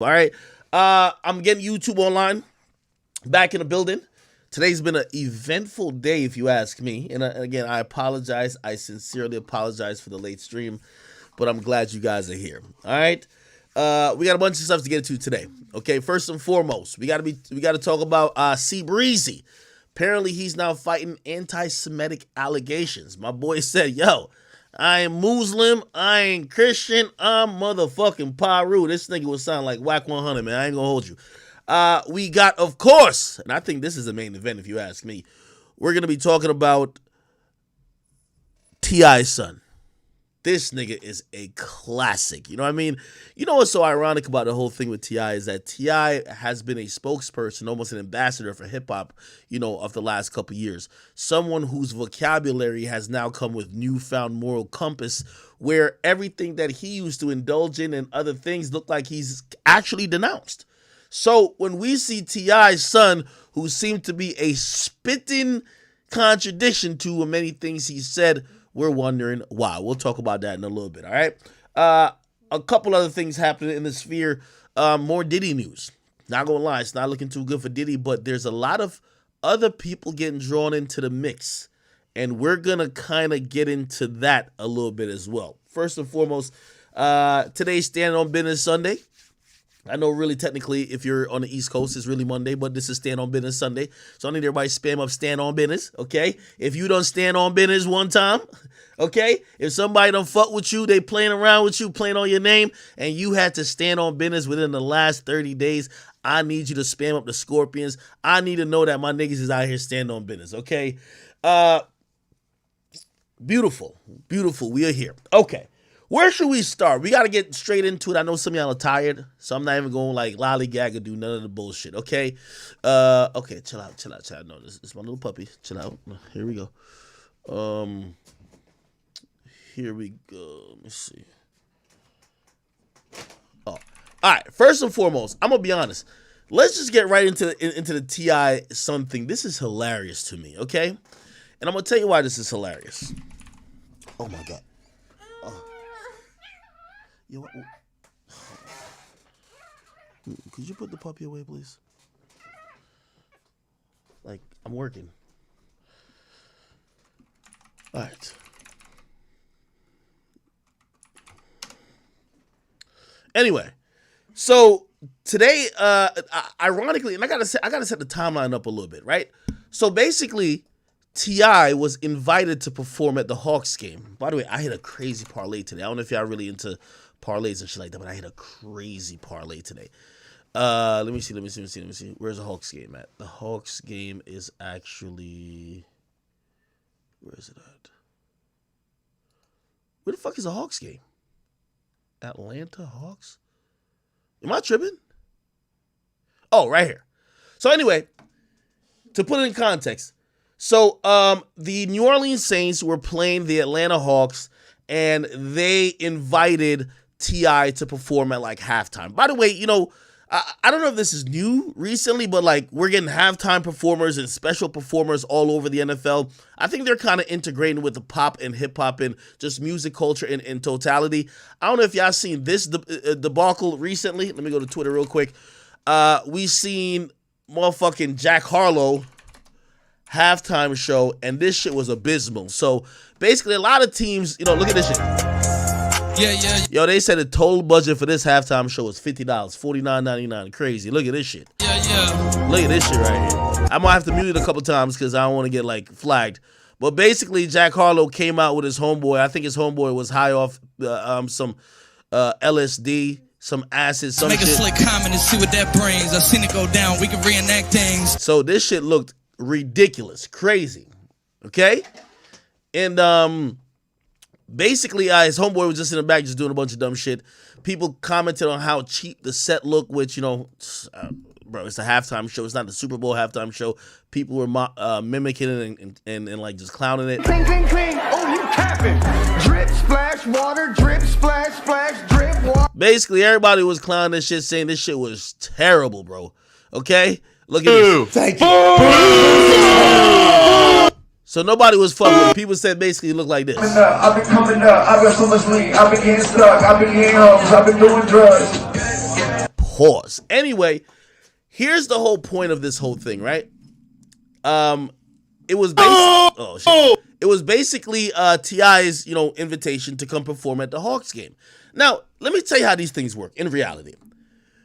All right. I'm getting YouTube online, back in the building. Today's been an eventful day, if you ask me. And again, I apologize. I sincerely apologize for the late stream, but I'm glad you guys are here. All right. We got a bunch of stuff to get into today. Okay. First and foremost, we got to talk about C Breezy. Apparently, he's now fighting anti-Semitic allegations. My boy said, "Yo, I ain't Muslim, I ain't Christian, I'm motherfucking Paru." This nigga would sound like Whack 100, man. I ain't gonna hold you. We got, of course, and I think this is the main event, if you ask me. We're gonna be talking about T.I.'s son. This nigga is a classic. You know what I mean? You know what's so ironic about the whole thing with T.I. is that T.I. has been a spokesperson, almost an ambassador for hip-hop, you know, of the last couple years. Someone whose vocabulary has now come with newfound moral compass, where everything that he used to indulge in and other things look like he's actually denounced. So when we see T.I.'s son, who seemed to be a spitting contradiction to many things he said, we're wondering why. We'll talk about that in a little bit, all right? A couple other things happening in the sphere. More Diddy news. Not gonna lie, it's not looking too good for Diddy, but there's a lot of other people getting drawn into the mix, and we're gonna kind of get into that a little bit as well. First and foremost, today's Stand on Business Sunday. I know really technically if you're on the East Coast, it's really Monday, but this is Stand on Business Sunday. So I need everybody to spam up Stand on Business, okay? If you don't stand on business one time, okay? If somebody don't fuck with you, they playing around with you, playing on your name, and you had to stand on business within the last 30 days, I need you to spam up the Scorpions. I need to know that my niggas is out here standing on business, okay? Beautiful. Beautiful. We are here. Okay. Where should we start? We got to get straight into it. I know some of y'all are tired, so I'm not even going like lollygag or do none of the bullshit, okay? Okay, chill out. No, this is my little puppy. Chill out. Here we go. Here we go. Let me see. Oh, all right. First and foremost, I'm going to be honest. Let's just get right into the T.I. son thing. This is hilarious to me, okay? And I'm going to tell you why this is hilarious. Oh, my God. Yo, could you put the puppy away, please? Like, I'm working. All right. Anyway, so today, ironically, and I gotta set the timeline up a little bit, right? So basically, T.I. was invited to perform at the Hawks game. By the way, I hit a crazy parlay today. I don't know if y'all really into parlays and shit like that, but I hit a crazy parlay today. Let me see. Where's the Hawks game at? The Hawks game is actually, where is it at? Where the fuck is the Hawks game? Atlanta Hawks? Am I tripping? Oh, right here. So anyway, to put it in context, so the New Orleans Saints were playing the Atlanta Hawks, and they invited T.I. to perform at like halftime. By the way, you know, I don't know if this is new recently, but like we're getting halftime performers and special performers all over the NFL. I think they're kind of integrating with the pop and hip hop and just music culture in totality. I don't know if y'all seen this debacle recently. Let me go to Twitter real quick. We seen motherfucking Jack Harlow halftime show, and this shit was abysmal. So basically a lot of teams, you know, look at this shit. Yeah. Yo, they said the total budget for this halftime show was $50, $49.99. Crazy. Look at this shit. Yeah. Look at this shit right here. I'm gonna have to mute it a couple times because I don't want to get like flagged. But basically, Jack Harlow came out with his homeboy. I think his homeboy was high off some LSD, some acid, some shit. Make a slick comment and see what that brings. I've seen it go down. We can reenact things. So this shit looked ridiculous, crazy, okay? And basically his homeboy was just in the back just doing a bunch of dumb shit. People commented on how cheap the set looked, which, you know, bro, it's a halftime show. It's not the Super Bowl halftime show. People were mimicking it and like just clowning it. Cling, cling, cling. Oh, you capping. Drip, splash, water, drip, splash, splash, drip, water. Basically, everybody was clowning this shit, saying this shit was terrible, bro. Okay? Look at this. Thank you. So nobody was fucking with it. People said basically it looked like this. I've been coming up. I've been so much lean. I've been getting stuck. I've been getting hoes. I've been doing drugs. Pause. Anyway, here's the whole point of this whole thing, right? It was It was basically T.I.'s, invitation to come perform at the Hawks game. Now, let me tell you how these things work in reality.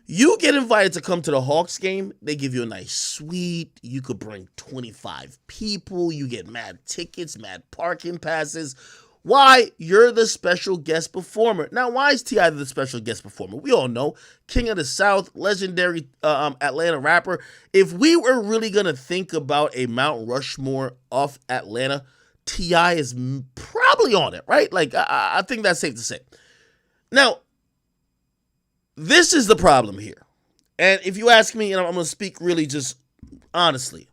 You get invited to come to the Hawks game, they give you a nice suite, you could bring 25 people, you get mad tickets, mad parking passes. Why? You're the special guest performer. Now, why is T.I. the special guest performer? We all know, King of the South, legendary Atlanta rapper. If we were really going to think about a Mount Rushmore of Atlanta, T.I. is probably on it, right? Like, I think that's safe to say. Now, this is the problem here. And if you ask me, and I'm going to speak really just honestly,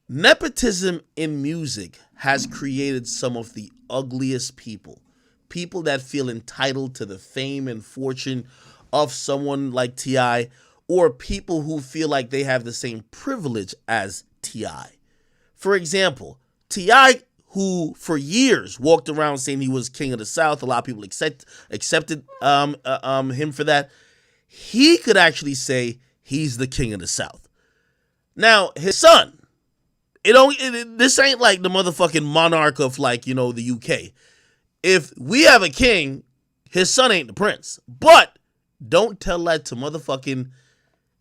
nepotism in music has created some of the ugliest people. People that feel entitled to the fame and fortune of someone like T.I., or people who feel like they have the same privilege as T.I. For example, T.I., who for years walked around saying he was King of the South, a lot of people accepted him for that, he could actually say he's the King of the South. Now, his son, this ain't like the motherfucking monarch of, like, the UK. If we have a king, his son ain't the prince. But don't tell that to motherfucking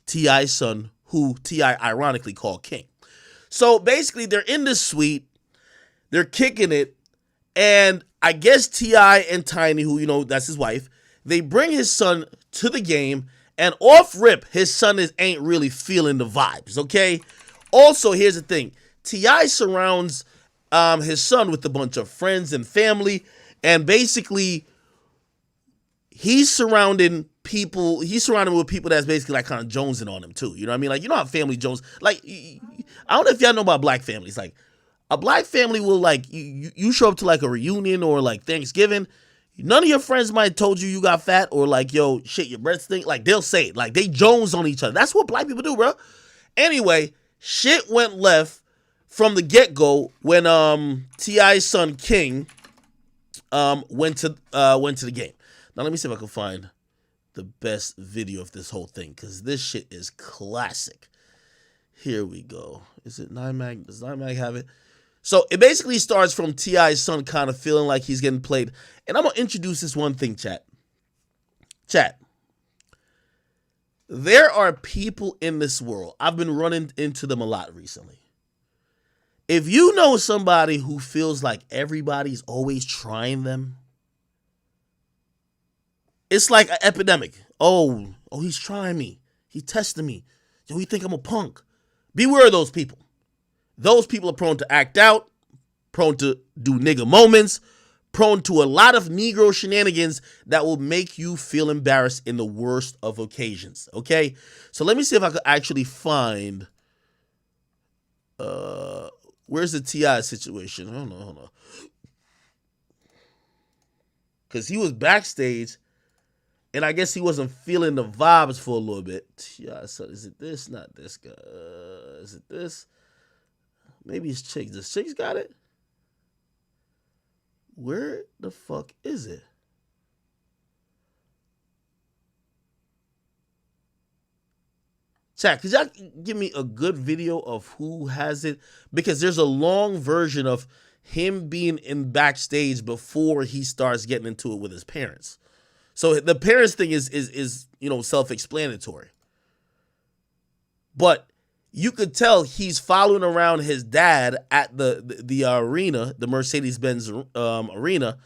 T.I.'s son, who T.I. ironically called king. So basically, they're in this suite, they're kicking it, and I guess T.I. and Tiny, who, that's his wife, they bring his son to the game, and off rip, his son ain't really feeling the vibes, okay? Also, here's the thing. T.I. surrounds his son with a bunch of friends and family, and basically, he's surrounded with people that's basically like kind of jonesing on him too. You know what I mean? Like, you know how family jones, like, I don't know if y'all know about black families. Like, a black family will, like, you show up to like a reunion or like Thanksgiving, none of your friends might have told you got fat, or like, yo, shit, your breath stink. Like, they'll say it. Like, they jones on each other. That's what black people do, bro. Anyway, shit went left from the get-go when T.I.'s son King went to the game. Now let me see if I can find the best video of this whole thing, because this shit is classic. Here we go. Is it 9mag? Does 9mag have it? So it basically starts from T.I.'s son kind of feeling like he's getting played. And I'm going to introduce this one thing, chat. Chat. There are people in this world, I've been running into them a lot recently. If you know somebody who feels like everybody's always trying them, it's like an epidemic. Oh, he's trying me. He's testing me. Yo, he think I'm a punk. Beware of those people. Those people are prone to act out, prone to do nigga moments, prone to a lot of Negro shenanigans that will make you feel embarrassed in the worst of occasions, okay? So let me see if I could actually find, where's the T.I. situation? Hold on. Because he was backstage, and I guess he wasn't feeling the vibes for a little bit. T.I. So is it this? Not this guy. Is it this? Maybe it's Chicks. Does Chicks got it? Where the fuck is it? Chat, could y'all give me a good video of who has it? Because there's a long version of him being in backstage before he starts getting into it with his parents. So the parents thing is self-explanatory. But you could tell he's following around his dad at the arena, the Mercedes-Benz arena,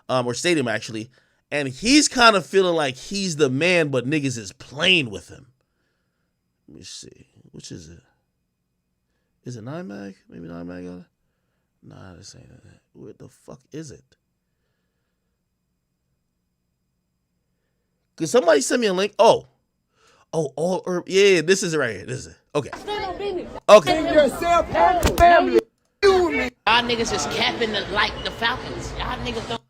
or stadium actually, and he's kind of feeling like he's the man, but niggas is playing with him. Let me see. Which is it? Is it 9mag? Maybe 9mag got it? Nah, this ain't it. Where the fuck is it? Could somebody send me a link? Yeah, this is it right here. This is it. Okay. Okay. Yourself and your family. Y'all niggas is capping like the Falcons. Y'all niggas don't.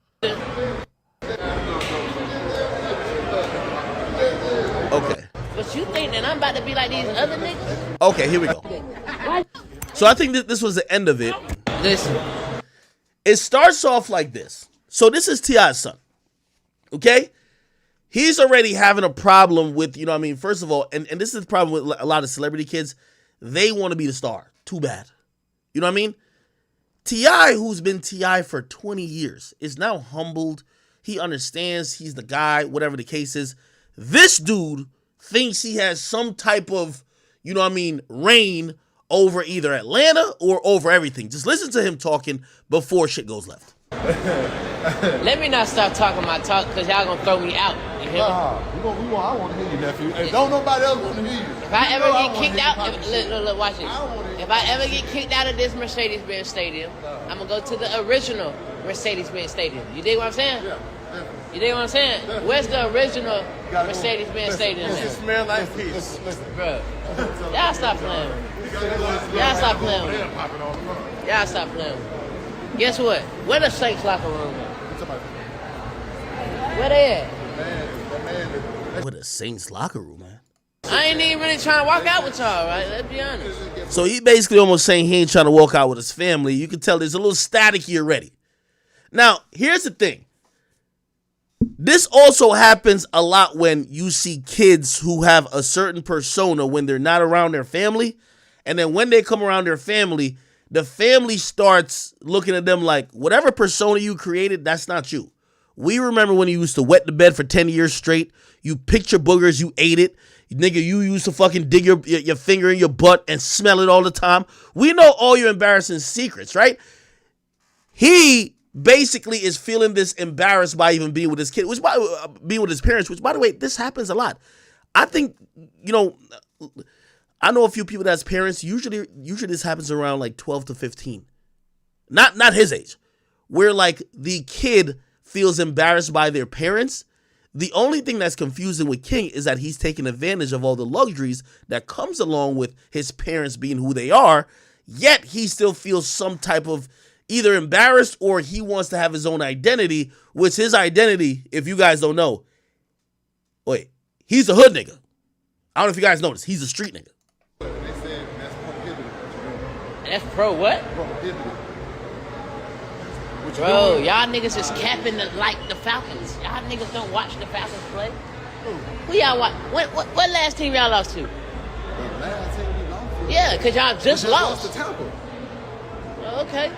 Okay. But you think that I'm about to be like these other niggas? Okay, here we go. So I think this was the end of it. Listen. It starts off like this. So this is T.I.'s son. Okay? he's already having a problem with, you know what I mean? First of all, and this is the problem with a lot of celebrity kids. They want to be the star. Too bad. You know what I mean? T.I., who's been T.I. for 20 years, is now humbled. He understands he's the guy, whatever the case is. This dude thinks he has some type of, you know what I mean, reign over either Atlanta or over everything. Just listen to him talking before shit goes left. Let me not start talking my talk because y'all gonna throw me out. You hear me? I want to hear you, nephew. Hey, don't nobody else want to hear you. If I ever get kicked out, look, watch this. If I ever get kicked out of this Mercedes-Benz Stadium, I'm gonna go to the original Mercedes-Benz Stadium. You dig what I'm saying? Yeah. You dig what I'm saying? Where's the original Mercedes-Benz Stadium? It smell like peace. Bro, y'all stop playing. Y'all stop playing with me. Y'all stop playing with me. Guess what? Where the Saints locker room at? Where they at? Where the Saints locker room, man? I ain't even really trying to walk out with y'all, right? Let's be honest. So he basically almost saying he ain't trying to walk out with his family. You can tell there's a little staticky already. Now, here's the thing. This also happens a lot when you see kids who have a certain persona when they're not around their family. And then when they come around their family, the family starts looking at them like, whatever persona you created, that's not you. We remember when you used to wet the bed for 10 years straight. You picked your boogers, you ate it. Nigga, you used to fucking dig your finger in your butt and smell it all the time. We know all your embarrassing secrets, right? He basically is feeling this embarrassed by even being with his kid, being with his parents, which, by the way, this happens a lot. I think, you know, I know a few people that's parents. Usually this happens around like 12 to 15. Not his age. Where like the kid feels embarrassed by their parents. The only thing that's confusing with King is that he's taking advantage of all the luxuries that comes along with his parents being who they are, yet he still feels some type of either embarrassed or he wants to have his own identity, which his identity, if you guys don't know, wait, he's a hood nigga. I don't know if you guys noticed. He's a street nigga. They said that's prohibited. That's pro what? Prohibited. Bro, y'all niggas is capping like the Falcons. Y'all niggas don't watch the Falcons play. Who y'all watch? What last team y'all lost to? The last team we lost to. Yeah, because y'all just lost. To Tampa. Oh, okay.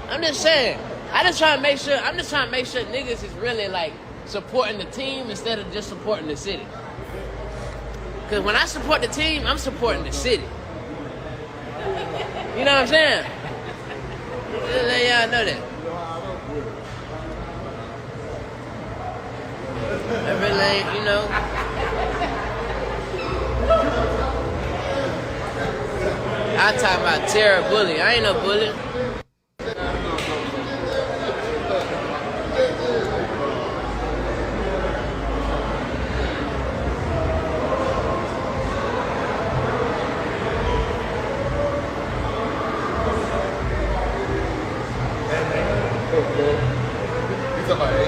I'm just saying. I'm just trying to make sure niggas is really like supporting the team instead of just supporting the city. Because when I support the team, I'm supporting the city. You know what I'm saying? Just let y'all know that. I really, you know. I talk about terror bully. I ain't no bully.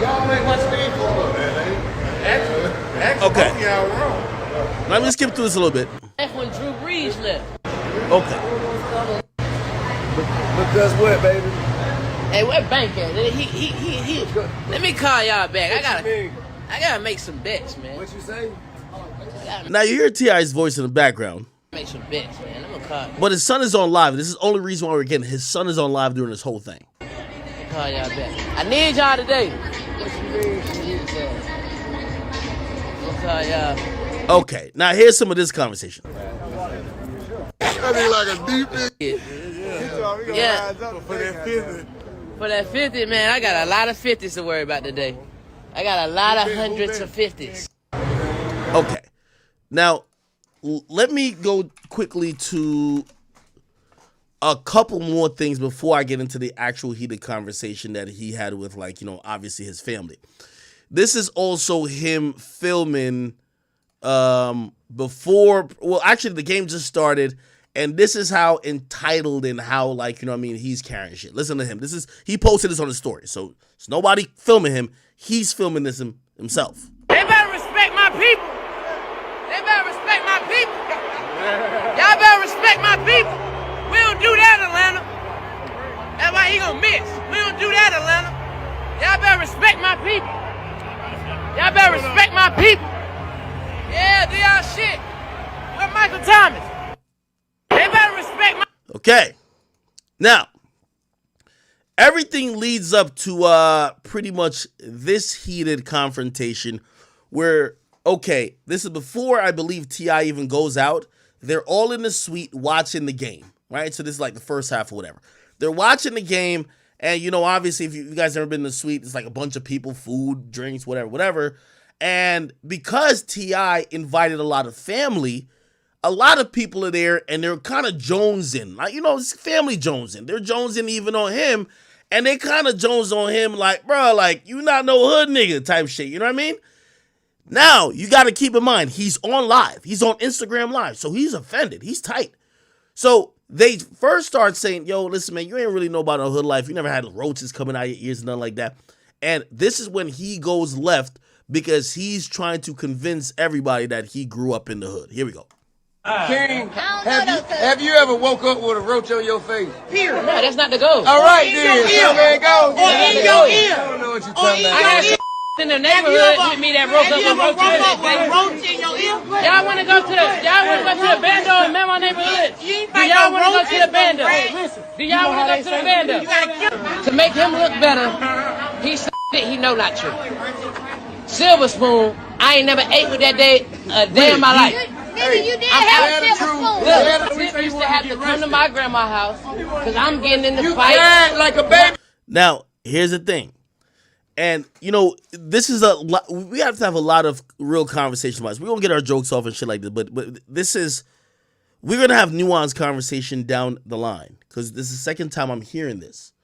Y'all ain't watching the football, man. Okay. Y'all wrong. Let me skip through this a little bit. That's when Drew Brees left. Okay. But that's what, baby? Hey, where Bank at? He. Let me call y'all back. I gotta make some bets, man. What you say? Now you hear T.I.'s voice in the background, Make some bets, man. I'm gonna call. but his son is on live. This is the only reason why we're getting his son is on live during this whole thing. Call y'all back. I need y'all today. I'll call y'all. Okay, now here's some of this conversation. That be like a deep Yeah. for that 50. For that 50, man, I got a lot of 50s to worry about today. I got a lot of hundreds of 50s. Okay, now let me go quickly to a couple more things before I get into the actual heated conversation that he had with, like, you know, obviously his family. This is also him filming before, well, actually the game just started, and this is how entitled and how, like, you know what I mean, he's carrying shit. Listen to him. He posted this on his story, so it's nobody filming him. He's filming this himself. They better respect my people. They better respect my people. Y'all better respect my people. We don't do that, Atlanta. That's why he gonna miss. We don't do that, Atlanta. Y'all better respect my people. Y'all better respect my people. Okay. Now, everything leads up to pretty much this heated confrontation where, okay, this is before I believe T.I. even goes out. They're all in the suite watching the game, right? So this is like the first half or whatever. They're watching the game, and, you know, obviously, if you guys ever been in the suite, it's like a bunch of people, food, drinks, whatever. And because T.I. invited a lot of family, a lot of people are there, and they're kind of jonesing. Like, you know, it's family jonesing. They're jonesing even on him, and they kind of jones on him like, bro, like, you not no hood nigga type shit. You know what I mean? Now, you got to keep in mind, he's on live. He's on Instagram Live, so he's offended. He's tight. So they first start saying, yo, listen, man, you ain't really know about a hood life. You never had roaches coming out of your ears and nothing like that. And this is when he goes left because he's trying to convince everybody that he grew up in the hood. Here we go. King, have you ever woke up with a roach on your face? No, that's not the goal. All right, then. So there it goes. in your ear. I don't know what you're talking I about. got some in the neighborhood with me that broke up with roach in your ear. Y'all want to go to the bando in my neighborhood? Do y'all want to go to the bando? Do y'all want to go to the bando? To make him look better, he said he know not true. Silver spoon, I ain't never ate with that day a day in my life. Nigga, you did have a silver spoon. Look, Tip used to have to come to my grandma's house because I'm getting in the You fight. cried like a baby. Now, here's the thing. And, you know, this is a lot. We have to have a lot of real conversations about this. We're going to get our jokes off and shit like this. But this is, we're going to have nuanced conversation down the line. Because this is the second time I'm hearing this.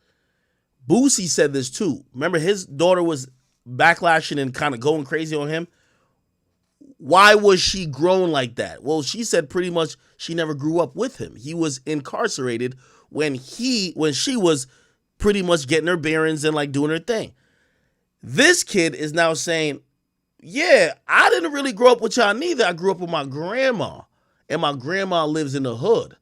Boosie said this too. Remember, his daughter was backlashing and kind of going crazy on him. Why was she grown like that? Well, she said pretty much she never grew up with him. He was incarcerated when she was pretty much getting her bearings and like doing her thing. This kid is now saying, yeah, I didn't really grow up with y'all neither. I grew up with my grandma, and my grandma lives in the hood.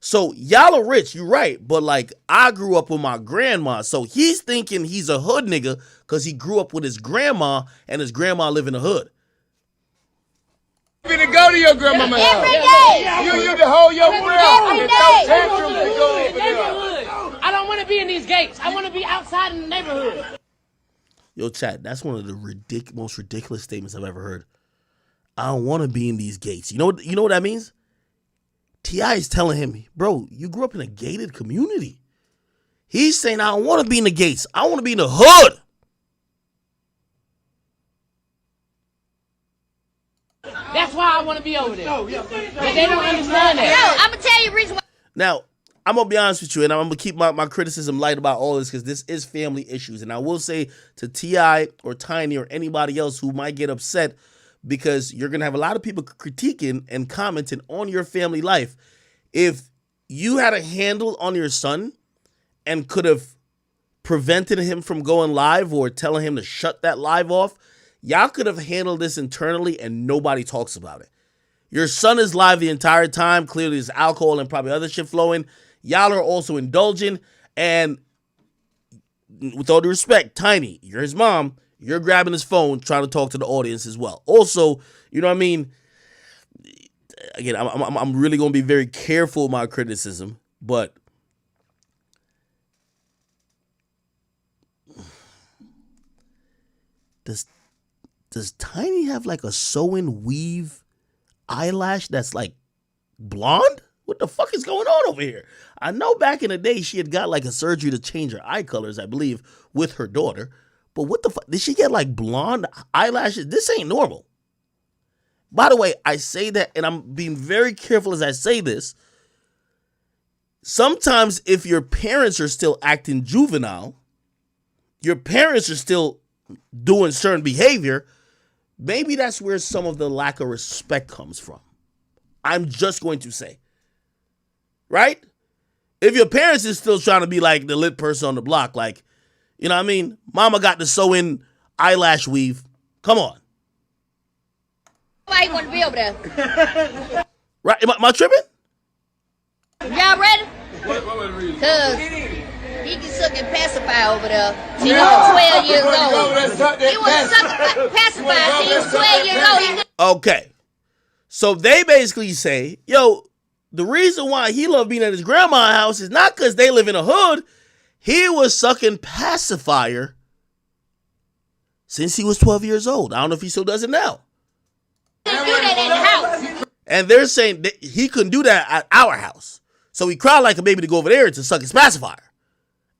So y'all are rich, you're right, but like I grew up with my grandma. So he's thinking he's a hood nigga because he grew up with his grandma, and his grandma live in the hood. You to go to your grandmama's house. Every day. You to hold your breath Every and day. throw tantrums to go over there. I don't want to be in these gates. I want to be outside in the neighborhood. Yo, chat, that's one of the most ridiculous statements I've ever heard. I don't want to be in these gates. You know what that means? T.I. is telling him, bro, you grew up in a gated community. He's saying, I don't want to be in the gates. I want to be in the hood. That's why I want to be over there. But they don't understand Yo, that. I'm gonna tell you the reason why. Now, I'm going to be honest with you, and I'm going to keep my criticism light about all this because this is family issues. And I will say to T.I. or Tiny or anybody else who might get upset because you're going to have a lot of people critiquing and commenting on your family life. If you had a handle on your son and could have prevented him from going live or telling him to shut that live off, y'all could have handled this internally and nobody talks about it. Your son is live the entire time. Clearly there's alcohol and probably other shit flowing. Y'all are also indulging. And with all due respect, Tiny, you're his mom. You're grabbing his phone, trying to talk to the audience as well. Also, you know what I mean? Again, I'm really going to be very careful with my criticism, but does Tiny have like a sew-in weave eyelash that's like blonde? What the fuck is going on over here? I know back in the day she had got like a surgery to change her eye colors, I believe, with her daughter. But what the fuck? Did she get like blonde eyelashes? This ain't normal. By the way, I say that, and I'm being very careful as I say this. Sometimes if your parents are still acting juvenile, your parents are still doing certain behavior, maybe that's where some of the lack of respect comes from. I'm just going to say. Right? If your parents is still trying to be like the lit person on the block, like, you know what I mean? Mama got the sew-in eyelash weave. Come on. Why you want to be over there? Right? Am I tripping? Y'all ready? What was the reason? Cause he can suck and pacify over there. He was 12 years old. He was sucking pacify. He was 12 years old. Okay. So they basically say, yo, the reason why he loved being at his grandma's house is not because they live in a hood. He was sucking pacifier since he was 12 years old. I don't know if he still does it now. He do that in the house. And they're saying that he couldn't do that at our house. So he cried like a baby to go over there to suck his pacifier.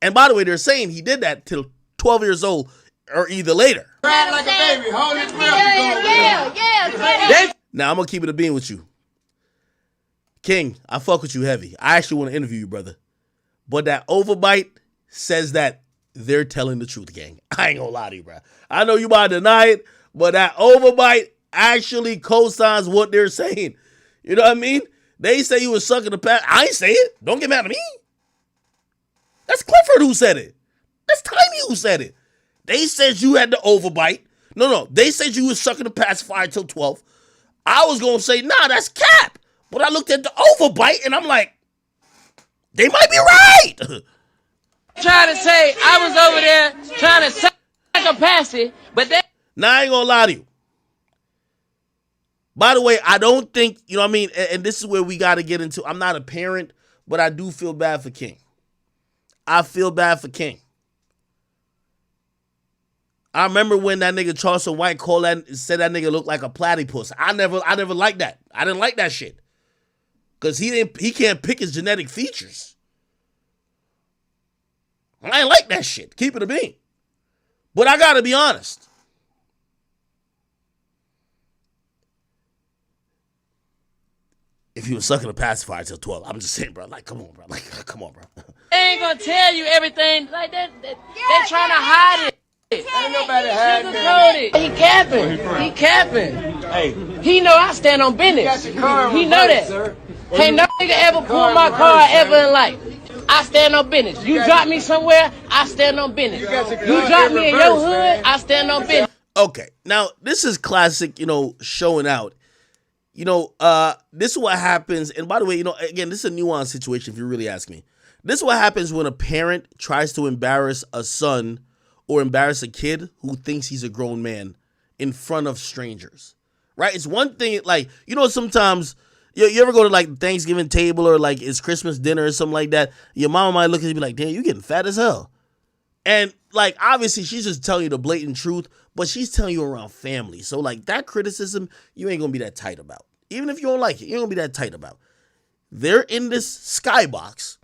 And by the way, they're saying he did that till 12 years old or either later. Crying like a baby, hold his breath. Yeah. Now, I'm going to keep it a bean with you. King, I fuck with you heavy. I actually want to interview you, brother. But that overbite says that they're telling the truth, gang. I ain't going to lie to you, bro. I know you might deny it, but that overbite actually co-signs what they're saying. You know what I mean? They say you was sucking the pass. I ain't say it. Don't get mad at me. That's Clifford who said it. That's Tiny who said it. They said you had the overbite. No. They said you was sucking the pacifier till 12. I was going to say, nah, that's cap. But I looked at the overbite and I'm like, they might be right. Trying to say I was over there trying to suck a passy, but they. Now, I ain't going to lie to you. By the way, I don't think, you know what I mean? And this is where we got to get into. I'm not a parent, but I do feel bad for King. I feel bad for King. I remember when that nigga Charleston White called that, said that nigga looked like a platypus. I never liked that. I didn't like that shit. Cause he can't pick his genetic features. I ain't like that shit. Keep it a bean. But I gotta be honest. If he was sucking a pacifier till 12, I'm just saying, bro. Like, come on, bro. Like, come on, bro. They ain't gonna tell you everything like that. They trying to hide it. Ain't nobody hiding Sugarcoat it. He capping. He capping. Hey, He know I stand on business. your car He know that. sir. Can't no nigga ever pull my car ever in life. I stand on business. You drop me somewhere, I stand on business. You drop me in your hood, I stand on business. Okay, now this is classic, showing out. This is what happens. And by the way, again, this is a nuanced situation if you really ask me. This is what happens when a parent tries to embarrass a son or embarrass a kid who thinks he's a grown man in front of strangers, right? It's one thing, like, sometimes you ever go to like Thanksgiving table or like it's Christmas dinner or something like that. Your mama might look at you and be like, damn, you getting fat as hell. And like, obviously she's just telling you the blatant truth, but she's telling you around family. So like that criticism, you ain't gonna be that tight about. Even if you don't like it, you ain't gonna be that tight about. They're in this skybox.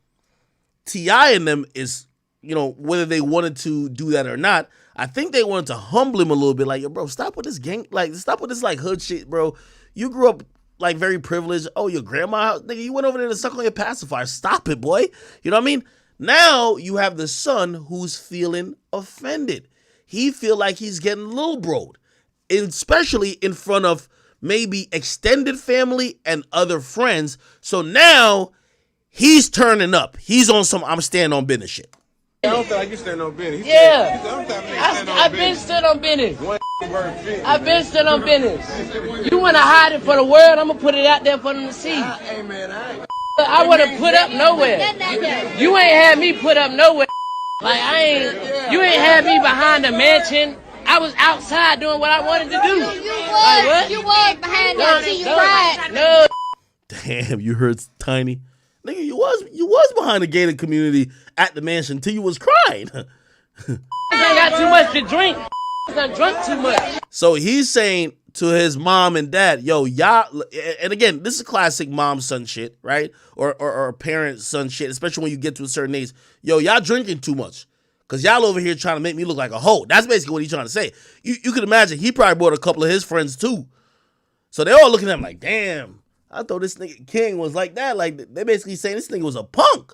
T.I. and them is, whether they wanted to do that or not, I think they wanted to humble him a little bit. Like, yo, bro, stop with this gang, like, stop with this, like, hood shit, bro. You grew up, like, very privileged. Oh, your grandma, nigga, you went over there to suck on your pacifier. Stop it, boy. You know what I mean? Now you have the son who's feeling offended. He feel like he's getting little broed, especially in front of maybe extended family and other friends. So now he's turning up. He's on some I'm standing on business shit. I don't feel like you stand on business. Yeah. I've I've been stood on business. I've been stood on business. You want to hide it for the world, I'm going to put it out there for them to see. Hey, man, I would have put up nowhere. You ain't had me put up nowhere. Like, you ain't had me behind the mansion. I was outside doing what I wanted to do. You was behind that till you cried. No. Damn, you heard Tiny. Nigga, you was behind the gated community at the mansion till you was crying. I got too much to drink. I drunk too much. So he's saying to his mom and dad, yo, y'all, and again, this is classic mom-son shit, right? Or parent-son shit, especially when you get to a certain age. Yo, y'all drinking too much. Because y'all over here trying to make me look like a hoe. That's basically what he's trying to say. You can imagine he probably brought a couple of his friends too. So they all looking at him like, damn, I thought this nigga King was like that. Like, they basically saying this nigga was a punk.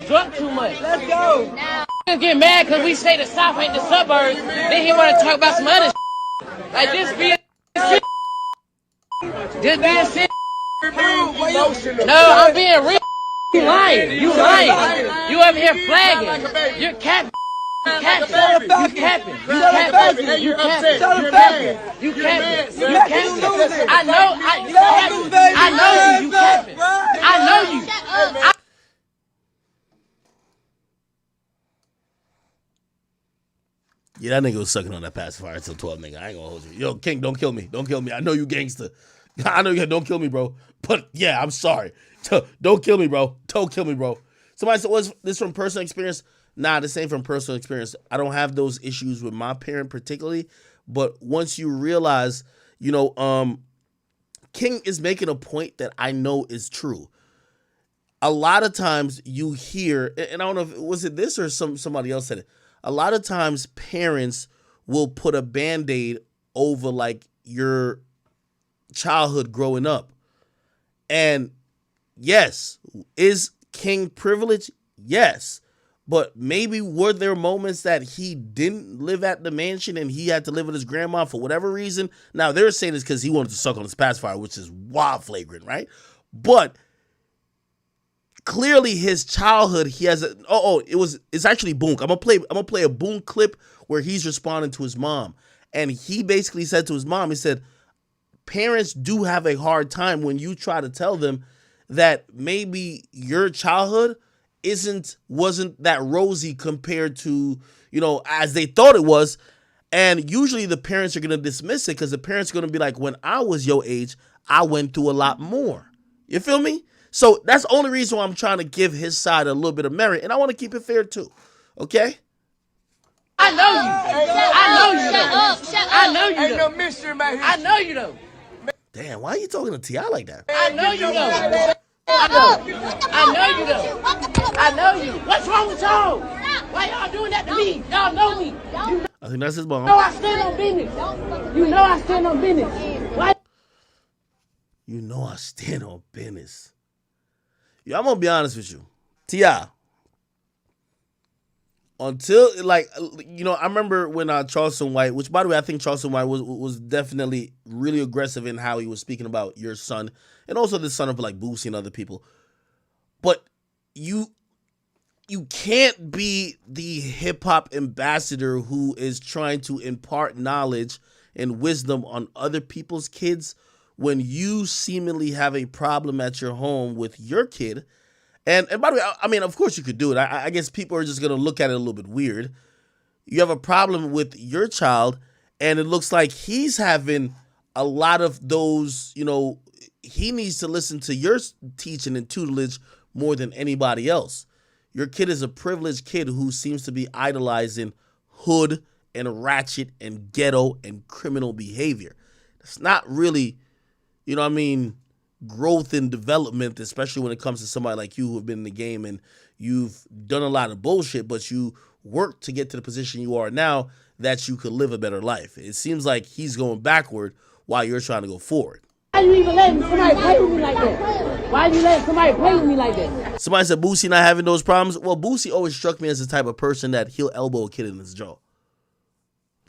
Drunk too much. Let's go. Get mad because we say the South ain't the suburbs. Then he want to talk about some other shit. Like this being just being sick. No, I'm being real. You lying. You lying. You over here flagging. You're capping. You capping. You capping. You capping. You capping. You capping. You capping. I know. I know you. You capping. I know you. Yeah, that nigga was sucking on that pacifier until 12, nigga. I ain't gonna hold you. Yo, King, don't kill me. Don't kill me. I know you gangster. I know you don't kill me, bro. But yeah, I'm sorry. Don't kill me, bro. Don't kill me, bro. Somebody said, was this from personal experience? Nah, this ain't from personal experience. I don't have those issues with my parent particularly. But once you realize, King is making a point that I know is true. A lot of times you hear, and I don't know if was it this or somebody else said it. A lot of times parents will put a Band-Aid over like your childhood growing up. And yes, is King privileged? Yes. But maybe were there moments that he didn't live at the mansion and he had to live with his grandma for whatever reason? Now, they're saying it's because he wanted to suck on his pacifier, which is wild flagrant, right? But clearly his childhood, he has it's actually Boone. I'm gonna play a Boone clip where he's responding to his mom. And he basically said to his mom, he said, parents do have a hard time when you try to tell them that maybe your childhood wasn't that rosy compared to, as they thought it was. And usually the parents are going to dismiss it because the parents are going to be like, when I was your age, I went through a lot more. You feel me? So that's the only reason why I'm trying to give his side a little bit of merit. And I want to keep it fair too. Okay? I know you. I know you. Ain't no mystery about here. I know you though. Damn, why are you talking to T.I. like that? I know you though. I know you though. I know you. What's wrong with y'all? Why y'all doing that to me? Y'all know me. I think that's his mom. You know I stand on business. You know I stand on business. Why? You know I stand on business. Yo, I'm gonna be honest with you. T.I. Until I remember when Charleston White, which by the way, I think Charleston White was definitely really aggressive in how he was speaking about your son and also the son of like Boosie and other people. But you can't be the hip hop ambassador who is trying to impart knowledge and wisdom on other people's kids when you seemingly have a problem at your home with your kid. And by the way, I mean, of course you could do it. I guess people are just going to look at it a little bit weird. You have a problem with your child, and it looks like he's having a lot of those, he needs to listen to your teaching and tutelage more than anybody else. Your kid is a privileged kid who seems to be idolizing hood and ratchet and ghetto and criminal behavior. It's not really, growth and development, especially when it comes to somebody like you who have been in the game and you've done a lot of bullshit, but you worked to get to the position you are now that you could live a better life. It seems like he's going backward while you're trying to go forward. Why you even letting somebody play with me like that? Why you letting somebody play with me like that? Somebody said Boosie not having those problems. Well, Boosie always struck me as the type of person that he'll elbow a kid in his jaw.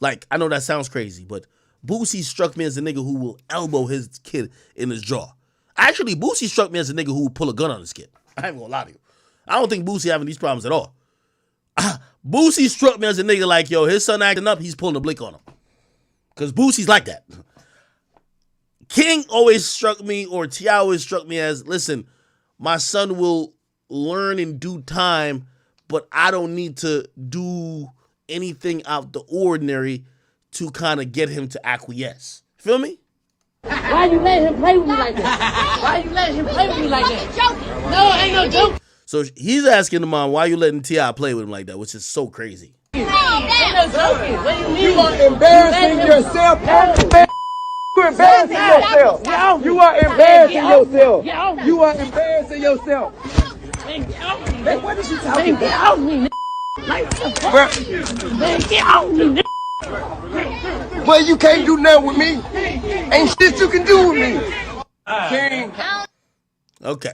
Like, I know that sounds crazy, but Boosie struck me as a nigga who will elbow his kid in his jaw. Actually, Boosie struck me as a nigga who would pull a gun on his kid. I ain't gonna lie to you. I don't think Boosie having these problems at all. Boosie struck me as a nigga like, yo, his son acting up, he's pulling a blick on him. Because Boosie's like that. King always struck me, or T.I. always struck me as, listen, my son will learn in due time, but I don't need to do anything out the ordinary to kind of get him to acquiesce. Feel me? Why you letting him play with me like that? Why you letting him play with me like that? No, ain't no joke. So he's asking the mom, why you letting T.I. play with him like that, which is so crazy. Ain't no joking. What do you mean? You are embarrassing yourself. You embarrassing yourself. You are embarrassing yourself. You are embarrassing yourself. Man, what is you talking Get about? off me, man, get off me, Well, you can't do nothing with me. Ain't shit you can do with me. King. Okay.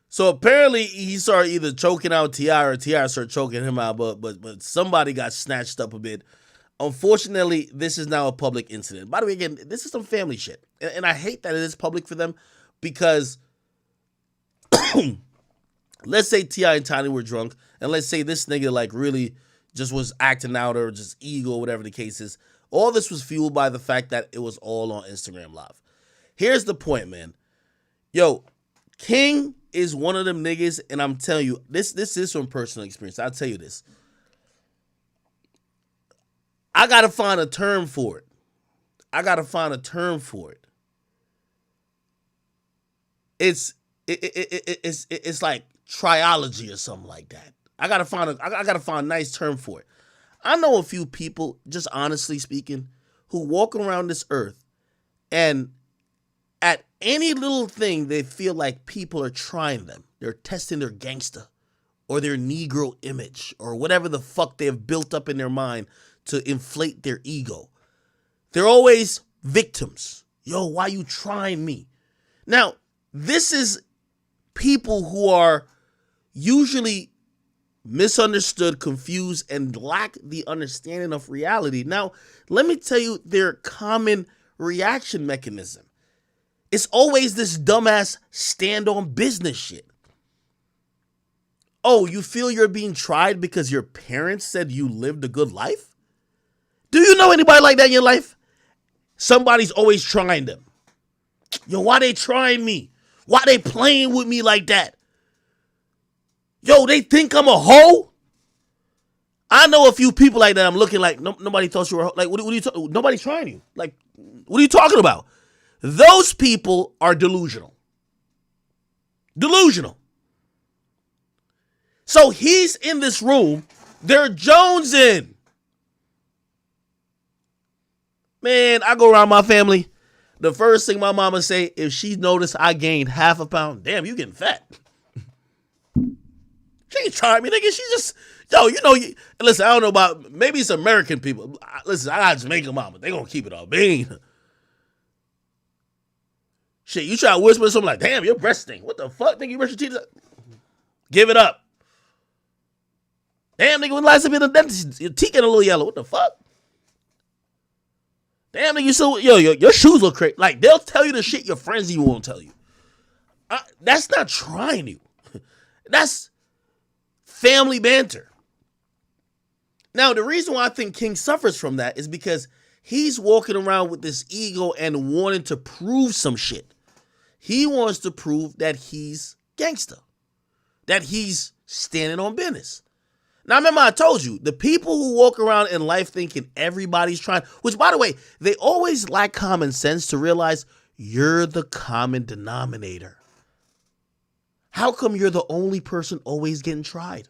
So apparently he started either choking out T.I. or T.I. started choking him out, but somebody got snatched up a bit. Unfortunately, this is now a public incident. By the way, again, this is some family shit. And I hate that it is public for them because let's say T.I. and Tiny were drunk, and let's say this nigga like really just was acting out or just ego or whatever the case is. All this was fueled by the fact that it was all on Instagram Live. Here's the point, man. Yo, King is one of them niggas, and I'm telling you, this is from personal experience. I'll tell you this. I gotta find a term for it. it's like triology or something like that. I gotta find a nice term for it. I know a few people, just honestly speaking, who walk around this earth and at any little thing they feel like people are trying them. They're testing their gangster or their Negro image or whatever the fuck they have built up in their mind to inflate their ego. They're always victims. Yo, why you trying me? Now, this is people who are usually misunderstood, confused, and lack the understanding of reality. Now, let me tell you their common reaction mechanism. It's always this dumbass stand on business shit. Oh, you feel you're being tried because your parents said you lived a good life? Do you know anybody like that in your life? Somebody's always trying them. Yo, why they trying me? Why they playing with me like that? Yo, they think I'm a hoe? I know a few people like that. I'm looking like nobody thought you were like. What are you talking? Nobody's trying you. Like, what are you talking about? Those people are delusional. Delusional. So he's in this room. They're jonesing. Man, I go around my family. The first thing my mama say, if she noticed I gained half a pound, damn, you getting fat. She ain't trying me, nigga. She just, yo, you know, listen, I don't know about, maybe it's American people. Listen, I got Jamaican mama. They gonna keep it all bean. Shit, you try to whisper something like, damn, your breast stink. What the fuck, nigga? You brush your teeth? Give it up. Damn, nigga, when the last time you been to the dentist, your teeth getting a little yellow. What the fuck? Damn, nigga, you so, your shoes look crazy. Like, they'll tell you the shit your friends even won't tell you. That's not trying you. That's family banter. Now, the reason why I think King suffers from that is because he's walking around with this ego and wanting to prove some shit. He wants to prove that he's gangster, that he's standing on business. Now, remember I told you, the people who walk around in life thinking everybody's trying, which, by the way, they always lack common sense to realize you're the common denominator. How come you're the only person always getting tried?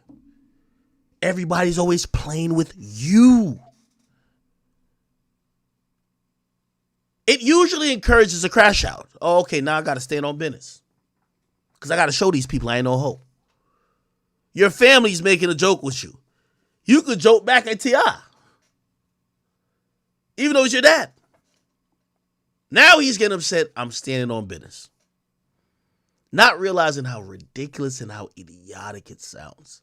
Everybody's always playing with you. It usually encourages a crash out. Oh, okay, now I got to stand on business. Because I got to show these people I ain't no hoe. Your family's making a joke with you. You could joke back at T.I. Even though it's your dad. Now he's getting upset, I'm standing on business. Not realizing how ridiculous and how idiotic it sounds.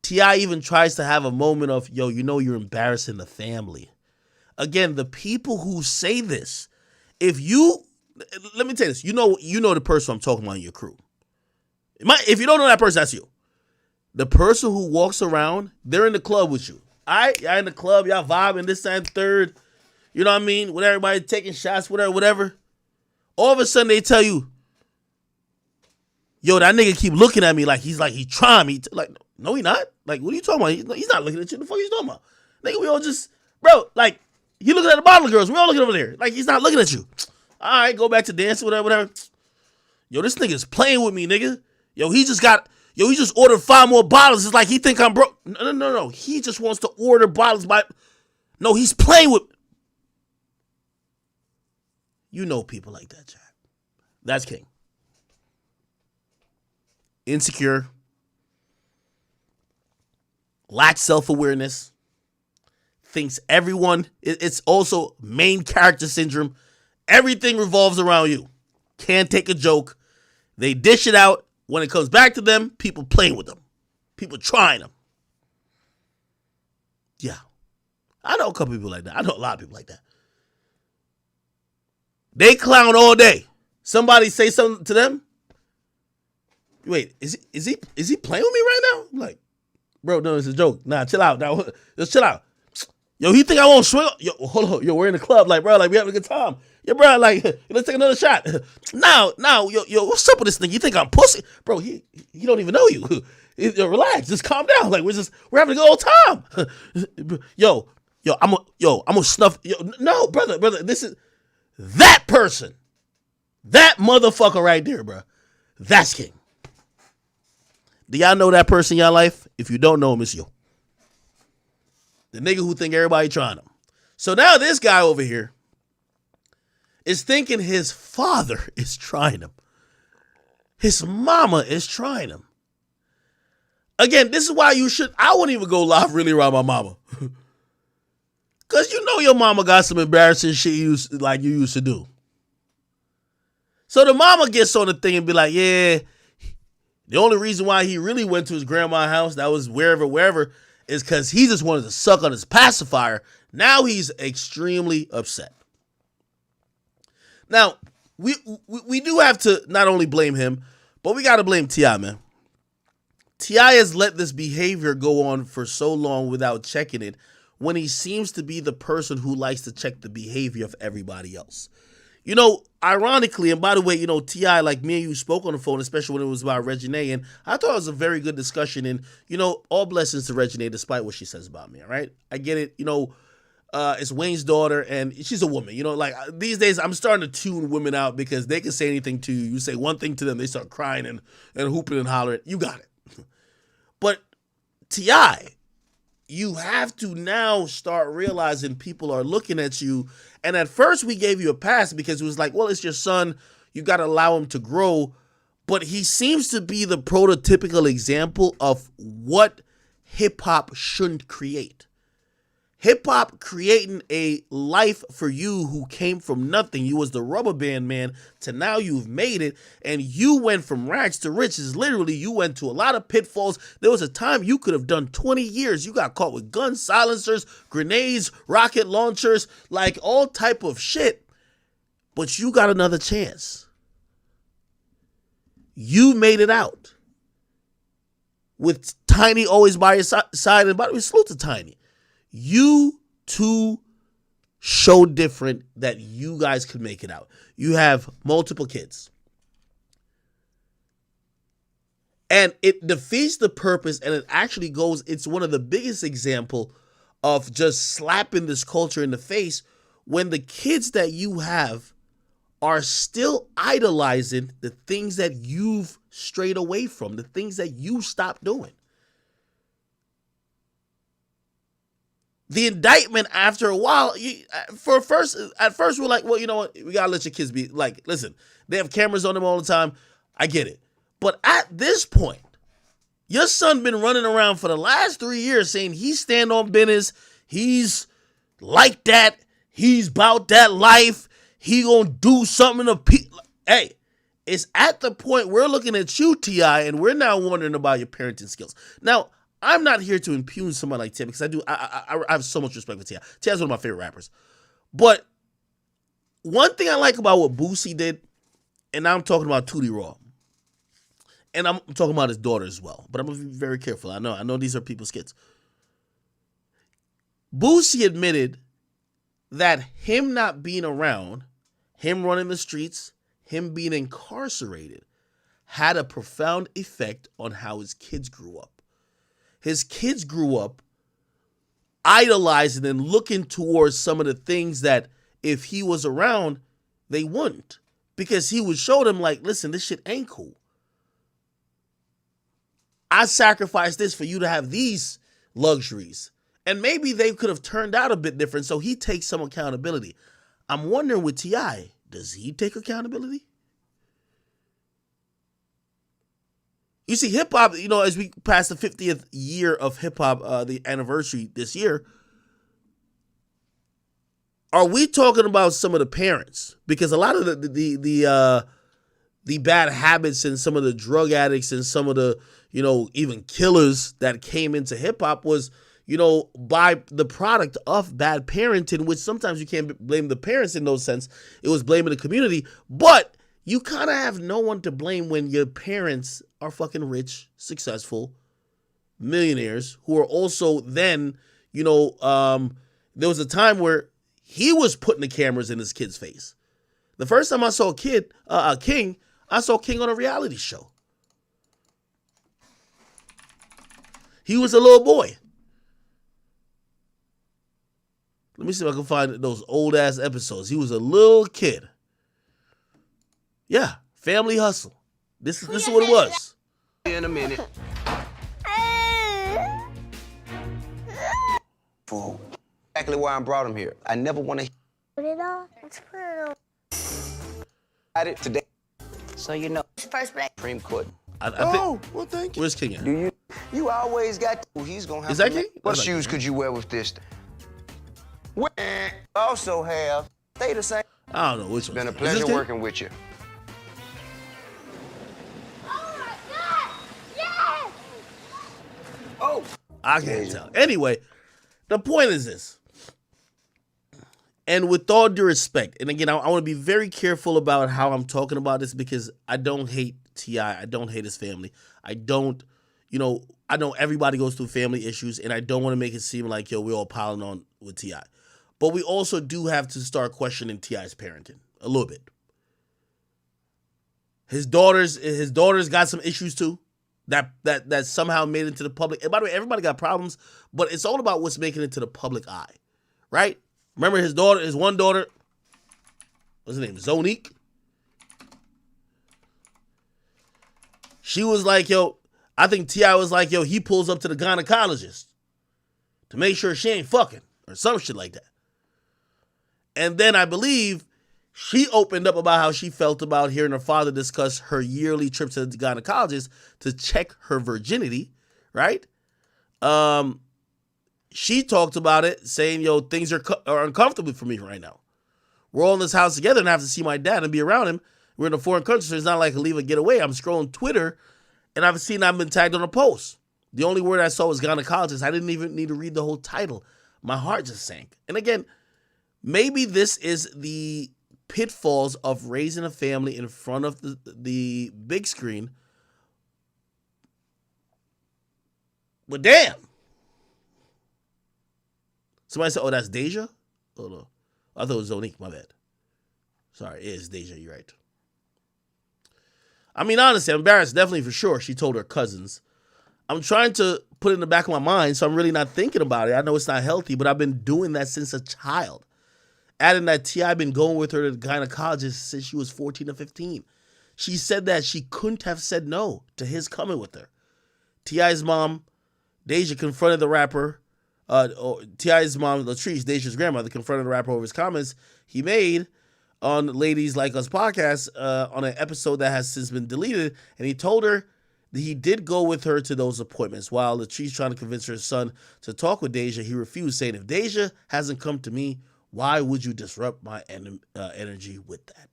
T.I. even tries to have a moment of, yo, you know you're embarrassing the family. Again, the people who say this, let me tell you this, you know the person I'm talking about in your crew. If you don't know that person, that's you. The person who walks around, they're in the club with you. All right, y'all in the club, y'all vibing this and third. You know what I mean? With everybody taking shots, whatever. All of a sudden they tell you, yo, that nigga keep looking at me like he trying me. Like, no, he not. Like, what are you talking about? He's not looking at you. The fuck you talking about? Nigga, we all just, bro, like, he looking at the bottle of girls. We all looking over there. Like, he's not looking at you. All right, go back to dancing, whatever. Yo, this nigga's playing with me, nigga. Yo, he just ordered 5 more bottles. It's like he think I'm broke. No. He just wants to order bottles No, he's playing with. You know people like that, Jack. That's King. Insecure. Lacks self-awareness. Thinks everyone. It's also main character syndrome. Everything revolves around you. Can't take a joke. They dish it out. When it comes back to them, people playing with them. People trying them. Yeah. I know a couple people like that. I know a lot of people like that. They clown all day. Somebody say something to them. Wait, is he playing with me right now? I'm like, bro, no, it's a joke. Nah, chill out. Now, just chill out. Yo, he think I won't swing? Yo, hold on. Yo, we're in the club. Like, bro, like, we having a good time. Yo, bro, like, let's take another shot. Now, yo, what's up with this thing? You think I'm pussy? Bro, he don't even know you. Yo, relax. Just calm down. Like, we're having a good old time. Yo, I'm gonna snuff. Yo, no, brother, this is that person. That motherfucker right there, bro. That's king. Do y'all know that person in your life? If you don't know him, it's you. The nigga who think everybody trying him. So now this guy over here is thinking his father is trying him. His mama is trying him. Again, this is why I wouldn't even go live really around my mama. Because you know your mama got some embarrassing shit you used to do. So the mama gets on the thing and be like, yeah, the only reason why he really went to his grandma's house, that was wherever, is because he just wanted to suck on his pacifier. Now he's extremely upset. Now, we do have to not only blame him, but we got to blame T.I., man. T.I. has let this behavior go on for so long without checking it, when he seems to be the person who likes to check the behavior of everybody else. You know, ironically, and by the way, you know, T.I., like me and you spoke on the phone, especially when it was about Reginae, and I thought it was a very good discussion, and, you know, all blessings to Reginae, despite what she says about me, all right? I get it, you know, it's Wayne's daughter, and she's a woman, you know, like, these days, I'm starting to tune women out, because they can say anything to you. You say one thing to them, they start crying and hooping and hollering. You got it. But T.I., you have to now start realizing people are looking at you. And at first we gave you a pass because it was like, well, it's your son. You got to allow him to grow. But he seems to be the prototypical example of what hip hop shouldn't create. Hip hop creating a life for you who came from nothing. You was the rubber band man to now you've made it, and you went from rags to riches. Literally, you went to a lot of pitfalls. There was a time you could have done 20 years. You got caught with guns, silencers, grenades, rocket launchers, like all type of shit. But you got another chance. You made it out. With Tiny always by your side, and by the way, salute to Tiny. You two show different that you guys could make it out. You have multiple kids. And it defeats the purpose, and it actually it's one of the biggest example of just slapping this culture in the face when the kids that you have are still idolizing the things that you've strayed away from, the things that you stopped doing. The indictment after a while, at first we're like, well, you know what? We got to let your kids be like, listen, they have cameras on them all the time. I get it. But at this point, your son been running around for the last 3 years saying he stand on business. He's like that. He's about that life. He gonna do something to people. Hey, it's at the point we're looking at you, T.I., and we're now wondering about your parenting skills. Now, I'm not here to impugn someone like Tim because I have so much respect for T.I. T.I. is one of my favorite rappers. But one thing I like about what Boosie did, and now I'm talking about Tootie Raw, and I'm talking about his daughter as well, but I'm going to be very careful. I know these are people's kids. Boosie admitted that him not being around, him running the streets, him being incarcerated, had a profound effect on how his kids grew up. His kids grew up idolizing and looking towards some of the things that if he was around, they wouldn't. Because he would show them like, listen, this shit ain't cool. I sacrificed this for you to have these luxuries. And maybe they could have turned out a bit different, so he takes some accountability. I'm wondering with T.I., does he take accountability? You see, hip-hop, you know, as we pass the 50th year of hip-hop, the anniversary this year, are we talking about some of the parents? Because a lot of the bad habits and some of the drug addicts and some of the, you know, even killers that came into hip-hop was, you know, by the product of bad parenting, which sometimes you can't blame the parents in no sense. It was blaming the community. But you kind of have no one to blame when your parents are fucking rich, successful, millionaires who are also then, you know, there was a time where he was putting the cameras in his kid's face. The first time I saw King, I saw King on a reality show. He was a little boy. Let me see if I can find those old ass episodes. He was a little kid. Yeah, family hustle. This is what it was. In a minute. For exactly why I brought him here. I never want to Put it on. Let's put it on. hear it today. So you know. First black. Supreme Court. I think, Oh, well, thank you. where's King at? Do you always got he's gonna have Is that to make- King? What That's shoes like- could you wear with this? We also have stay the same. I don't know which one. Been a Is this pleasure King? working with you. Oh my God! Yes! Oh, I can't tell. Anyway, the point is this. And with all due respect, and again, I want to be very careful about how I'm talking about this because I don't hate T.I. I don't hate his family. I don't, I know everybody goes through family issues, and I don't want to make it seem like, we're all piling on with T.I. But we also do have to start questioning T.I.'s parenting a little bit. His daughters got some issues too that somehow made it into the public. And by the way, everybody got problems, but it's all about what's making it to the public eye, right? Remember his one daughter, what's her name, Zonique? She was like, I think T.I. was like, he pulls up to the gynecologist to make sure she ain't fucking or some shit like that. And then I believe she opened up about how she felt about hearing her father discuss her yearly trip to the gynecologist to check her virginity, right? She talked about it, saying, things are uncomfortable for me right now. We're all in this house together and I have to see my dad and be around him. We're in a foreign country, so it's not like I can leave and get away. I'm scrolling Twitter, and I've been tagged on a post. The only word I saw was gynecologist. I didn't even need to read the whole title. My heart just sank. And again, maybe this is the pitfalls of raising a family in front of the big screen. But damn. Somebody said, that's Deja? Oh, no. I thought it was Zonique. My bad. Sorry, it is Deja. You're right. I mean, honestly, I'm embarrassed. Definitely for sure. She told her cousins. I'm trying to put it in the back of my mind, so I'm really not thinking about it. I know it's not healthy, but I've been doing that since a child. Adding that T.I. been going with her to the gynecologist since she was 14 or 15. She said that she couldn't have said no to his coming with her. T.I.'s mom, Deja, confronted the rapper. T.I.'s mom, Latrice, Deja's grandmother, confronted the rapper over his comments he made on Ladies Like Us podcast on an episode that has since been deleted. And he told her that he did go with her to those appointments. While Latrice trying to convince her son to talk with Deja, he refused, saying, if Deja hasn't come to me, why would you disrupt my energy with that?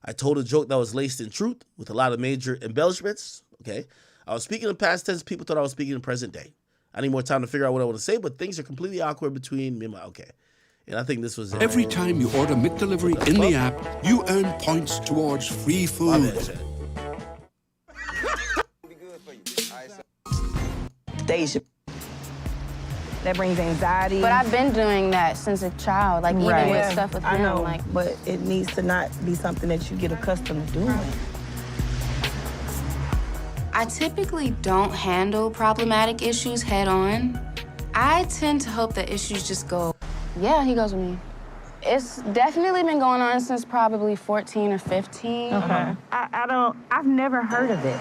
I told a joke that was laced in truth with a lot of major embellishments. Okay. I was speaking in past tense. People thought I was speaking in present day. I need more time to figure out what I want to say, but things are completely awkward between me and okay. And I think this was it. Every time you order McDelivery in the app, you earn points towards free My food. bad, Chad. Deja. That brings anxiety. But I've been doing that since a child, like even with stuff with him. I know, Like, but it needs to not be something that you get accustomed to doing. I typically don't handle problematic issues head on. I tend to hope that issues just go. Yeah, he goes with me. It's definitely been going on since probably 14 or 15. Okay. I've never heard of it.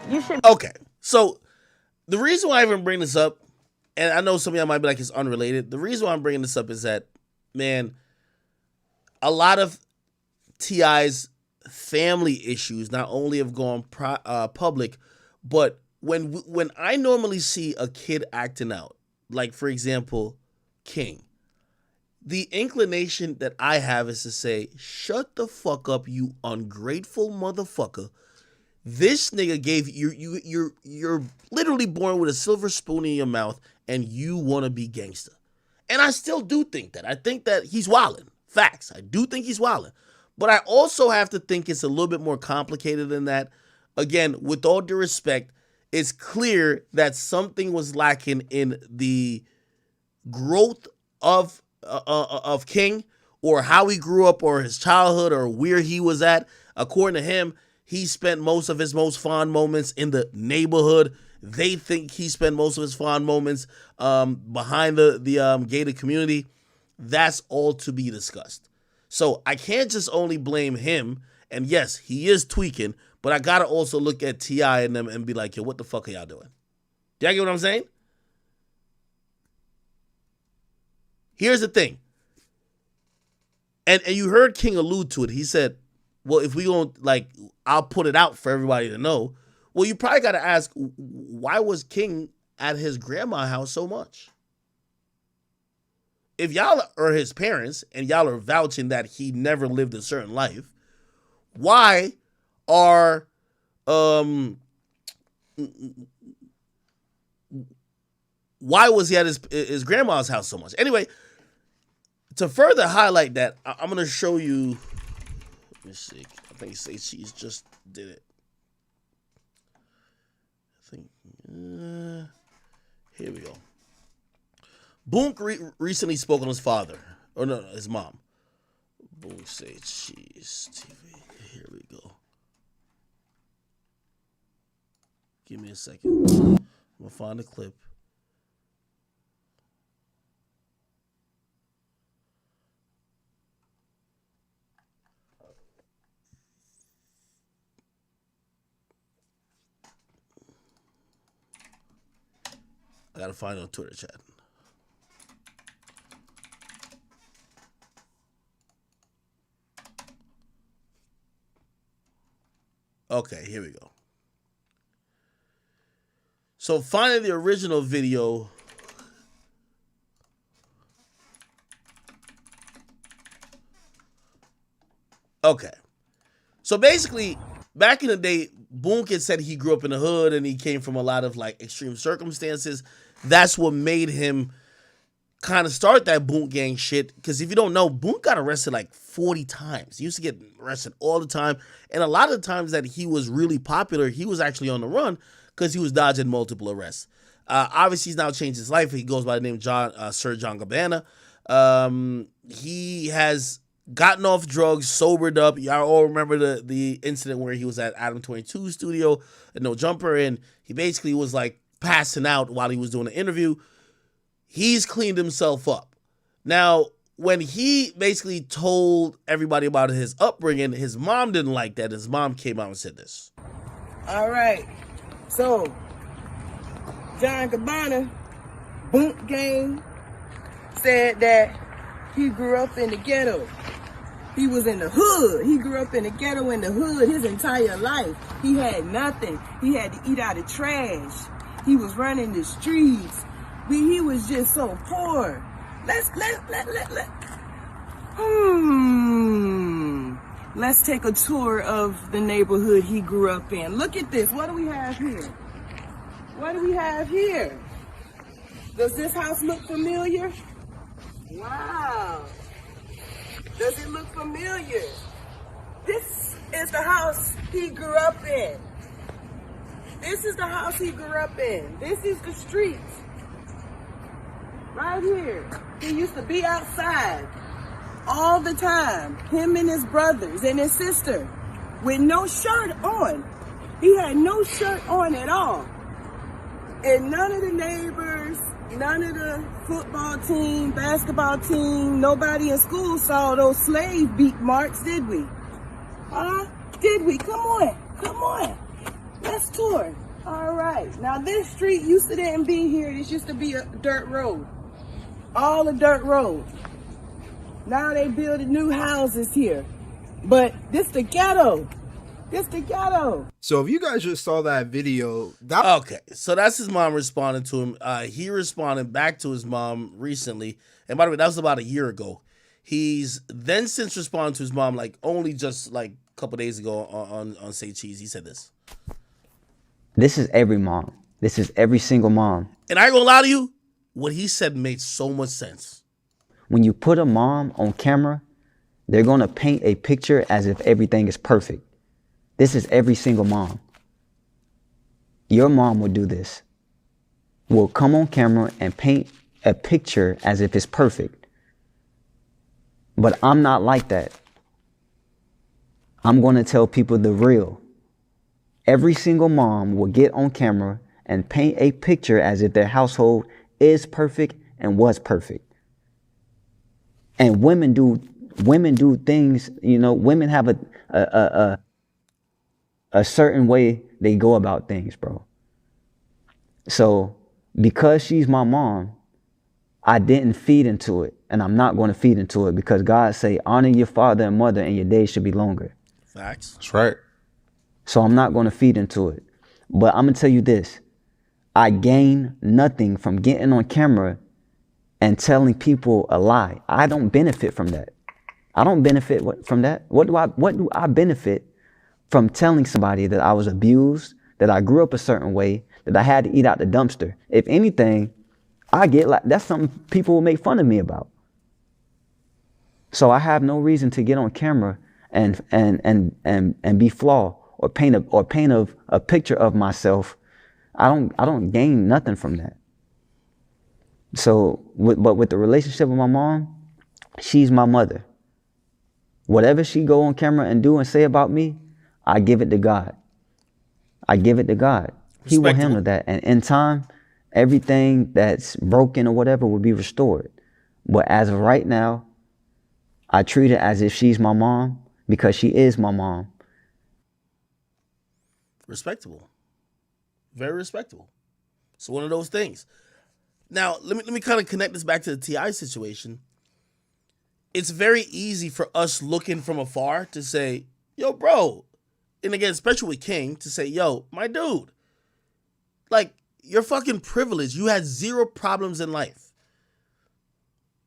You should. Okay. So the reason why I even bring this up, and I know some of y'all might be like it's unrelated. The reason why I'm bringing this up is that, man, a lot of T.I.'s family issues not only have gone public, but when I normally see a kid acting out, like for example, King, the inclination that I have is to say, shut the fuck up, you ungrateful motherfucker. This nigga gave you're literally born with a silver spoon in your mouth and you want to be gangster. And I still do think that. I think that he's wildin'. Facts. I do think he's wildin'. But I also have to think it's a little bit more complicated than that. Again, with all due respect, it's clear that something was lacking in the growth of King, or how he grew up, or his childhood, or where he was at. According to him, he spent most of his most fond moments in the neighborhood. They think he spent most of his fond moments behind the gated community. That's all to be discussed. So I can't just only blame him And yes, he is tweaking, but I gotta also look at T.I. and them and be like, yo, what the fuck are y'all doing? Do y'all get what I'm saying? Here's the thing. And you heard King allude to it. He said, well, if we don't, like, I'll put it out for everybody to know. Well, you probably got to ask, why was King at his grandma's house so much? If y'all are his parents and y'all are vouching that he never lived a certain life, why are, why was he at his grandma's house so much? Anyway, to further highlight that, I'm going to show you, let me see, I think Say Cheese just did it. I think, here we go. Boonk recently spoke on his father, or no, his mom. Boonk Say Cheese TV, here we go. Give me a second. I'm going to find the clip. I gotta find it on Twitter chat. Okay, here we go. So finding the original video. Okay. So basically, back in the day, Boonk had said he grew up in the hood and he came from a lot of like extreme circumstances. That's what made him kind of start that Boonk gang shit. Because if you don't know, Boonk got arrested like 40 times. He used to get arrested all the time. And a lot of the times that he was really popular, he was actually on the run because he was dodging multiple arrests. Obviously, he's now changed his life. He goes by the name Sir John Gabbana. He has gotten off drugs, sobered up. Y'all all remember the incident where he was at Adam 22's studio at No Jumper, and he basically was like passing out while he was doing an interview. He's cleaned himself up. Now, when he basically told everybody about his upbringing, his mom didn't like that. His mom came out and said this. All right. So, John Gabbana, Boonk gang, said that he grew up in the ghetto. He was in the hood. He grew up in the ghetto in the hood his entire life. He had nothing. He had to eat out of trash. He was running the streets. He was just so poor. Let's take a tour of the neighborhood he grew up in. Look at this. What do we have here? What do we have here? Does this house look familiar? Wow. Does it look familiar? This is the house he grew up in. This is the house he grew up in. This is the streets. Right here. He used to be outside all the time. Him and his brothers and his sister with no shirt on. He had no shirt on at all. And none of the neighbors, none of the football team, basketball team, nobody in school saw those slave beat marks, did we? Huh? Did we? Come on. Come on. Let's tour. All right. Now, this street used to didn't be here. This used to be a dirt road. All a dirt road. Now they building new houses here. But this the ghetto. This the ghetto. So if you guys just saw that video, okay, so that's his mom responding to him. He responded back to his mom recently, and by the way, that was about a year ago. He's then since responded to his mom, like only just like a couple days ago on Say Cheese. He said this. This is every mom. This is every single mom. And I ain't gonna lie to you, what he said made so much sense. When you put a mom on camera, they're gonna paint a picture as if everything is perfect. This is every single mom. Your mom will do this. Will come on camera and paint a picture as if it's perfect. But I'm not like that. I'm going to tell people the real. Every single mom will get on camera and paint a picture as if their household is perfect and was perfect. And women do women do things, you know, women have a certain way they go about things, bro. So because she's my mom, I didn't feed into it, and I'm not going to feed into it, because God say, honor your father and mother and your days should be longer. Facts. That's right. So I'm not going to feed into it. But I'm going to tell you this. I gain nothing from getting on camera and telling people a lie. I don't benefit from that. I don't benefit from that. What do I benefit from telling somebody that I was abused, that I grew up a certain way, that I had to eat out the dumpster? If anything, I get like, that's something people will make fun of me about. So I have no reason to get on camera and be flawed or paint a picture of myself. I don't gain nothing from that. So, but with the relationship with my mom, she's my mother. Whatever she go on camera and do and say about me, I give it to God. I give it to God. He will handle that. And in time, everything that's broken or whatever will be restored. But as of right now, I treat her as if she's my mom, because she is my mom. Respectable. Very respectable. It's one of those things. Now, let me kind of connect this back to the T.I. situation. It's very easy for us looking from afar to say, yo, bro, and again, especially with King, to say, yo, my dude, like, you're fucking privileged. You had zero problems in life.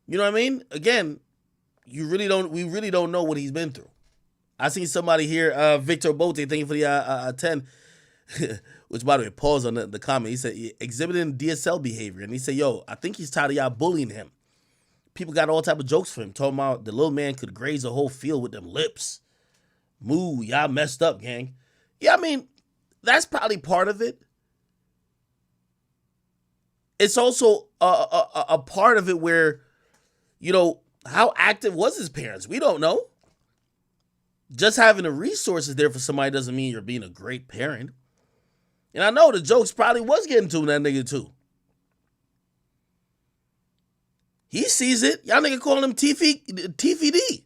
You know what I mean? Again, we really don't know what he's been through. I seen somebody here, Victor Bote, thank you for the 10, which, by the way, pause on the comment. He said, exhibiting DSL behavior. And he said, yo, I think he's tired of y'all bullying him. People got all type of jokes for him, talking about the little man could graze a whole field with them lips. Moo, y'all messed up, gang. Yeah, I mean, that's probably part of it. It's also a part of it where, you know, how active was his parents? We don't know. Just having the resources there for somebody doesn't mean you're being a great parent. And I know the jokes probably was getting to that nigga too. He sees it. Y'all nigga calling him TVD.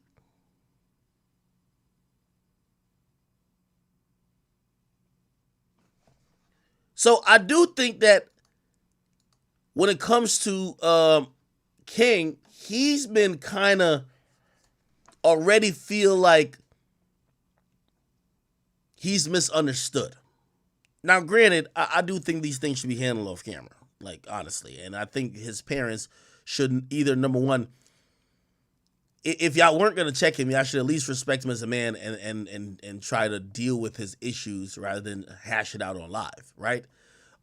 So I do think that when it comes to King, he's been kind of already feel like he's misunderstood. Now, granted, I do think these things should be handled off camera, like, honestly. And I think his parents should either, number one, if y'all weren't going to check him, y'all should at least respect him as a man and try to deal with his issues rather than hash it out on live, right?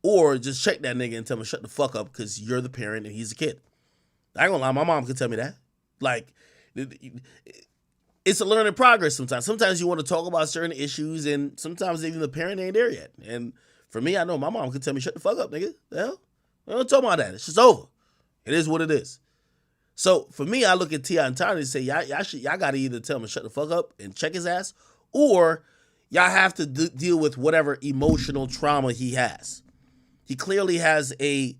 Or just check that nigga and tell him, shut the fuck up, because you're the parent and he's a kid. I ain't gonna lie, my mom could tell me that. Like, it's a learning progress sometimes. Sometimes you want to talk about certain issues, and sometimes even the parent ain't there yet. And for me, I know my mom could tell me, shut the fuck up, nigga. The hell? I don't talk about that. It's just over. It is what it is. So for me, I look at T.I. and Tiny and say, y'all got to either tell him to shut the fuck up and check his ass, or y'all have to deal with whatever emotional trauma he has. He clearly has a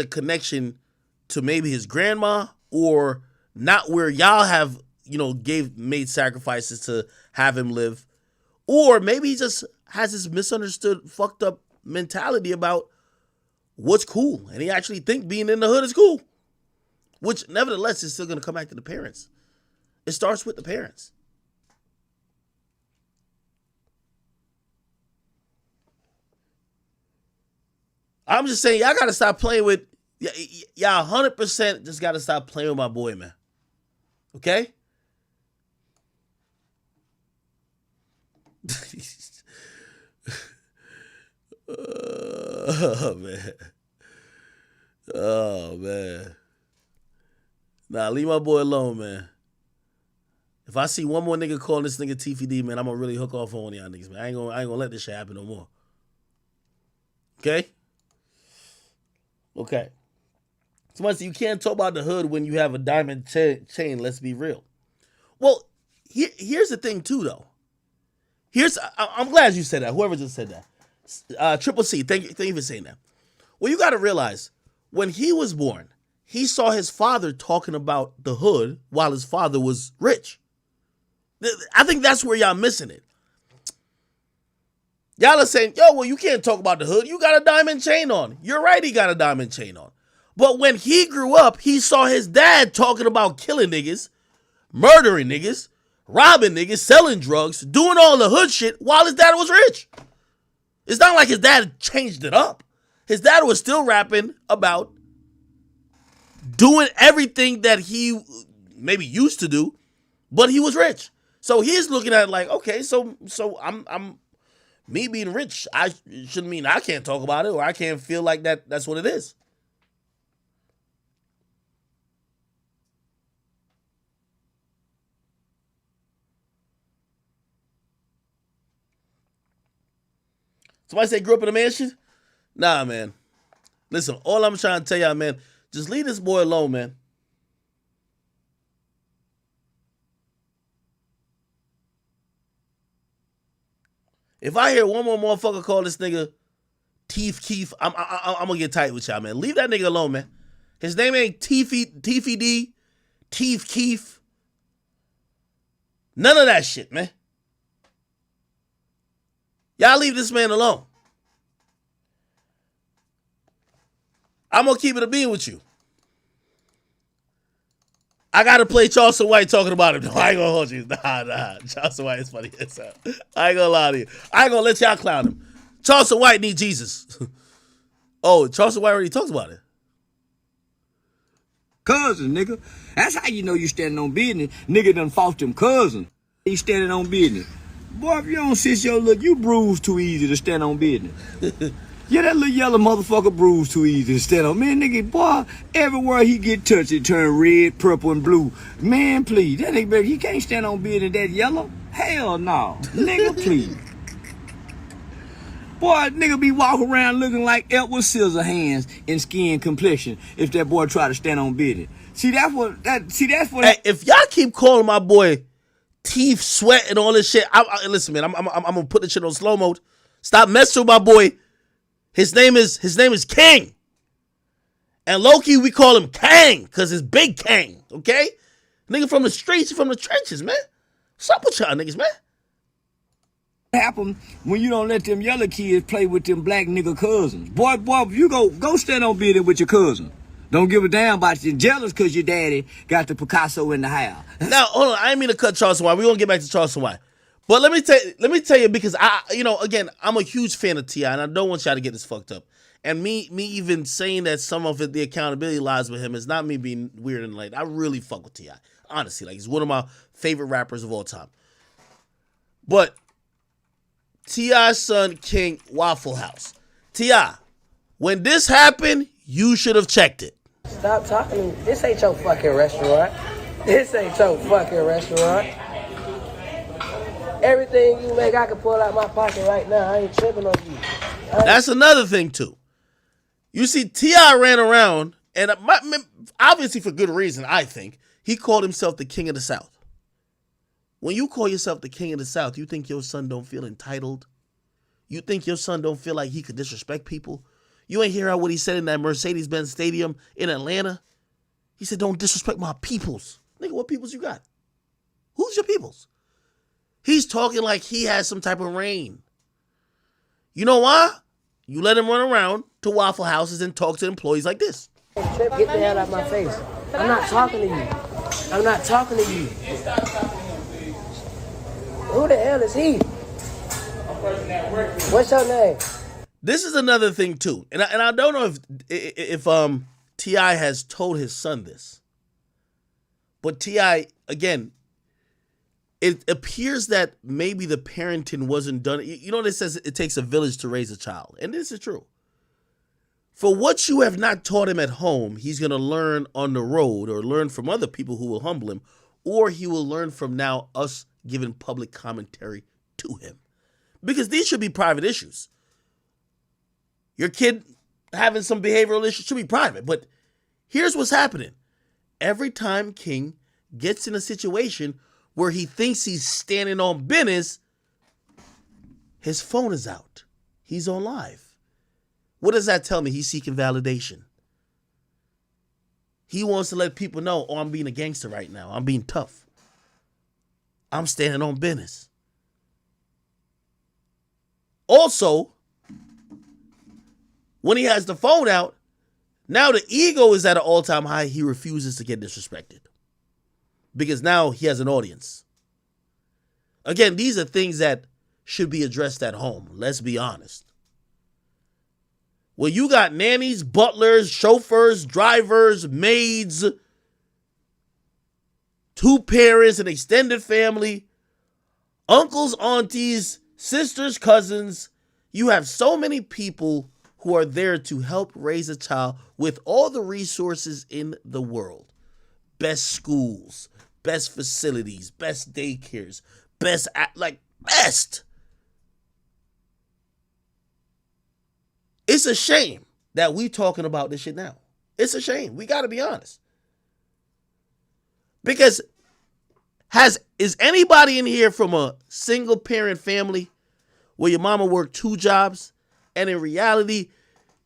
connection to maybe his grandma, or not where y'all have, you know, made sacrifices to have him live. Or maybe he just has this misunderstood, fucked up mentality about what's cool. And he actually think being in the hood is cool. Which, nevertheless, is still going to come back to the parents. It starts with the parents. I'm just saying, y'all got to stop playing with, y'all 100% just got to stop playing with my boy, man. Okay? Oh, man. Oh, man. Nah, leave my boy alone, man. If I see one more nigga calling this nigga TVD, man, I'm going to really hook off on one of y'all niggas, man. I ain't gonna let this shit happen no more. Okay? Okay. Somebody said, you can't talk about the hood when you have a diamond chain. Let's be real. Well, here's the thing, too, though. I'm glad you said that. Whoever just said that. Triple C, thank you for saying that. Well, you got to realize, when he was born, he saw his father talking about the hood while his father was rich. I think that's where y'all missing it. Y'all are saying, yo, well, you can't talk about the hood. You got a diamond chain on. You're right, he got a diamond chain on. But when he grew up, he saw his dad talking about killing niggas, murdering niggas, robbing niggas, selling drugs, doing all the hood shit while his dad was rich. It's not like his dad changed it up. His dad was still rapping about doing everything that he maybe used to do, but he was rich. So he's looking at it like, okay, so I'm me being rich, I shouldn't mean I can't talk about it or I can't feel like that's what it is. Somebody say grew up in a mansion? Nah, man. Listen, all I'm trying to tell y'all, man, just leave this boy alone, man. If I hear one more motherfucker call this nigga Teeth Keith, I'm gonna get tight with y'all, man. Leave that nigga alone, man. His name ain't Teefy D, Teeth Keith. None of that shit, man. Y'all leave this man alone. I'm gonna keep it a bean with you. I gotta play Charleston White talking about him. No, I ain't gonna hold you. Nah. Charleston White is funny as hell. I ain't gonna lie to you. I ain't gonna let y'all clown him. Charleston White need Jesus. Oh, Charleston White already talked about it. Cousin, nigga. That's how you know you standing on business. Nigga done fought them cousin. He standing on business. Boy, if you don't sit your look, you bruise too easy to stand on business. Yeah, that little yellow motherfucker bruise too easy to stand on. Man, nigga, boy, everywhere he get touched, it turn red, purple, and blue. Man, please, that nigga, he can't stand on business that yellow. Hell no. Nigga, please. Boy, nigga be walking around looking like Edward Scissorhands in skin complexion if that boy try to stand on business. That's what. Hey, if y'all keep calling my boy teeth sweat and all this shit, listen, man, I'm gonna put this shit on slow mode. Stop messing with my boy. His name is King. And low-key, we call him Kang, because it's Big Kang, okay? Nigga from the streets, from the trenches, man. What's up with y'all niggas, man? Happen when you don't let them yellow kids play with them black nigga cousins. Boy, you go stand on business with your cousin. Don't give a damn about you. Jealous because your daddy got the Picasso in the house. Now, hold on. I didn't mean to cut Charleston White. We're going to get back to Charleston White. But let me tell you, because again, I'm a huge fan of T.I., and I don't want y'all to get this fucked up. And me even saying that some of it, the accountability lies with him, is not me being weird and late. I really fuck with T.I. Honestly, like, he's one of my favorite rappers of all time. But T.I.'s son, King, Waffle House. T.I., when this happened, you should have checked it. Stop talking to me. This ain't your fucking restaurant. This ain't your fucking restaurant. Everything you make, I can pull out my pocket right now. I ain't tripping on you. That's another thing, too. You see, T.I. ran around, and obviously for good reason, I think, he called himself the King of the South. When you call yourself the King of the South, you think your son don't feel entitled? You think your son don't feel like he could disrespect people? You ain't hear what he said in that Mercedes-Benz Stadium in Atlanta? He said, don't disrespect my peoples. Nigga, what peoples you got? Who's your peoples? He's talking like he has some type of reign. You know why? You let him run around to Waffle Houses and talk to employees like this. Get the hell out of my face. I'm not talking to you. I'm not talking to you. Who the hell is he? What's your name? This is another thing too, and I don't know if T.I. has told his son this, but T.I. again, it appears that maybe the parenting wasn't done. You know, it says it takes a village to raise a child, and this is true. For what you have not taught him at home, he's gonna learn on the road, or learn from other people who will humble him, or he will learn from now us giving public commentary to him, because these should be private issues. Your kid having some behavioral issues should be private. But here's what's happening. Every time King gets in a situation where he thinks he's standing on business, his phone is out. He's on live. What does that tell me? He's seeking validation. He wants to let people know, oh, I'm being a gangster right now. I'm being tough. I'm standing on business. Also, when he has the phone out, now the ego is at an all-time high. He refuses to get disrespected because now he has an audience. Again, these are things that should be addressed at home. Let's be honest. Well, you got nannies, butlers, chauffeurs, drivers, maids, 2 parents, an extended family, uncles, aunties, sisters, cousins. You have so many people who are there to help raise a child with all the resources in the world. Best schools, best facilities, best daycares, best. It's a shame that we talking about this shit now. It's a shame. We got to be honest. Because is anybody in here from a single parent family where your mama worked 2 jobs and in reality,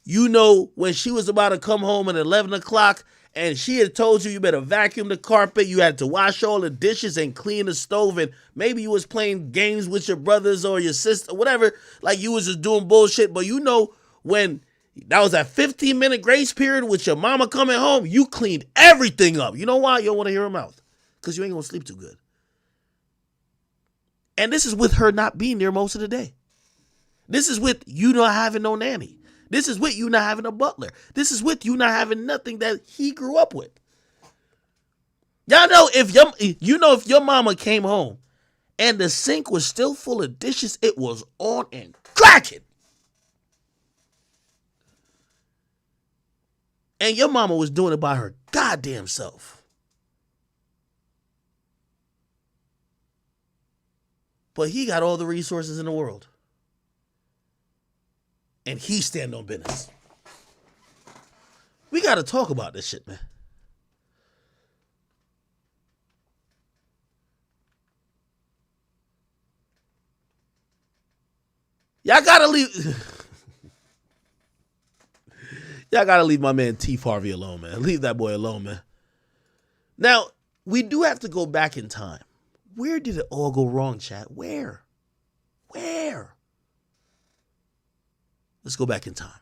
you know, when she was about to come home at 11 o'clock and she had told you better vacuum the carpet, you had to wash all the dishes and clean the stove, and maybe you was playing games with your brothers or your sister, whatever, like you was just doing bullshit, but you know, when that was that 15-minute grace period with your mama coming home, you cleaned everything up. You know why? You don't want to hear her mouth. Because you ain't going to sleep too good. And this is with her not being there most of the day. This is with you not having no nanny. This is with you not having a butler. This is with you not having nothing that he grew up with. Y'all know if your mama came home and the sink was still full of dishes, it was on and cracking. And your mama was doing it by her goddamn self. But he got all the resources in the world. And he stand on business. We got to talk about this shit, man. Y'all got to leave... Y'all got to leave my man T. Harvey alone, man. Leave that boy alone, man. Now, we do have to go back in time. Where did it all go wrong, chat? Where? Let's go back in time.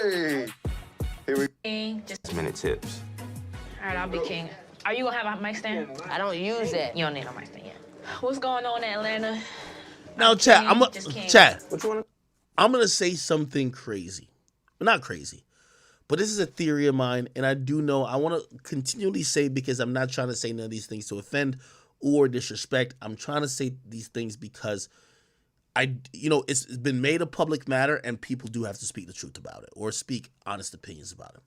Hey. Here we Just minute tips. All right, I'll be king. Are you gonna have a mic stand? I don't use that. You don't need a mic stand yet. What's going on in Atlanta? Now, chat, I'm What gonna say something crazy. Not crazy, but this is a theory of mine, and I do know I want to continually say, because I'm not trying to say none of these things to offend or disrespect. I'm trying to say these things because it's been made a public matter, and people do have to speak the truth about it or speak honest opinions about it.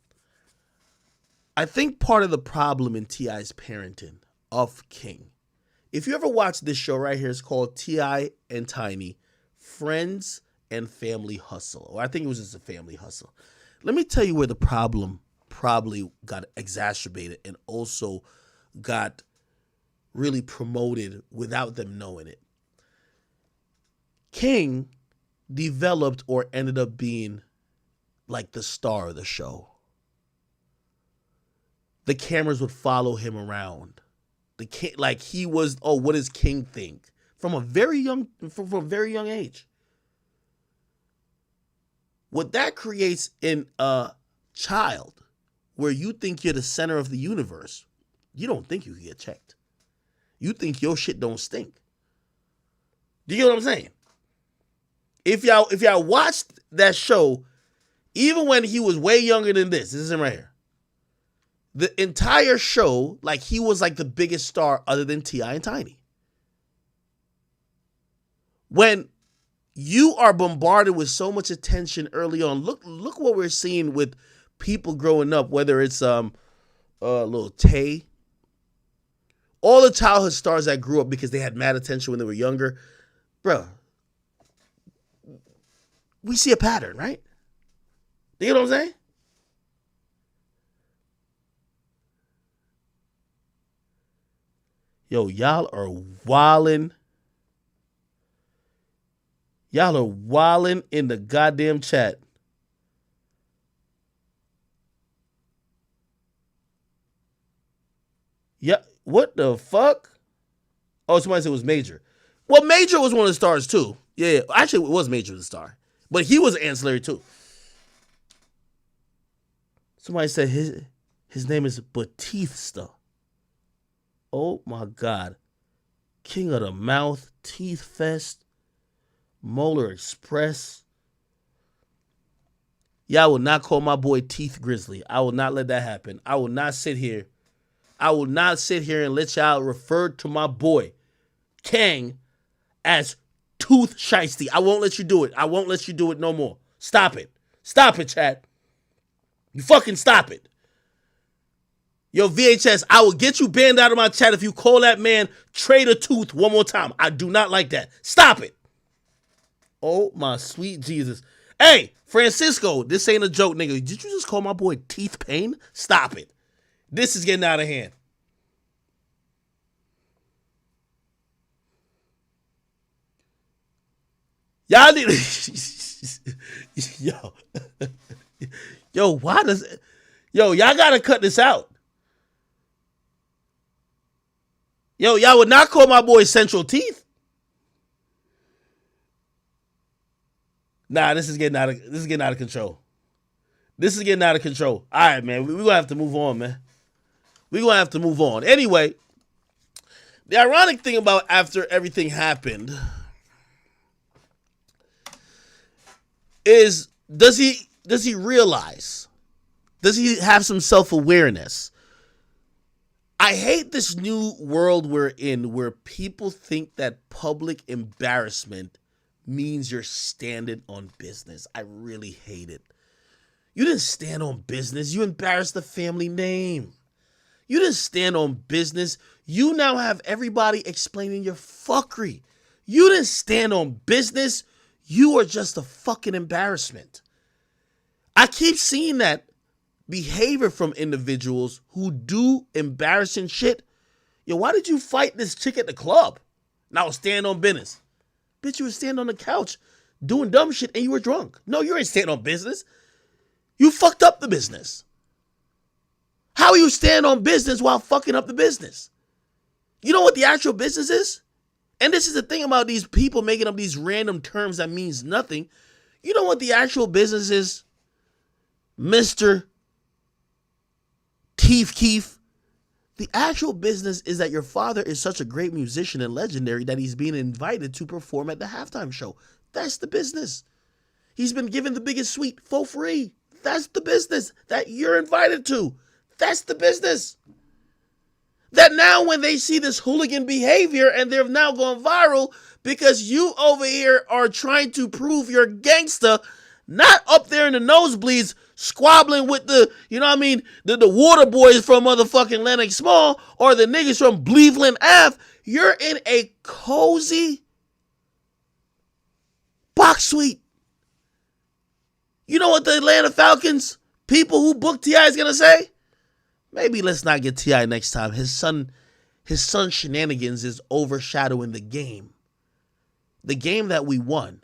I think part of the problem in T.I.'s parenting of King, if you ever watch this show right here, it's called T.I. and Tiny, Friends and Family Hustle, or I think it was just a family hustle. Let me tell you where the problem probably got exacerbated and also got really promoted without them knowing it. King developed or ended up being like the star of the show. The cameras would follow him around. Like he was, what does King think? From a very young age. What that creates in a child where you think you're the center of the universe, you don't think you can get checked. You think your shit don't stink. Do you get what I'm saying? If y'all watched that show, even when he was way younger than this is him right here. The entire show, like he was like the biggest star other than T.I. and Tiny. When you are bombarded with so much attention early on. Look what we're seeing with people growing up, whether it's little Tay, all the childhood stars that grew up because they had mad attention when they were younger. Bro, we see a pattern, right? You know what I'm saying? Yo, y'all are wildin'. Y'all are wildin' in the goddamn chat. Yeah, what the fuck? Oh, somebody said it was Major. Well, Major was one of the stars too. Yeah, actually, it was Major the star, but he was ancillary too. Somebody said his name is Batista. Oh my God, King of the Mouth, Teeth Fest, Molar Express. Yeah, I will not call my boy Teeth Grizzly. I will not let that happen. I will not sit here and let y'all refer to my boy Kang as Tooth Shiesty. I won't let you do it. I won't let you do it no more. Stop it. Stop it, Chad. You fucking stop it. Yo, VHS, I will get you banned out of my chat if you call that man Trader Tooth one more time. I do not like that. Stop it. Oh, my sweet Jesus. Hey, Francisco, this ain't a joke, nigga. Did you just call my boy Teeth Pain? Stop it. This is getting out of hand. Y'all need why does y'all gotta cut this out. Y'all would not call my boy Central Teeth. Nah, this is getting out of control. This is getting out of control. All right, man. We're gonna have to move on, man. We're gonna have to move on. Anyway, the ironic thing about after everything happened is does he realize? Does he have some self-awareness? I hate this new world we're in where people think that public embarrassment means you're standing on business. I really hate it. You didn't stand on business. You embarrassed the family name. You didn't stand on business. You now have everybody explaining your fuckery. You didn't stand on business. You are just a fucking embarrassment. I keep seeing that behavior from individuals who do embarrassing shit. Yo, why did you fight this chick at the club? Now stand on business. Bitch, you were standing on the couch doing dumb shit and you were drunk. No, you ain't standing on business. You fucked up the business. How are you standing on business while fucking up the business? You know what the actual business is? And this is the thing about these people making up these random terms that means nothing. You know what the actual business is? Mr. Teeth Keef. The actual business is that your father is such a great musician and legendary that he's being invited to perform at the halftime show. That's the business. He's been given the biggest suite for free. That's the business that you're invited to. That's the business. That now when they see this hooligan behavior and they've now gone viral because you over here are trying to prove you're gangster, not up there in the nosebleeds squabbling with the, you know what I mean, the water boys from motherfucking Lenox Small or the niggas from Cleveland Ave. You're in a cozy box suite. You know what the Atlanta Falcons people who booked T.I. is going to say? Maybe let's not get T.I. next time. His son shenanigans is overshadowing the game. The game that we won.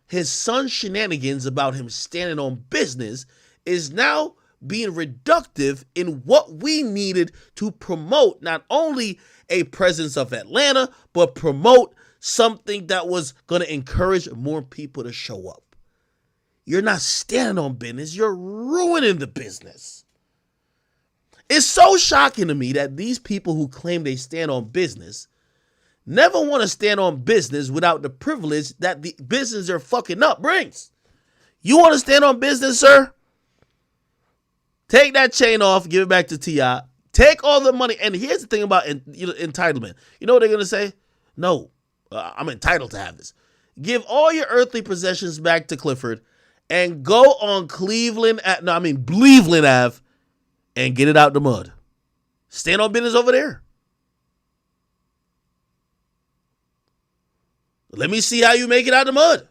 His son's shenanigans about him standing on business is now being reductive in what we needed to promote not only a presence of Atlanta, but promote something that was going to encourage more people to show up. You're not standing on business. You're ruining the business. It's so shocking to me that these people who claim they stand on business never want to stand on business without the privilege that the business they're fucking up brings. You want to stand on business, sir? Take that chain off, give it back to T.I. Take all the money. And here's the thing about entitlement. You know what they're going to say? No, I'm entitled to have this. Give all your earthly possessions back to Clifford and go on Cleveland Ave and get it out the mud. Stand on business over there. Let me see how you make it out the mud.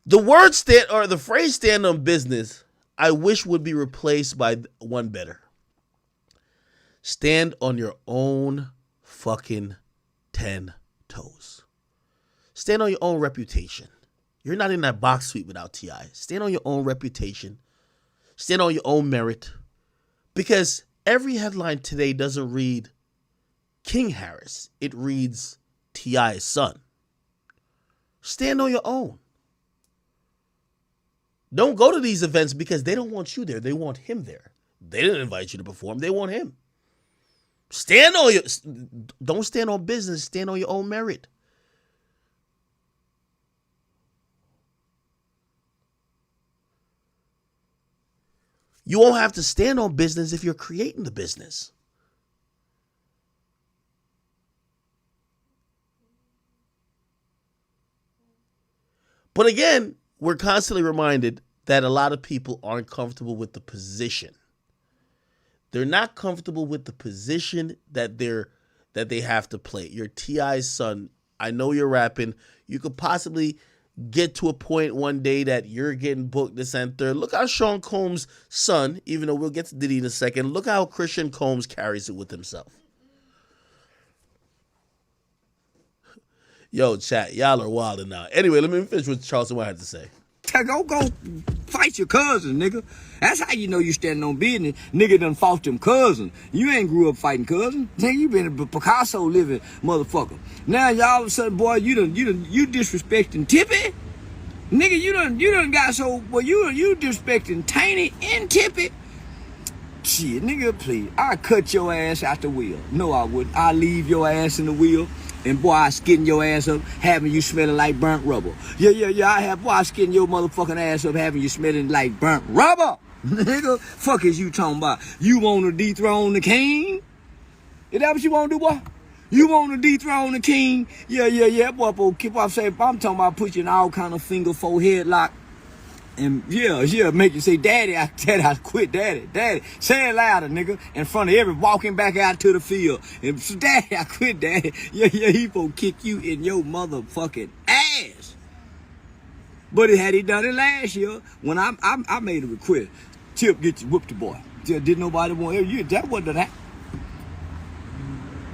The phrase stand on business, I wish would be replaced by one better. Stand on your own fucking 10 toes. Stand on your own reputation. You're not in that box suite without T.I. Stand on your own reputation. Stand on your own merit. Because every headline today doesn't read King Harris. It reads T.I.'s son. Stand on your own. Don't go to these events because they don't want you there. They want him there. They didn't invite you to perform. They want him. Don't stand on business. Stand on your own merit. You won't have to stand on business if you're creating the business. But again, we're constantly reminded that a lot of people aren't comfortable with the position. They're not comfortable with the position that they have to play. You're T.I.'s son. I know you're rapping. You could possibly get to a point one day that you're getting booked this and third. Look how Sean Combs' son, even though we'll get to Diddy in a second, look how Christian Combs carries it with himself. Yo, chat, y'all are wilding now. Anyway, let me finish what Charleston White had to say. Go fight your cousin, nigga. That's how you know you standing on business. Nigga done fought them cousins. You ain't grew up fighting cousins. Nigga, you been a Picasso living motherfucker. Now y'all all of a sudden, boy, you disrespecting Tippy. Nigga, you done got so, well, you disrespecting Tainted and Tippy. Shit, nigga, please. I cut your ass out the wheel. No, I wouldn't. I leave your ass in the wheel. And boy, I skin your ass up, having you smelling like burnt rubber. Yeah, I have, boy, I skin your motherfucking ass up, having you smelling like burnt rubber. Nigga, fuck is you talking about? You want to dethrone the king? Is that what you want to do, boy? You want to dethrone the king? Yeah, boy, keep on saying, I'm talking about put you in all kind of finger, forehead lock. And yeah, make you say, Daddy, I quit, Daddy. Say it louder, nigga, in front of walking back out to the field. And so, Daddy, I quit, Daddy. Yeah, he gonna kick you in your motherfucking ass. But had he done it last year, when I made a request, Tip get you whooped the boy. Didn't nobody want you. That wasn't that.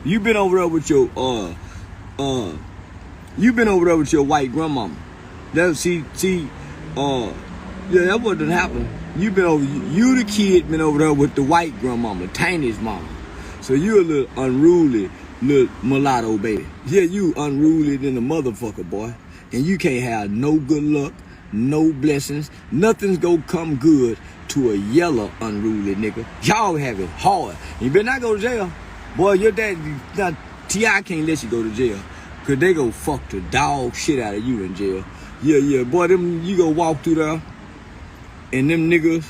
You been over there with your white grandmama. Yeah, that wouldn't happen. You the kid been over there with the white grandmama, Tiny's mama. So you a little unruly, little mulatto baby. Yeah, you unruly than a motherfucker, boy. And you can't have no good luck, no blessings. Nothing's gonna come good to a yellow unruly nigga. Y'all have it hard. You better not go to jail. Boy, your dad, T.I. can't let you go to jail. Cause they go fuck the dog shit out of you in jail. Yeah, boy, you go walk through there, and them niggas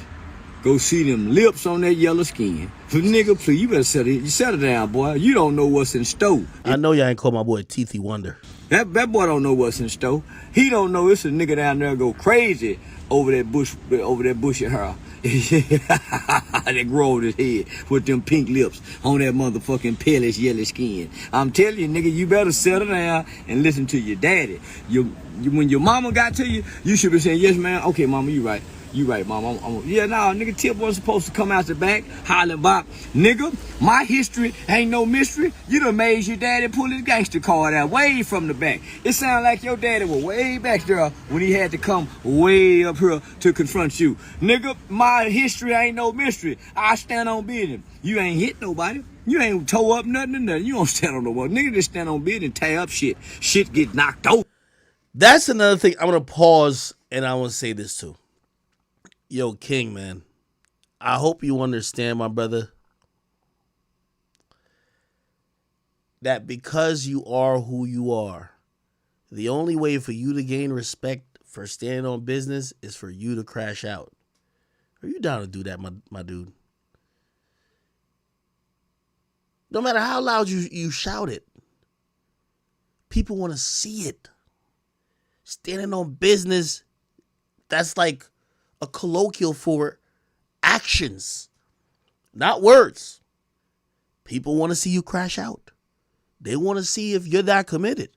go see them lips on that yellow skin. So, nigga, please, you better settle down, boy. You don't know what's in store. I know y'all ain't call my boy Teethy Wonder. That boy don't know what's in store. He don't know it's a nigga down there go crazy over that bushy hair. That grow on his head with them pink lips on that motherfucking palish yellow skin. I'm telling you, nigga, you better settle down and listen to your daddy. When your mama got to you, you should be saying, yes, man. Okay, mama, you right. You right, mama. Nigga, Tip wasn't supposed to come out the back hollering about, nigga, my history ain't no mystery. You done made your daddy pull his gangster card out way from the back. It sounded like your daddy was way back there when he had to come way up here to confront you. Nigga, my history ain't no mystery. I stand on business. You ain't hit nobody. You ain't toe up nothing or nothing. You don't stand on no one. Nigga just stand on business and tie up shit. Shit get knocked over. That's another thing. I'm going to pause and I want to say this too. Yo, King, man, I hope you understand, my brother, that because you are who you are, the only way for you to gain respect for standing on business is for you to crash out. Are you down to do that, my dude? No matter how loud you shout it, people want to see it. Standing on business, that's like a colloquial for actions, not words. People want to see you crash out. They want to see if you're that committed.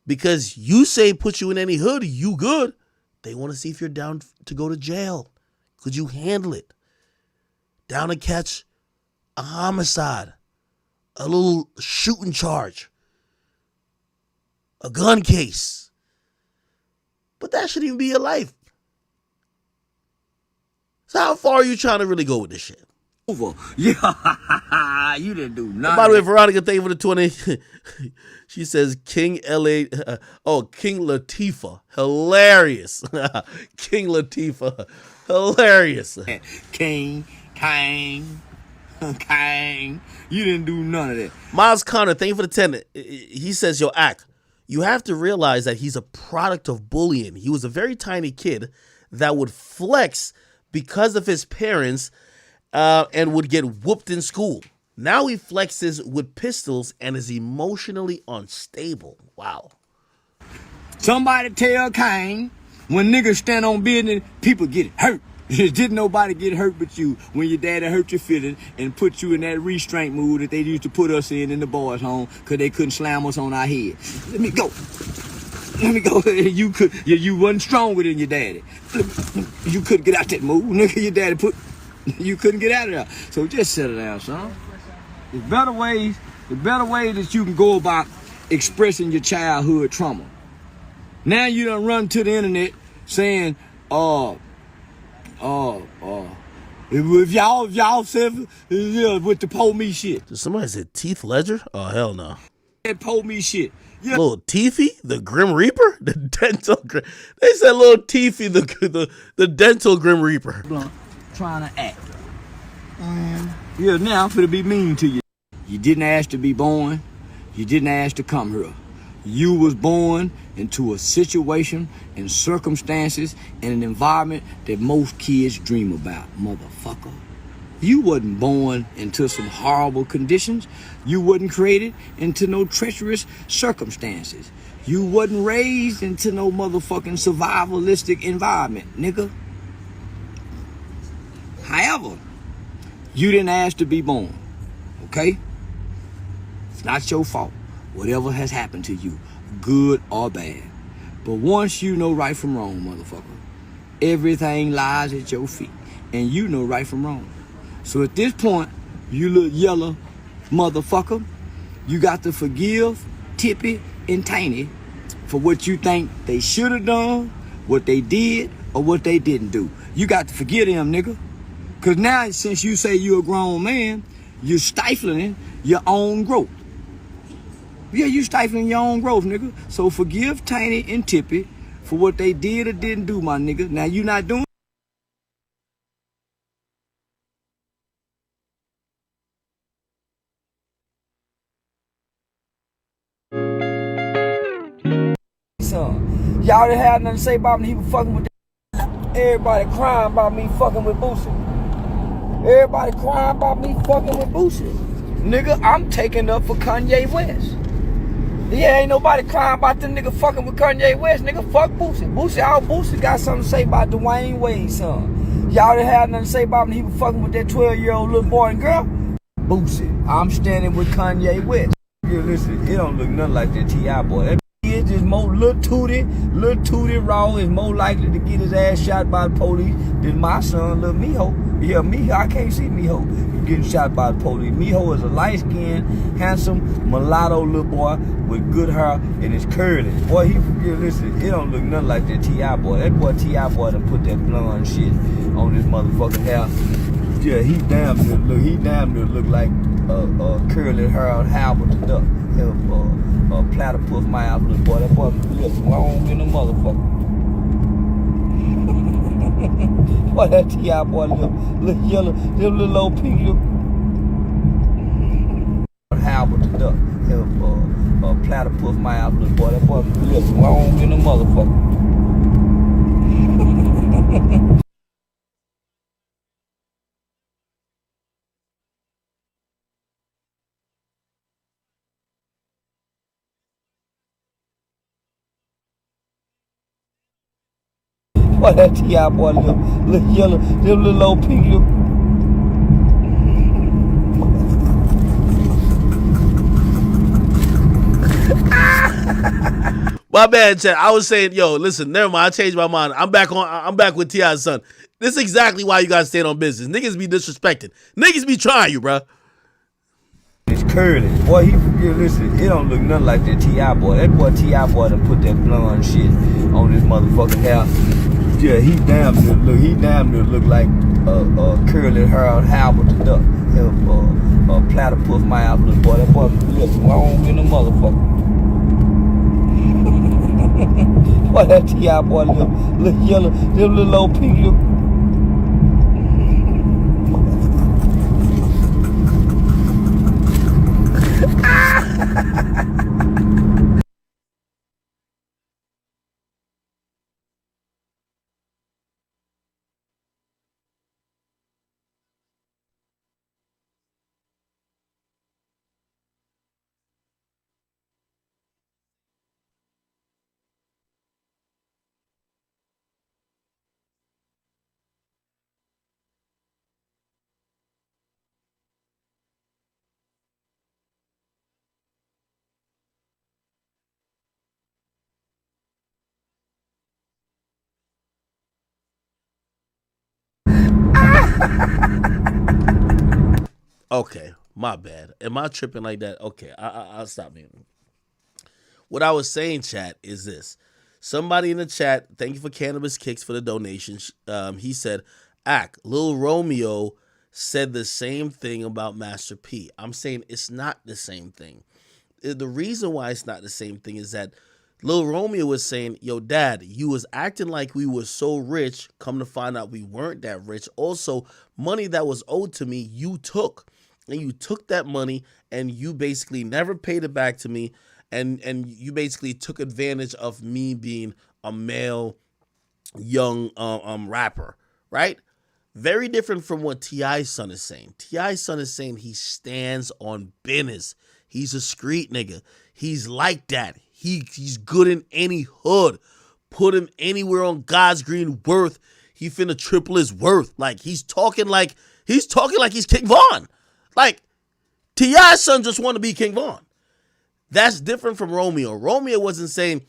Because you say put you in any hood, you good. They want to see if you're down to go to jail. Could you handle it? Down to catch a homicide, a little shooting charge, a gun case. But that shouldn't even be your life. So how far are you trying to really go with this shit? Over. Yeah, you didn't do nothing. By the way, Veronica, thank you for the 20. She says King King Latifah. Hilarious. King Latifah. Hilarious. King. You didn't do none of that. Miles Connor, thank you for the 10. He says, yo, Act, you have to realize that he's a product of bullying. He was a very tiny kid that would flex because of his parents and would get whooped in school. Now he flexes with pistols and is emotionally unstable. Wow. Somebody tell Kane, when niggas stand on business, people get hurt. Didn't nobody get hurt but you when your daddy hurt your feelings and put you in that restraint mood that they used to put us in the boys' home because they couldn't slam us on our head. Let me go. You wasn't stronger than your daddy. You couldn't get out that move. Nigga, your daddy you couldn't get out of there. So just settle down, son. There's better ways that you can go about expressing your childhood trauma. Now you done run to the internet saying, if y'all said with the po me shit. Did somebody say Teeth Ledger? Oh, hell no. That po me shit. Yeah. Little Teefy, the Grim Reaper? The dental Grim. They said little Teefy, the dental Grim Reaper. Blunt, trying to act. Yeah, now I'm finna be mean to you. You didn't ask to be born. You didn't ask to come here. You was born into a situation and circumstances and an environment that most kids dream about, motherfucker. You wasn't born into some horrible conditions. You wasn't created into no treacherous circumstances. You wasn't raised into no motherfucking survivalistic environment, nigga. However, you didn't ask to be born, okay? It's not your fault. Whatever has happened to you, good or bad. But once you know right from wrong, motherfucker, everything lies at your feet. And you know right from wrong. So at this point, you little yellow motherfucker, you got to forgive Tippy and Tainty for what you think they should have done, what they did, or what they didn't do. You got to forgive them, nigga. Because now, since you say you're a grown man, you're stifling your own growth. Yeah, you stifling your own growth, nigga. So forgive Tiny and Tippy for what they did or didn't do, my nigga. Now you not doing. Son, y'all didn't have nothing to say about me. He was fucking with everybody crying about me fucking with Boosie. Everybody crying about me fucking with Boosie. Nigga, I'm taking up for Kanye West. Yeah, ain't nobody crying about the nigga fucking with Kanye West. Nigga, fuck Boosie. Boosie got something to say about Dwayne Wade's son. Y'all didn't have nothing to say about me. He was fucking with that 12-year-old little boy and girl. Boosie. I'm standing with Kanye West. Yeah, listen, it don't look nothing like that T.I. boy. That is just more little Tootie Raw is more likely to get his ass shot by the police than my son, little Miho. Yeah, Miho, I can't see Miho getting shot by the police. Miho is a light-skinned, handsome, mulatto little boy with good hair and it's curly. Boy, listen, it don't look nothing like that T.I. boy. That boy T.I. boy done put that blonde shit on this motherfucking hair. Yeah, he damn near look like curly hair Halbert the Duck. A platypus mouth little boy. That boy lips long in the motherfucker. Boy, that T.I. boy look yellow, them little old pink look. Halbert the Duck. A platypus mouth little boy. That boy lips long in the motherfucker. Boy, that T.I. boy look yellow, them little old pink look. My bad, chat. I was saying, yo, listen, never mind. I changed my mind. I'm back with T.I.'s son. This is exactly why you guys stand on business. Niggas be disrespected. Niggas be trying you, bro. It's curly. Boy, listen, it don't look nothing like that T.I. boy. That boy T.I. boy done put that blonde shit on his motherfucking hair. Yeah, he damn near look like curly hair Halbert the duck. Platypus mouth look, boy. That boy look long in the motherfucker. Boy, that T.I. boy look yellow, them little old pink look. Okay, my bad. Am I tripping like that? Okay, I'll stop me. What I was saying, chat, is this. Somebody in the chat, thank you for Cannabis Kicks for the donations. He said, Lil Romeo said the same thing about Master P. I'm saying it's not the same thing. The reason why it's not the same thing is that Lil Romeo was saying, yo, dad, you was acting like we were so rich. Come to find out we weren't that rich. Also, money that was owed to me, you took. And you took that money and you basically never paid it back to me. And you basically took advantage of me being a male young rapper, right? Very different from what T.I.'s son is saying. T.I.'s son is saying he stands on business. He's a street nigga. He's like that. He's good in any hood. Put him anywhere on God's green earth. He finna triple his worth. Like he's talking like he's King Von. Like T.I.'s son just want to be King Von. That's different from Romeo. Romeo wasn't saying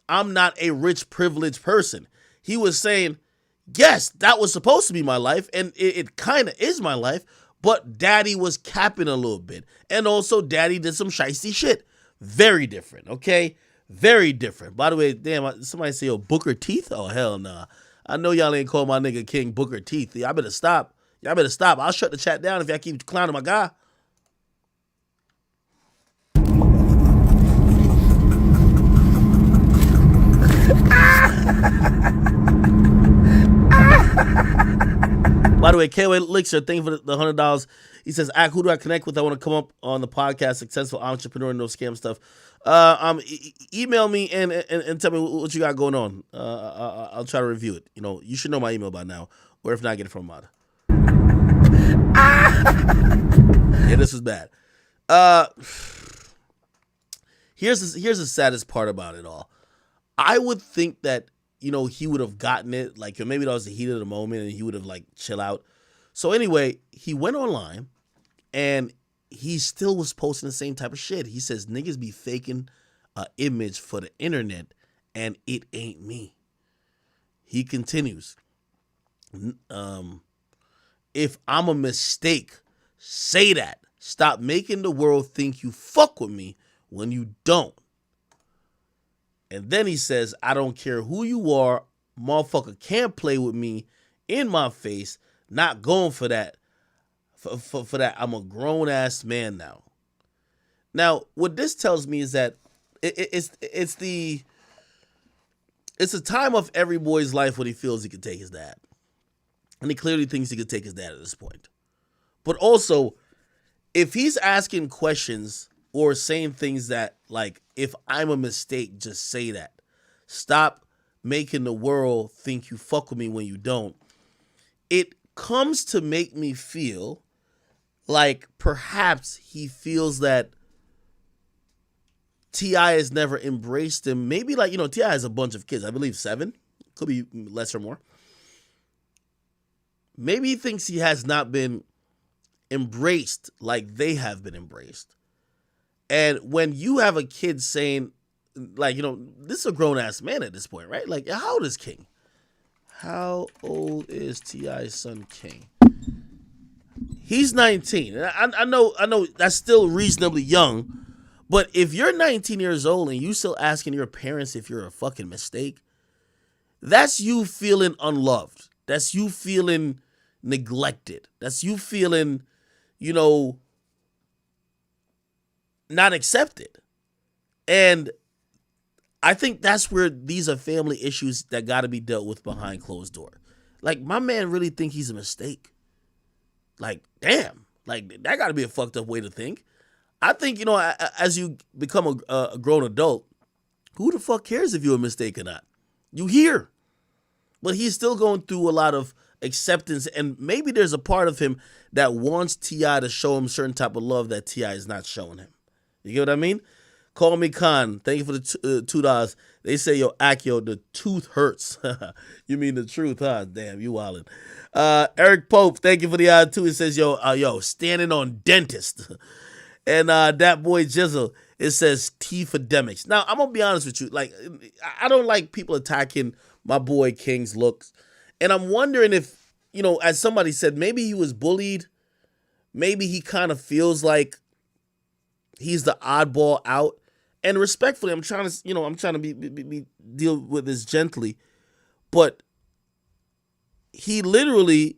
I'm not a rich privileged person. He was saying, yes, that was supposed to be my life, and it kind of is my life, but daddy was capping a little bit. And also daddy did some shiesty shit. Very different, okay? Very different. By the way, damn, somebody say, yo, Booker Teeth? Oh, hell nah. I know y'all ain't call my nigga King Booker Teeth. Y'all better stop. Y'all better stop. I'll shut the chat down if y'all keep clowning my guy. By the way, KO Elixir, thank you for the $100. He says, who do I connect with? I want to come up on the podcast, successful entrepreneur, no scam stuff. Email me and tell me what you got going on. I'll try to review it. You know, you should know my email by now, or if not, get it from Mada. Yeah, this was bad. Here's the saddest part about it all. I would think that, you know, he would have gotten it, like maybe that was the heat of the moment and he would have like chill out. So anyway, he went online and he still was posting the same type of shit. He says niggas be faking an image for the internet and it ain't me. He continues, if I'm a mistake, say that. Stop making the world think you fuck with me when you don't. And then he says, I don't care who you are, motherfucker can't play with me in my face. Not going for that. For that, I'm a grown-ass man now. Now, what this tells me is that it's a time of every boy's life when he feels he can take his dad. And he clearly thinks he can take his dad at this point. But also, if he's asking questions or saying things that, like, if I'm a mistake, just say that. Stop making the world think you fuck with me when you don't. It comes to make me feel like perhaps he feels that T.I. has never embraced him. Maybe, like, you know, T.I. has a bunch of kids. I believe 7. Could be less or more. Maybe he thinks he has not been embraced like they have been embraced. And when you have a kid saying, like, you know, this is a grown-ass man at this point, right? Like, how old is King? How old is T.I.'s son King? He's 19. I know that's still reasonably young, but if you're 19 years old and you still asking your parents if you're a fucking mistake, that's you feeling unloved. That's you feeling neglected. That's you feeling, not accepted. And I think that's where these are family issues that got to be dealt with behind closed door. Like, my man really think he's a mistake. Like, damn. Like, that got to be a fucked up way to think. I think, as you become a grown adult, who the fuck cares if you're a mistake or not? You here. But he's still going through a lot of acceptance, and maybe there's a part of him that wants T.I. to show him certain type of love that T.I. is not showing him. You get what I mean? Call me Khan. Thank you for the $2. They say, yo, Akio, the tooth hurts. You mean the truth, huh? Damn, you wildin'. Eric Pope, thank you for the $2. It says, yo, standing on dentist. And that boy Jizzle, it says teethademics. Now, I'm going to be honest with you. Like, I don't like people attacking my boy King's looks. And I'm wondering if, as somebody said, maybe he was bullied. Maybe he kind of feels like he's the oddball out. And respectfully, I'm trying to be deal with this gently. But he literally,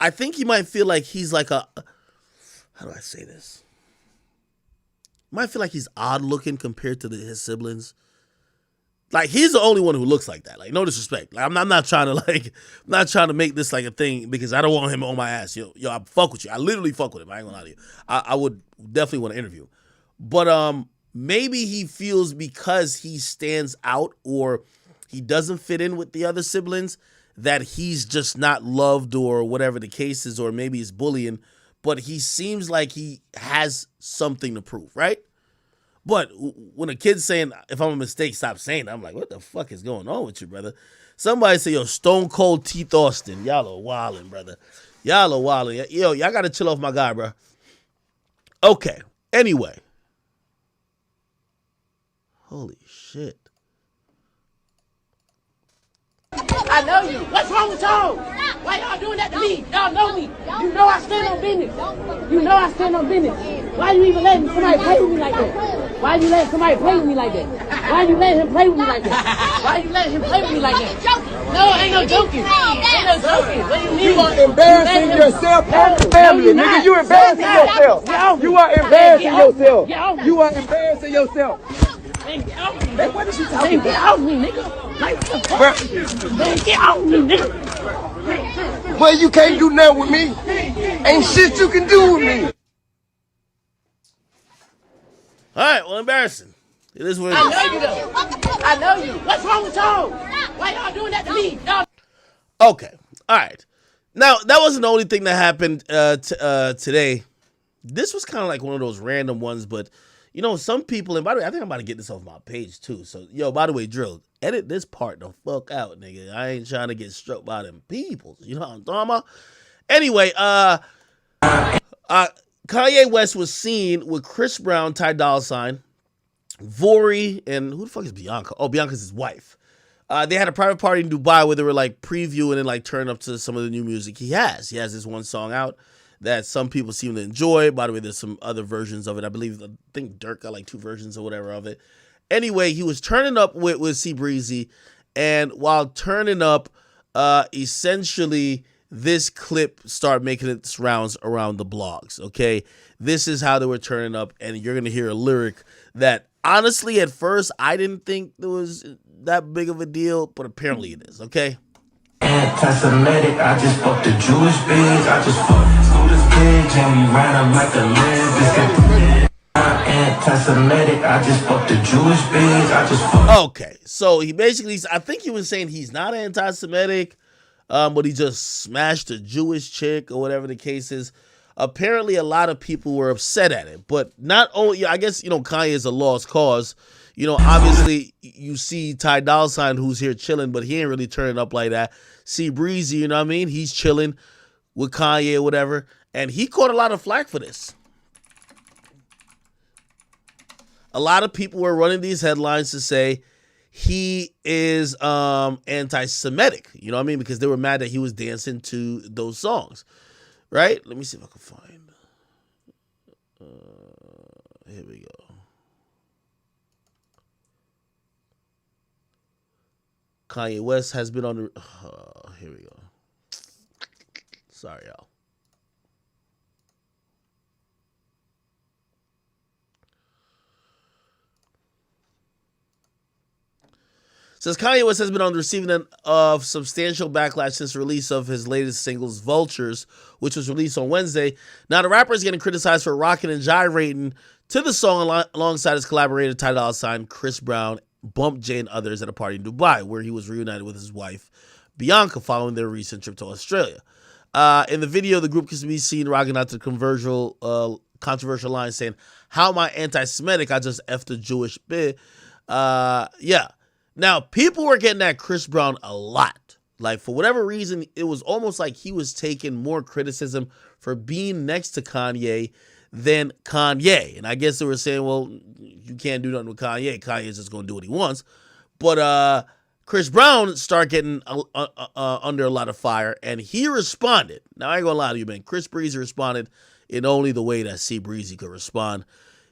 I think he might feel like he's like how do I say this? Might feel like he's odd looking compared to his siblings. Like, he's the only one who looks like that. Like, no disrespect. Like, I'm not trying to make this like a thing because I don't want him on my ass. Yo, I fuck with you. I literally fuck with him. I ain't gonna lie to you. I would definitely want to interview him. But maybe he feels because he stands out or he doesn't fit in with the other siblings that he's just not loved or whatever the case is, or maybe he's bullying, but he seems like he has something to prove, right? But when a kid's saying, if I'm a mistake, stop saying that, I'm like, what the fuck is going on with you, brother? Somebody say, yo, Stone Cold Teeth Austin. Y'all are wildin', brother. Y'all are wildin'. Yo, y'all got to chill off my guy, bro. Okay. Anyway. Holy shit. I know you. What's wrong with y'all? Why y'all doing that to me? Y'all know me. You know I stand on business. You know I stand on business. Why you even letting somebody play with me like that? Why you letting somebody play with me like that? Why you letting him play with me like that? Why you letting him play with me like that? No, ain't no joking. Ain't no joking. What do you mean? You are embarrassing yourself and the family, nigga. You embarrassing yourself. You are embarrassing yourself. You are embarrassing yourself. Man, what is you talking about? Get off me, nigga. Like, what the fuck? Man, get off me, nigga. Well, you can't do nothing with me. Ain't shit you can do with me. All right, well, embarrassing. It is what it is. I know you, though. I know you. What's wrong with y'all? Why y'all doing that to me? Okay, all right. Now, that wasn't the only thing that happened today. This was kind of like one of those random ones, but some people, and by the way, I think I'm about to get this off my page too. So, yo, by the way, Drill, edit this part the fuck out, nigga. I ain't trying to get struck by them people. You know what I'm talking about? Anyway, Kanye West was seen with Chris Brown, Ty Dolla $ign, Vori, and who the fuck is Bianca? Oh, Bianca's his wife. They had a private party in Dubai where they were like previewing and like turning up to some of the new music he has. He has this one song out that some people seem to enjoy. By the way, there's some other versions of it. I think Dirk got like 2 versions or whatever of it. Anyway, he was turning up with C Breezy, and while turning up, essentially this clip started making its rounds around the blogs. Okay, this is how they were turning up, and you're gonna hear a lyric that honestly at first I didn't think there was that big of a deal, but apparently it is. Okay. Anti-Semitic, I just fucked the Jewish bitch. I just fucked Scooter's bitch, and we ran up like a lesbian. Anti-Semitic, I just fucked the Jewish bitch. I just fucked. Okay, so he basically, I think he was saying he's not anti-Semitic, but he just smashed a Jewish chick or whatever the case is. Apparently, a lot of people were upset at it, but not only, I guess, Kanye is a lost cause. Obviously, you see Ty Dolla $ign who's here chilling, but he ain't really turning up like that. See Breezy, you know what I mean? He's chilling with Kanye or whatever, and he caught a lot of flack for this. A lot of people were running these headlines to say he is anti-Semitic, you know what I mean? Because they were mad that he was dancing to those songs. Right? Let me see if I can find. Here we go. Kanye West has been on the. Here we go. Sorry, y'all. Says Kanye West has been on the receiving end of substantial backlash since the release of his latest singles, Vultures, which was released on Wednesday. Now, the rapper is getting criticized for rocking and gyrating to the song alongside his collaborator, Ty Dolla $ign, Chris Brown, Bump J, and others at a party in Dubai, where he was reunited with his wife, Bianca, following their recent trip to Australia. In the video, the group can be seen rocking out to the controversial line saying, "How am I anti-Semitic? I just effed a Jewish bit." Yeah. Now, people were getting at Chris Brown a lot. Like, for whatever reason, it was almost like he was taking more criticism for being next to Kanye than Kanye. And I guess they were saying, well, you can't do nothing with Kanye. Kanye's just going to do what he wants. But Chris Brown started getting under a lot of fire, and he responded. Now, I ain't going to lie to you, man. Chris Breezy responded in only the way that C Breezy could respond.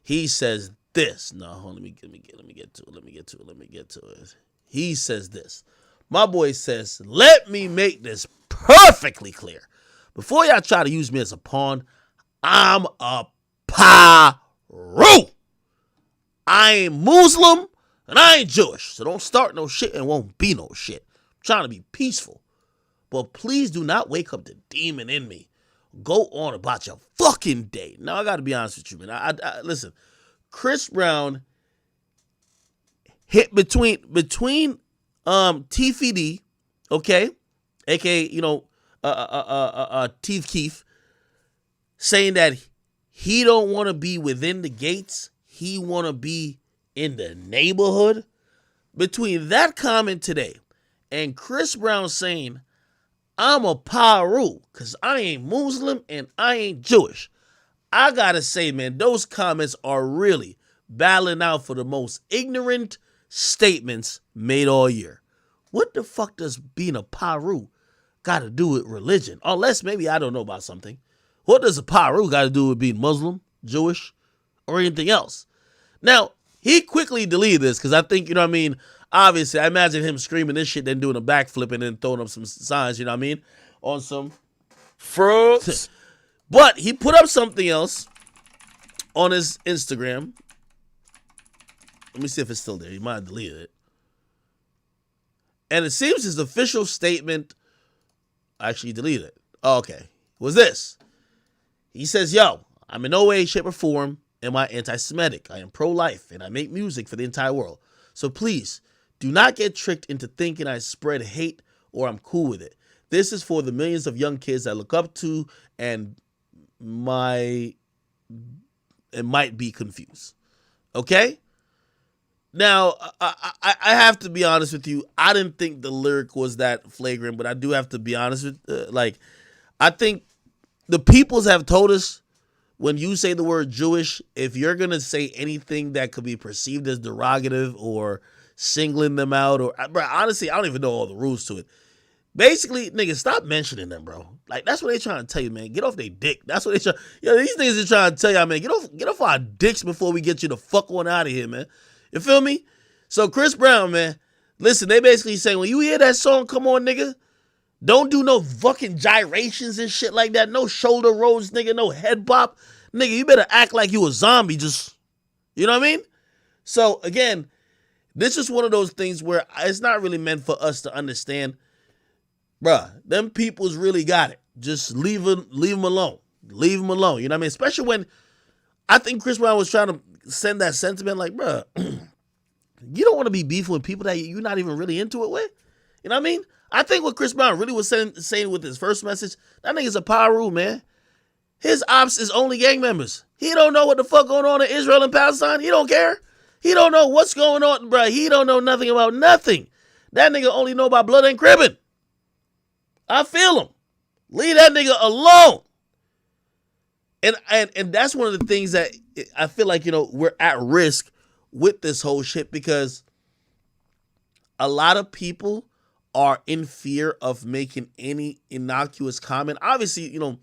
He says this. No, hold on, let me get to it. He says this. My boy says, "Let me make this perfectly clear. Before y'all try to use me as a pawn, I'm a Paru. I ain't Muslim and I ain't Jewish. So don't start no shit and won't be no shit. I'm trying to be peaceful. But please do not wake up the demon in me. Go on about your fucking day." Now, I got to be honest with you, man. I listen. Chris Brown hit between TFD, okay, aka Teeth Keef, saying that he don't want to be within the gates, he want to be in the neighborhood. Between that comment today and Chris Brown saying, "I'm a Paru because I ain't Muslim and I ain't Jewish," I gotta say, man, those comments are really battling out for the most ignorant statements made all year. What the fuck does being a Paru got to do with religion? Unless maybe I don't know about something. What does a Paru got to do with being Muslim, Jewish, or anything else? Now, he quickly deleted this because I think, you know what I mean, obviously, I imagine him screaming this shit, then doing a backflip and then throwing up some signs, you know what I mean, on some fruits. But he put up something else on his Instagram. Let me see if it's still there. He might have deleted it. And it seems his official statement, actually deleted it. Oh, okay. Was this. He says, "Yo, I'm in no way, shape, or form am I anti-Semitic. I am pro-life and I make music for the entire world. So please, do not get tricked into thinking I spread hate or I'm cool with it. This is for the millions of young kids that look up to and might be confused." Okay? Now, I have to be honest with you. I didn't think the lyric was that flagrant, but I do have to be honest with, I think the peoples have told us when you say the word Jewish, if you're going to say anything that could be perceived as derogative or singling them out, or, bro, honestly, I don't even know all the rules to it. Basically, niggas, stop mentioning them, bro. Like, that's what they trying to tell you, man. Get off their dick. That's what they trying. Yo, these niggas are trying to tell y'all, man. Get off our dicks before we get you the fuck on out of here, man. You feel me? So Chris Brown, man, listen, they basically saying, when you hear that song, come on, nigga, don't do no fucking gyrations and shit like that. No shoulder rolls, nigga. No head bop. Nigga, you better act like you a zombie. Just, you know what I mean? So, again, this is one of those things where it's not really meant for us to understand. Bruh, them people's really got it. Just leave them alone. Leave them alone. You know what I mean? Especially when I think Chris Brown was trying to send that sentiment like, bruh, you don't want to be beefing with people that you're not even really into it with. You know what I mean? I think what Chris Brown really was saying with his first message, that nigga's a Paru, man. His ops is only gang members. He don't know what the fuck going on in Israel and Palestine. He don't care. He don't know what's going on, bruh. He don't know nothing about nothing. That nigga only know about blood and cribbing. I feel him. Leave that nigga alone. And that's one of the things that I feel like, you know, we're at risk with this whole shit because a lot of people are in fear of making any innocuous comment. Obviously, you know,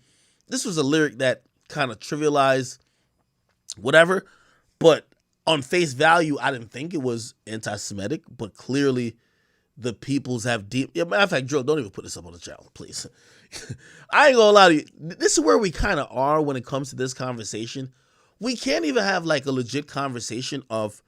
this was a lyric that kind of trivialized whatever, but on face value, I didn't think it was anti-Semitic, but clearly the peoples have deep. Yeah, matter of fact, Joe, don't even put this up on the channel, please. I ain't gonna lie to you. This is where we kind of are when it comes to this conversation. We can't even have like a legit conversation of,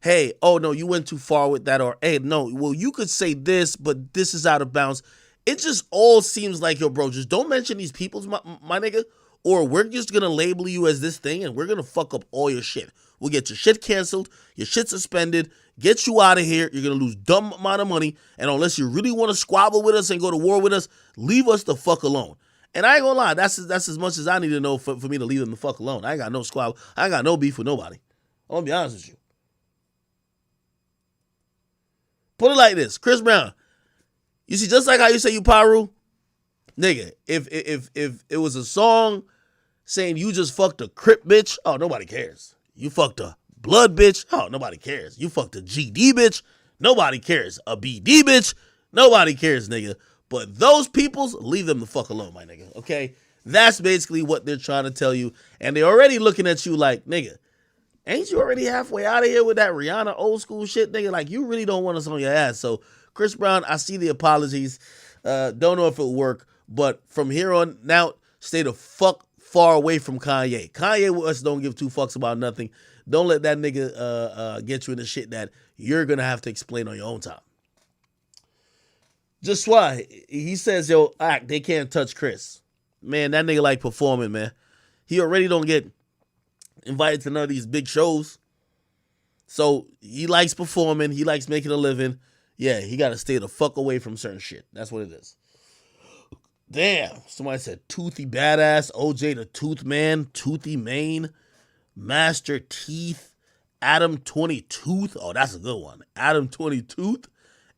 hey, oh no, you went too far with that, or hey, no, well, you could say this, but this is out of bounds. It just all seems like, yo, bro, just don't mention these peoples, my nigga, or we're just gonna label you as this thing and we're gonna fuck up all your shit. We'll get your shit canceled, your shit suspended, get you out of here. You're gonna lose dumb amount of money, and unless you really want to squabble with us and go to war with us, leave us the fuck alone. And I ain't gonna lie, that's as much as I need to know for me to leave them the fuck alone. I ain't got no squabble. I ain't got no beef with nobody. I'm gonna be honest with you. Put it like this, Chris Brown. You see, just like how you say you Paru, nigga, if it was a song saying you just fucked a Crip bitch, oh, nobody cares. You fucked a Blood bitch, oh, nobody cares. You fucked a GD bitch, nobody cares. A BD bitch, nobody cares, nigga. But those peoples, leave them the fuck alone, my nigga, okay? That's basically what they're trying to tell you. And they're already looking at you like, nigga, ain't you already halfway out of here with that Rihanna old school shit, nigga? Like, you really don't want us on your ass. So, Chris Brown, I see the apologies. Don't know if it'll work. But from here on out, stay the fuck far away from Kanye. Kanye with us don't give two fucks about nothing. Don't let that nigga get you into shit that you're going to have to explain on your own time. Just why he says, yo, they can't touch Chris. Man, that nigga like performing, man. He already don't get invited to none of these big shows. So he likes performing. He likes making a living. Yeah, he got to stay the fuck away from certain shit. That's what it is. Damn. Somebody said Toothy Badass, OJ the Tooth Man, Toothy Mane, Master Teeth, Adam 20 Tooth. Oh, that's a good one. Adam 20 Tooth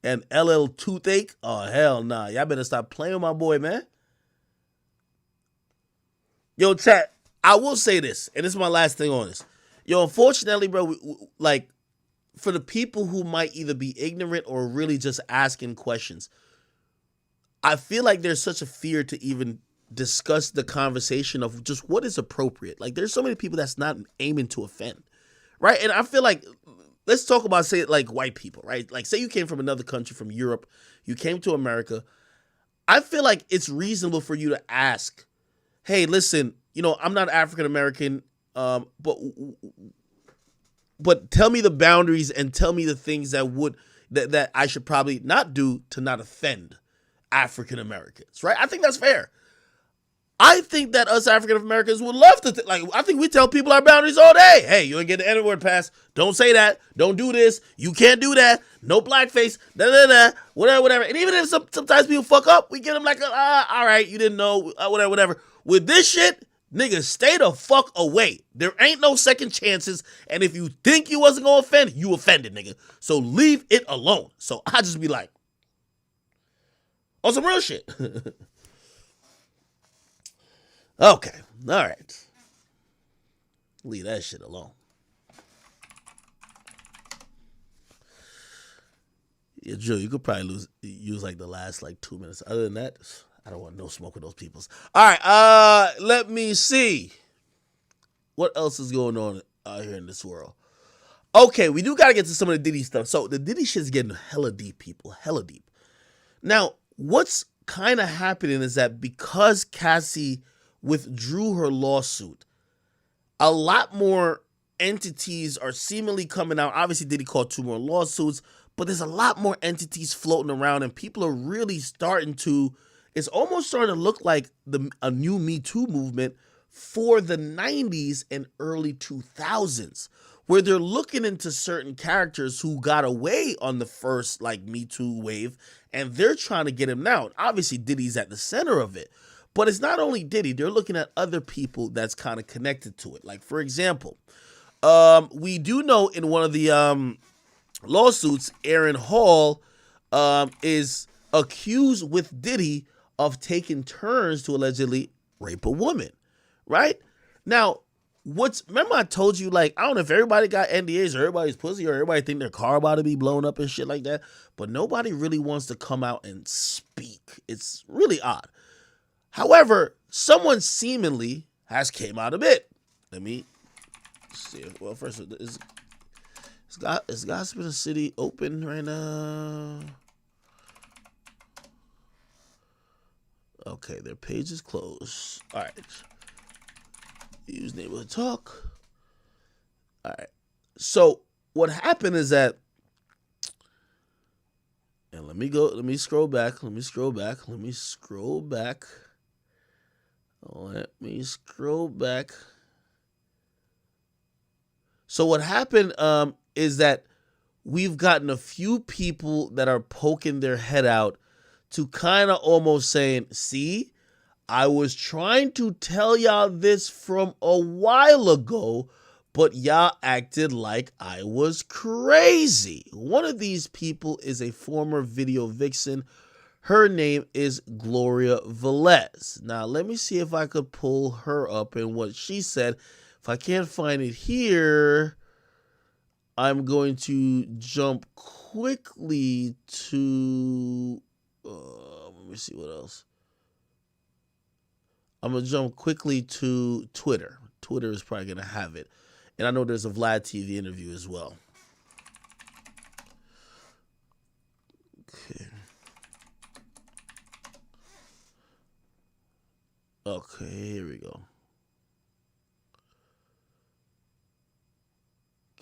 and LL Toothache. Oh, hell nah. Y'all better stop playing with my boy, man. Yo, chat, I will say this, and this is my last thing on this. Yo, unfortunately, bro, like, for the people who might either be ignorant or really just asking questions, I feel like there's such a fear to even discuss the conversation of just what is appropriate. Like, there's so many people that's not aiming to offend, right? And I feel like, let's talk about, say, like, white people, right? Like, say you came from another country, from Europe, you came to America. I feel like it's reasonable for you to ask, hey, listen, you know, I'm not African American, but tell me the boundaries and tell me the things that I should probably not do to not offend African Americans, right? I think that's fair. I think that us African Americans would love to, I think we tell people our boundaries all day. Hey, you ain't get the N-word pass. Don't say that. Don't do this. You can't do that. No blackface. Whatever. And even if sometimes people fuck up, we get them like, all right, you didn't know, whatever. With this shit, niggas, stay the fuck away. There ain't no second chances. And if you think you wasn't gonna offend, you offended, nigga. So leave it alone. So I just be like, on some real shit. Okay. All right. Leave that shit alone. Yeah, Joe, you could probably use like the last like 2 minutes. Other than that, I don't want no smoke with those peoples. All right. Let me see. What else is going on out here in this world? Okay, we do got to get to some of the Diddy stuff. So the Diddy shit's getting hella deep, people. Hella deep. Now, what's kind of happening is that because Cassie withdrew her lawsuit, a lot more entities are seemingly coming out. Obviously, Diddy called 2 more lawsuits, but there's a lot more entities floating around, and people are really starting to, it's almost starting to look like a new Me Too movement for the 90s and early 2000s, where they're looking into certain characters who got away on the first like Me Too wave, and they're trying to get him now. Obviously, Diddy's at the center of it. But it's not only Diddy. They're looking at other people that's kind of connected to it. Like, for example, we do know in one of the lawsuits, Aaron Hall is accused with Diddy of taking turns to allegedly rape a woman, right? Now, remember I told you, like, I don't know if everybody got NDAs or everybody's pussy or everybody think their car about to be blown up and shit like that, but nobody really wants to come out and speak. It's really odd. However, someone seemingly has came out of it. Let me see. Well, first, is Gossip in the City open right now? Okay, their page is closed. All right. Use neighborhood talk. All right. So what happened is that, and let me scroll back. Let me scroll back. So what happened is that we've gotten a few people that are poking their head out to kind of almost saying, see, I was trying to tell y'all this from a while ago, but y'all acted like I was crazy. One of these people is a former video vixen. Her name is Gloria Velez. Now, let me see if I could pull her up and what she said. If I can't find it here, I'm going to jump quickly to... let me see what else. I'm going to jump quickly to Twitter. Twitter is probably going to have it. And I know there's a Vlad TV interview as well. Okay, here we go.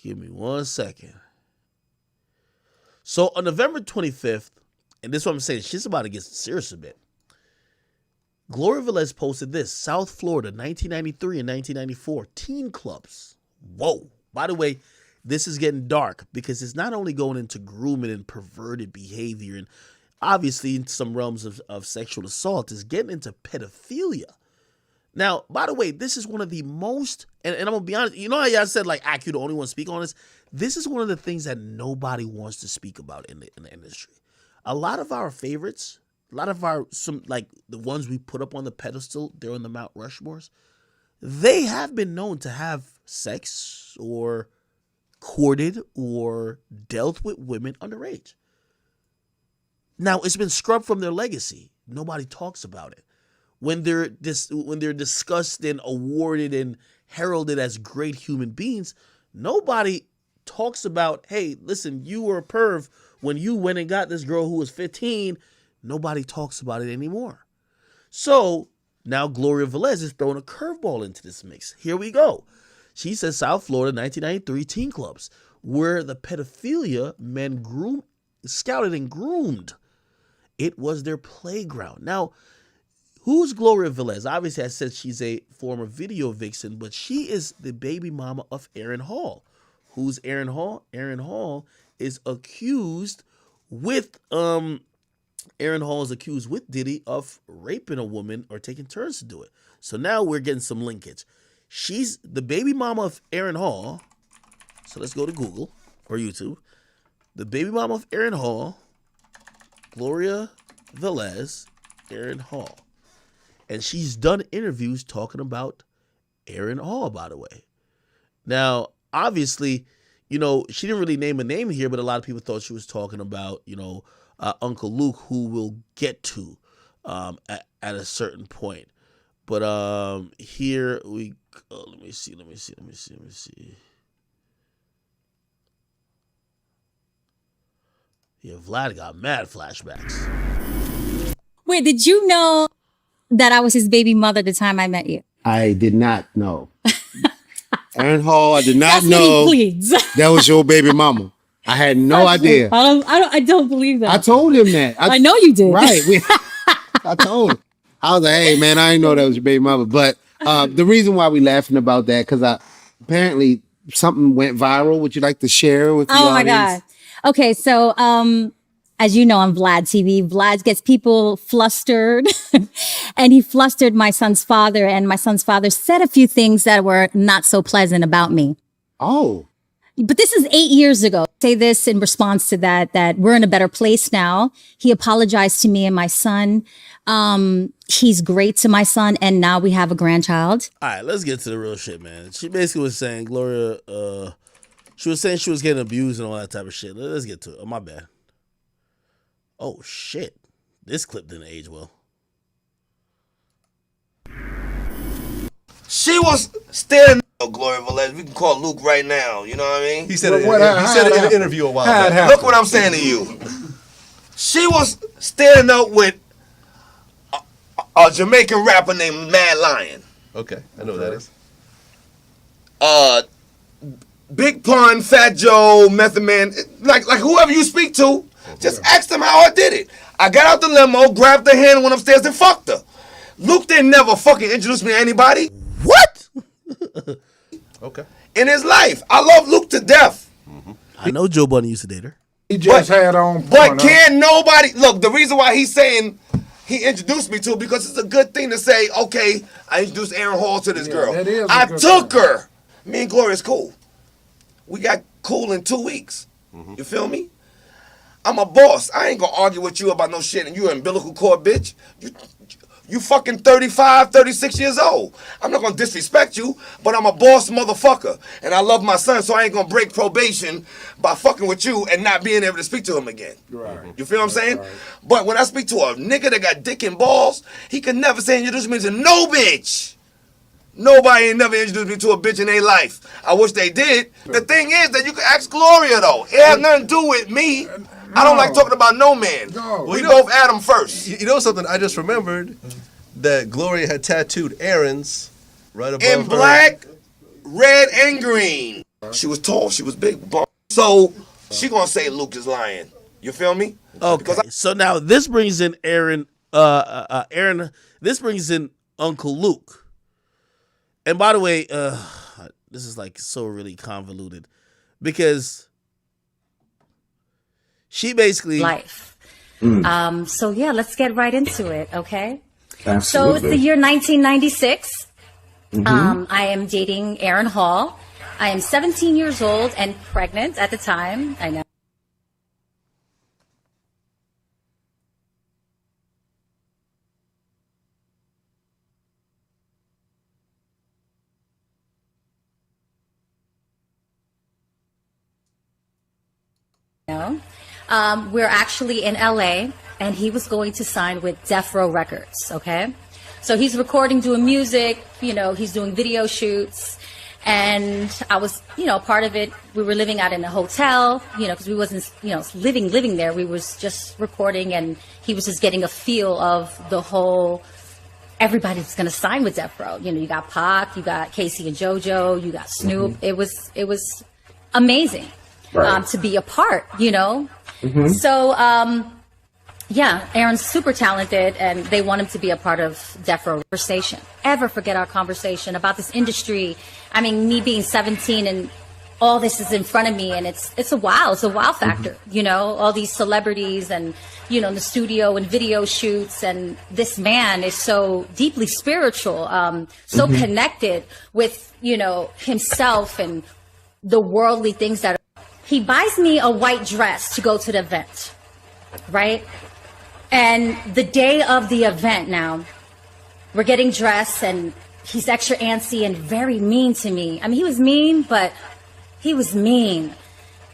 Give me 1 second. So on November 25th, and this is what I'm saying, she's about to get serious a bit. Gloria Velez posted this: South Florida, 1993 and 1994, teen clubs. Whoa. By the way, this is getting dark because it's not only going into grooming and perverted behavior and obviously in some realms of sexual assault, it's getting into pedophilia. Now, by the way, this is one of the most, and I'm going to be honest, you know how y'all said like IQ the only one to speak on this? This is one of the things that nobody wants to speak about in the industry. A lot of our favorites, a lot of our, some like the ones we put up on the pedestal, they're on the Mount Rushmores, they have been known to have sex or courted or dealt with women underage. Now, it's been scrubbed from their legacy. Nobody talks about it. When they're discussed and awarded and heralded as great human beings, nobody talks about, hey, listen, you were a perv when you went and got this girl who was 15. Nobody talks about it anymore. So now Gloria Velez is throwing a curveball into this mix. Here we go. She says South Florida, 1993 teen clubs, where the pedophilia men scouted and groomed. It was their playground. Now, who's Gloria Velez? Obviously, I said she's a former video vixen, but she is the baby mama of Aaron Hall. Who's Aaron Hall? Aaron Hall is accused with Diddy of raping a woman or taking turns to do it. So now we're getting some linkage. She's the baby mama of Aaron Hall. So let's go to Google or YouTube. The baby mama of Aaron Hall, Gloria Velez, Aaron Hall. And she's done interviews talking about Aaron Hall, by the way. Now, obviously, you know, she didn't really name a name here, but a lot of people thought she was talking about, you know, Uncle Luke, who we'll get to at a certain point. But here we go. Let me see. Yeah, Vlad got mad flashbacks. Wait, did you know that I was his baby mother the time I met you? I did not know. Aaron Hall, I did not That's know what he pleads. that was your baby mama. I had no idea. I don't believe that. I told him that. I know you did. Right. I told him. I was like, hey, man, I didn't know that was your baby mama. But the reason why we laughing about that, because apparently something went viral. Would you like to share with the audience? Oh, my God. Okay, so as you know, on Vlad TV, Vlad gets people flustered. And he flustered my son's father. And my son's father said a few things that were not so pleasant about me. Oh. But this is 8 years ago. I say this in response to that we're in a better place now. He apologized to me and my son. He's great to my son. And now we have a grandchild. All right, let's get to the real shit, man. She basically was saying, Gloria, she was saying she was getting abused and all that type of shit. Let's get to it. Oh, my bad. Oh, shit. This clip didn't age well. She was staring. Gloria Velez, we can call Luke right now. You know what I mean? He said it in an interview a while back. Look what I'm saying to you. She was standing up with a Jamaican rapper named Mad Lion. Okay, I know who that is. Big Pun, Fat Joe, Method Man, like whoever you speak to, just ask them how I did it. I got out the limo, grabbed her hand, went upstairs and fucked her. Luke didn't never fucking introduce me to anybody. What? Okay. In his life. I love Luke to death. I know Joe Budden used to date her. He just had on. But can't nobody look? The reason why he's saying he introduced me to it because it's a good thing to say. Okay, I introduced Aaron Hall to this girl. that is a I good took her. Me and Gloria's cool. We got cool in 2 weeks. You feel me? I'm a boss. I ain't gonna argue with you about no shit. And you an umbilical cord, bitch. You fucking 35, 36 years old. I'm not gonna disrespect you, but I'm a boss motherfucker. And I love my son, so I ain't gonna break probation by fucking with you and not being able to speak to him again. Right. You feel what I'm saying? But when I speak to a nigga that got dick and balls, he can never say introduce me to no bitch. Nobody ain't never introduced me to a bitch in their life. I wish they did. The thing is that you can ask Gloria though. It has nothing to do with me. I don't like talking about no man. We both Adam first. You know something? I just remembered that Gloria had tattooed Aaron's right above In black, red, and green. She was tall. She was big. Blonde. So she gonna say Luke is lying. You feel me? Okay. So now this brings in Aaron. Aaron. This brings in Uncle Luke. And by the way, this is like so really convoluted because she basically life. So yeah, let's get right into it. Okay. Absolutely. So it's the year 1996. I am dating Aaron Hall. I am 17 years old and pregnant at the time. I know. We're actually in LA and he was going to sign with Death Row Records, okay? So he's recording, doing music, you know, he's doing video shoots. And I was, you know, part of it. We were living out in a hotel, you know, because we wasn't, you know, living there. We was just recording and he was just getting a feel of the whole, everybody's going to sign with Death Row. You know, you got Pac, you got Casey and JoJo, you got Snoop. It was amazing. Right. To be a part, you know? So, yeah, Aaron's super talented and they want him to be a part of Death Row conversation. Ever forget our conversation about this industry? I mean, me being 17 and all this is in front of me and it's a wow factor, you know? All these celebrities and, you know, in the studio and video shoots and this man is so deeply spiritual, so connected with, you know, himself and the worldly things that he buys me a white dress to go to the event, right? And the day of the event now, we're getting dressed and he's extra antsy and very mean to me. I mean, he was mean, but he was mean.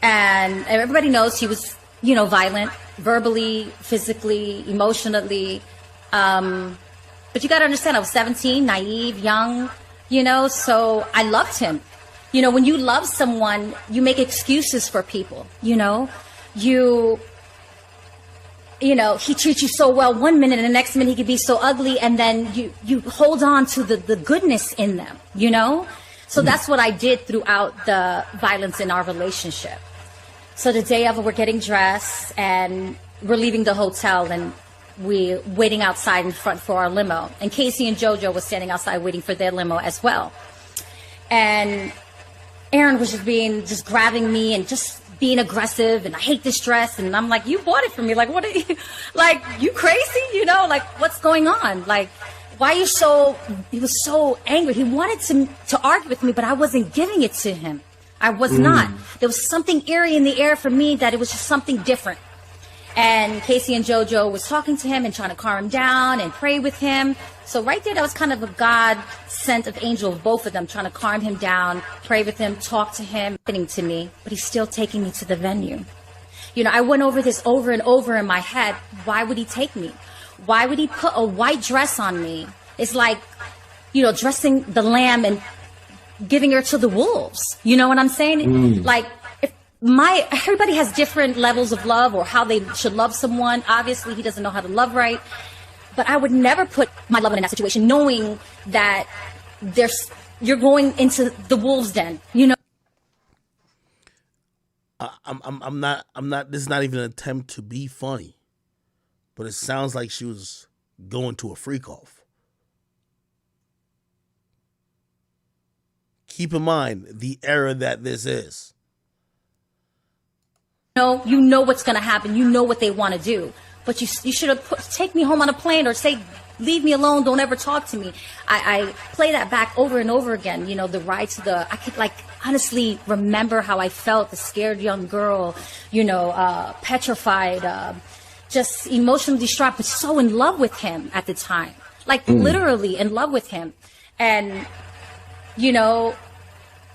And everybody knows he was, you know, violent, verbally, physically, emotionally. But you got to understand, I was 17, naive, young, you know, so I loved him. You know, when you love someone, you make excuses for people, you know? You know, he treats you so well one minute and the next minute he could be so ugly and then you hold on to the goodness in them, you know? So that's what I did throughout the violence in our relationship. So the day of it, we're getting dressed and we're leaving the hotel and we're waiting outside in front for our limo. And Casey and JoJo was standing outside waiting for their limo as well. And Aaron was just grabbing me and just being aggressive and I hate this dress. And I'm like, you bought it for me. Like, what are you, like, you crazy? You know, like, what's going on? Like, why are you he was so angry. He wanted to argue with me, but I wasn't giving it to him. I was not. There was something eerie in the air for me that it was just something different. And Casey and JoJo was talking to him and trying to calm him down and pray with him. So right there, that was kind of a God sent of angel of both of them, trying to calm him down, pray with him, talk to him, happening to me, but he's still taking me to the venue. You know, I went over this over and over in my head. Why would he take me? Why would he put a white dress on me? It's like dressing the lamb and giving her to the wolves. You know what I'm saying? Like, everybody has different levels of love or how they should love someone. Obviously, he doesn't know how to love right. But I would never put my loved one in that situation, knowing that you're going into the wolves' den. I'm not. This is not even an attempt to be funny, but it sounds like she was going to a freak off. Keep in mind the era that this is. You know what's going to happen. You know what they want to do. But you should have take me home on a plane or say, leave me alone. Don't ever talk to me. I play that back over and over again. The ride to I could honestly remember how I felt, the scared young girl, petrified, just emotionally distraught, but so in love with him at the time. Literally in love with him. And,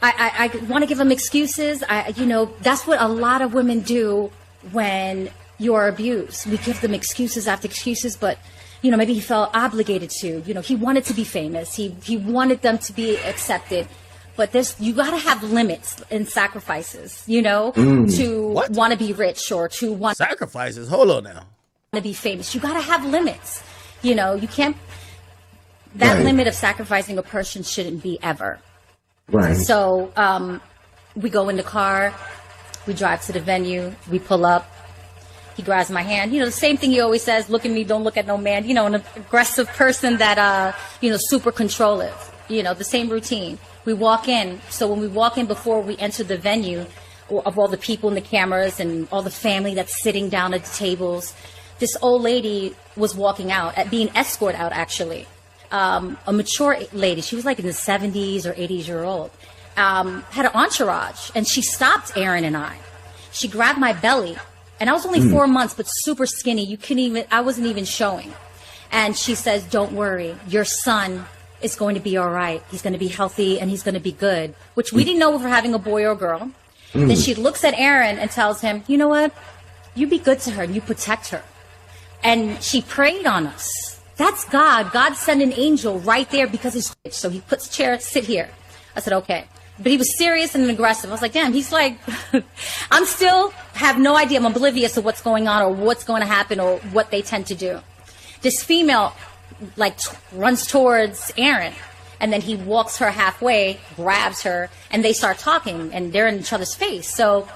I want to give him excuses. That's what a lot of women do when you're abused. We give them excuses after excuses, but, maybe he felt obligated to. He wanted to be famous. He wanted them to be accepted. But you got to have limits and sacrifices, to want to be rich or to want... Sacrifices? Hold on now. ...to be famous. You got to have limits. You can't... That limit of sacrificing a person shouldn't be ever. Right. So we go in the car, we drive to the venue, we pull up, he grabs my hand. The same thing he always says, look at me, don't look at no man. An aggressive person that, super controlling. The same routine. We walk in. So when we walk in before we enter the venue, of all the people and the cameras and all the family that's sitting down at the tables, this old lady was walking out, being escorted out actually. A mature lady, she was in the 70s or 80s year old, had an entourage, and she stopped Aaron and I. She grabbed my belly, and I was only 4 months, but super skinny. I wasn't even showing. And she says, don't worry, your son is going to be all right. He's going to be healthy and he's going to be good, which we didn't know if we're having a boy or a girl. Then she looks at Aaron and tells him, you know what? You be good to her and you protect her. And she prayed on us. That's God. God sent an angel right there because he's rich. So he puts a chair, sit here. I said, okay. But he was serious and aggressive. I was like, damn, he's like, I'm still have no idea. I'm oblivious to what's going on or what's going to happen or what they tend to do. This female, runs towards Aaron. And then he walks her halfway, grabs her, and they start talking. And they're in each other's face. So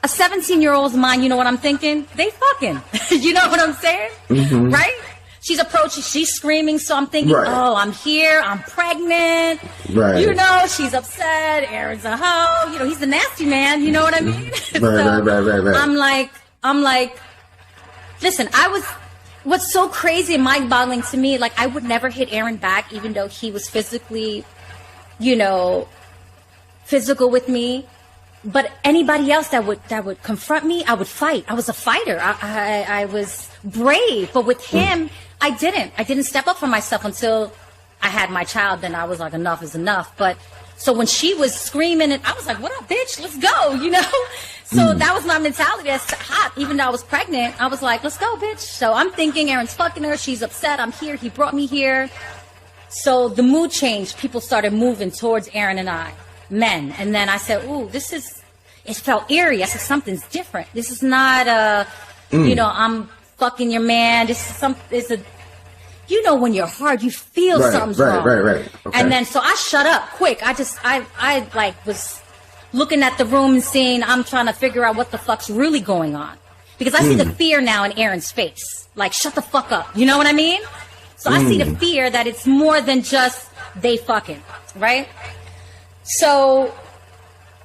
a 17-year-old's mind, you know what I'm thinking? They fucking. You know what I'm saying? Mm-hmm. Right? She's approaching, she's screaming, so I'm thinking, oh, I'm here, I'm pregnant. Right. She's upset, Aaron's a hoe, he's the nasty man, you know what I mean? Right. I'm like, listen, what's so crazy and mind-boggling to me, I would never hit Aaron back, even though he was physically, physical with me. But anybody else that would confront me, I would fight. I was a fighter. I was brave. But with him, I didn't step up for myself until I had my child. Then I was like, enough is enough. But so when she was screaming, and I was like, what up, bitch? Let's go, So that was my mentality. That's hot. Even though I was pregnant, I was like, let's go, bitch. So I'm thinking Aaron's fucking her. She's upset. I'm here. He brought me here. So the mood changed. People started moving towards Aaron and I. Men. And then I said, ooh, it felt eerie. I said, something's different. This is not I'm fucking your man. When you're hard, you feel something's wrong. Right. Okay. And then, so I shut up quick. I was looking at the room and seeing, I'm trying to figure out what the fuck's really going on. Because I see the fear now in Aaron's face. Shut the fuck up. You know what I mean? So I see the fear that it's more than just they fucking, right? So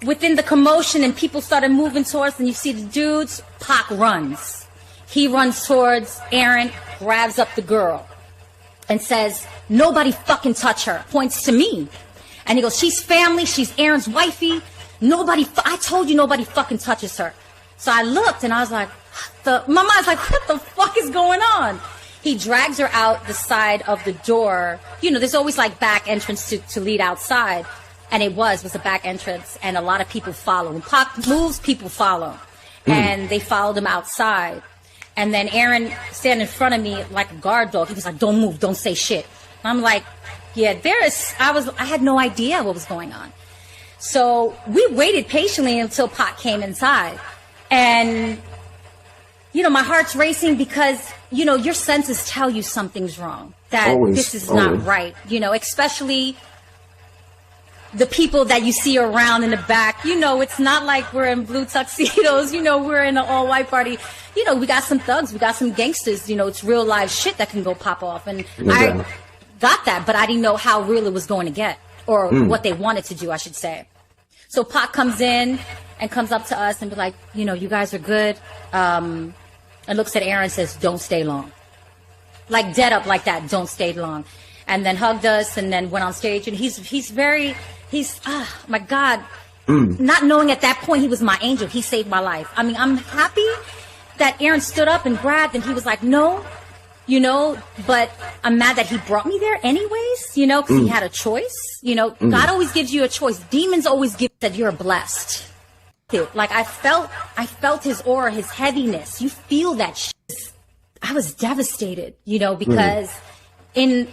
within the commotion and people started moving towards, and you see the dudes, Pac runs. He runs towards Aaron, grabs up the girl, and says, nobody fucking touch her. Points to me. And he goes, she's family, she's Aaron's wifey. I told you nobody fucking touches her. So I looked and I was like, my mind's like, what the fuck is going on? He drags her out the side of the door. There's always back entrance to lead outside. And it was a back entrance, and a lot of people follow. When Pac moves, people follow. And they followed him outside. And then Aaron standing in front of me like a guard dog. He was like, don't move, don't say shit. And I'm like, Yeah, I had no idea what was going on. So we waited patiently until Pot came inside. And, my heart's racing because, your senses tell you something's wrong. That this is not right. Especially the people that you see around in the back. It's not like we're in blue tuxedos. We're in an all-white party. We got some thugs. We got some gangsters. It's real live shit that can go pop off. And I got that, but I didn't know how real it was going to get or what they wanted to do, I should say. So Pac comes in and comes up to us and be like, you guys are good. And looks at Aaron and says, don't stay long. Like dead up like that, don't stay long. And then hugged us and then went on stage. And he's my God, not knowing at that point he was my angel. He saved my life. I mean, I'm happy that Aaron stood up and grabbed and he was like, no, but I'm mad that he brought me there anyways, because he had a choice. God always gives you a choice. Demons always give that you're blessed. Like I felt his aura, his heaviness. You feel that shit. I was devastated, because in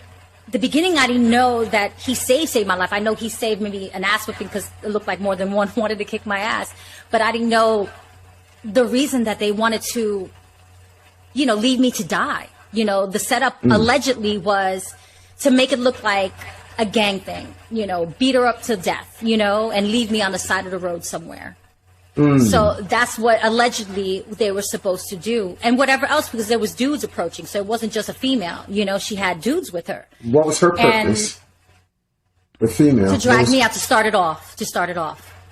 the beginning, I didn't know that he saved my life. I know he saved maybe an ass whipping because it looked like more than one wanted to kick my ass. But I didn't know the reason that they wanted to, leave me to die. The setup allegedly was to make it look like a gang thing, beat her up to death, and leave me on the side of the road somewhere. So that's what allegedly they were supposed to do. And whatever else, because there was dudes approaching. So it wasn't just a female, she had dudes with her. What was her purpose? The female. To drag me out, to start it off.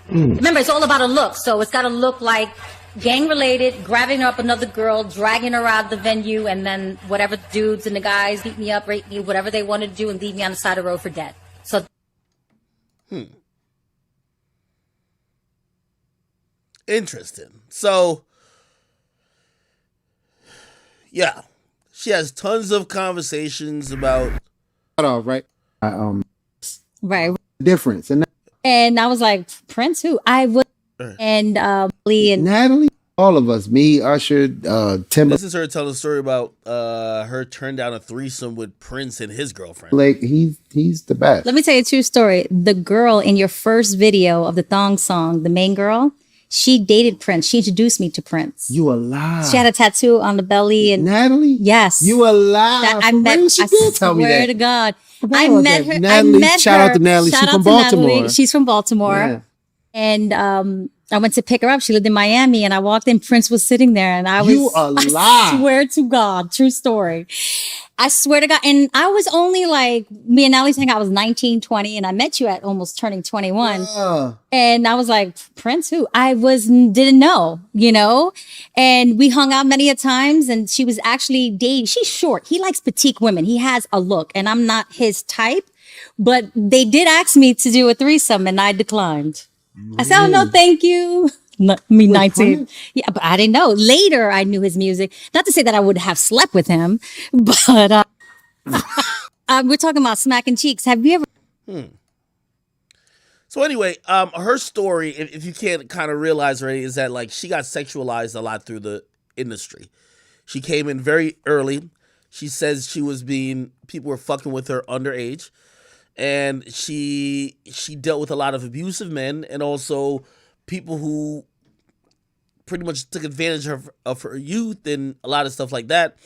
Remember, it's all about a look. So it's got to look like gang-related, grabbing up another girl, dragging her out of the venue, and then whatever dudes and the guys beat me up, rape me, whatever they wanted to do, and leave me on the side of the road for dead. So. Interesting. So, yeah, she has tons of conversations about. Right. Right. Difference. And I was like, Prince, who? I would. And Lee and Natalie. All of us. Me, Usher, Timber. This is her telling a story about her turned down a threesome with Prince and his girlfriend. Like he's the best. Let me tell you a true story. The girl in your first video of the thong song, the main girl, she dated Prince. She introduced me to Prince. You a lie. She had a tattoo on the belly. And Natalie? Yes. You a lie. I met. She did tell me that. Swear to God. I met her. Natalie, shout out to Natalie. She's from Baltimore. Natalie. She's from Baltimore. Yeah. And I went to pick her up. She lived in Miami, and I walked in. Prince was sitting there, and I was. You a lie. I swear to God, true story. I swear to God. And I was only like, me and Natalie saying I was 19, 20, and I met you at almost turning 21. And I was like, Prince, who? Didn't know, and we hung out many a times, and she was actually dating. She's short. He likes petite women. He has a look, and I'm not his type, but they did ask me to do a threesome, and I declined. I said, oh, no, thank you. Me 19. Yeah, but I didn't know. Later, I knew his music. Not to say that I would have slept with him, but we're talking about smacking cheeks. Have you ever? So anyway, her story, if you can't kind of realize already, is that like she got sexualized a lot through the industry. She came in very early. She says people were fucking with her underage. And she dealt with a lot of abusive men and also people who pretty much took advantage of her youth and a lot of stuff like that.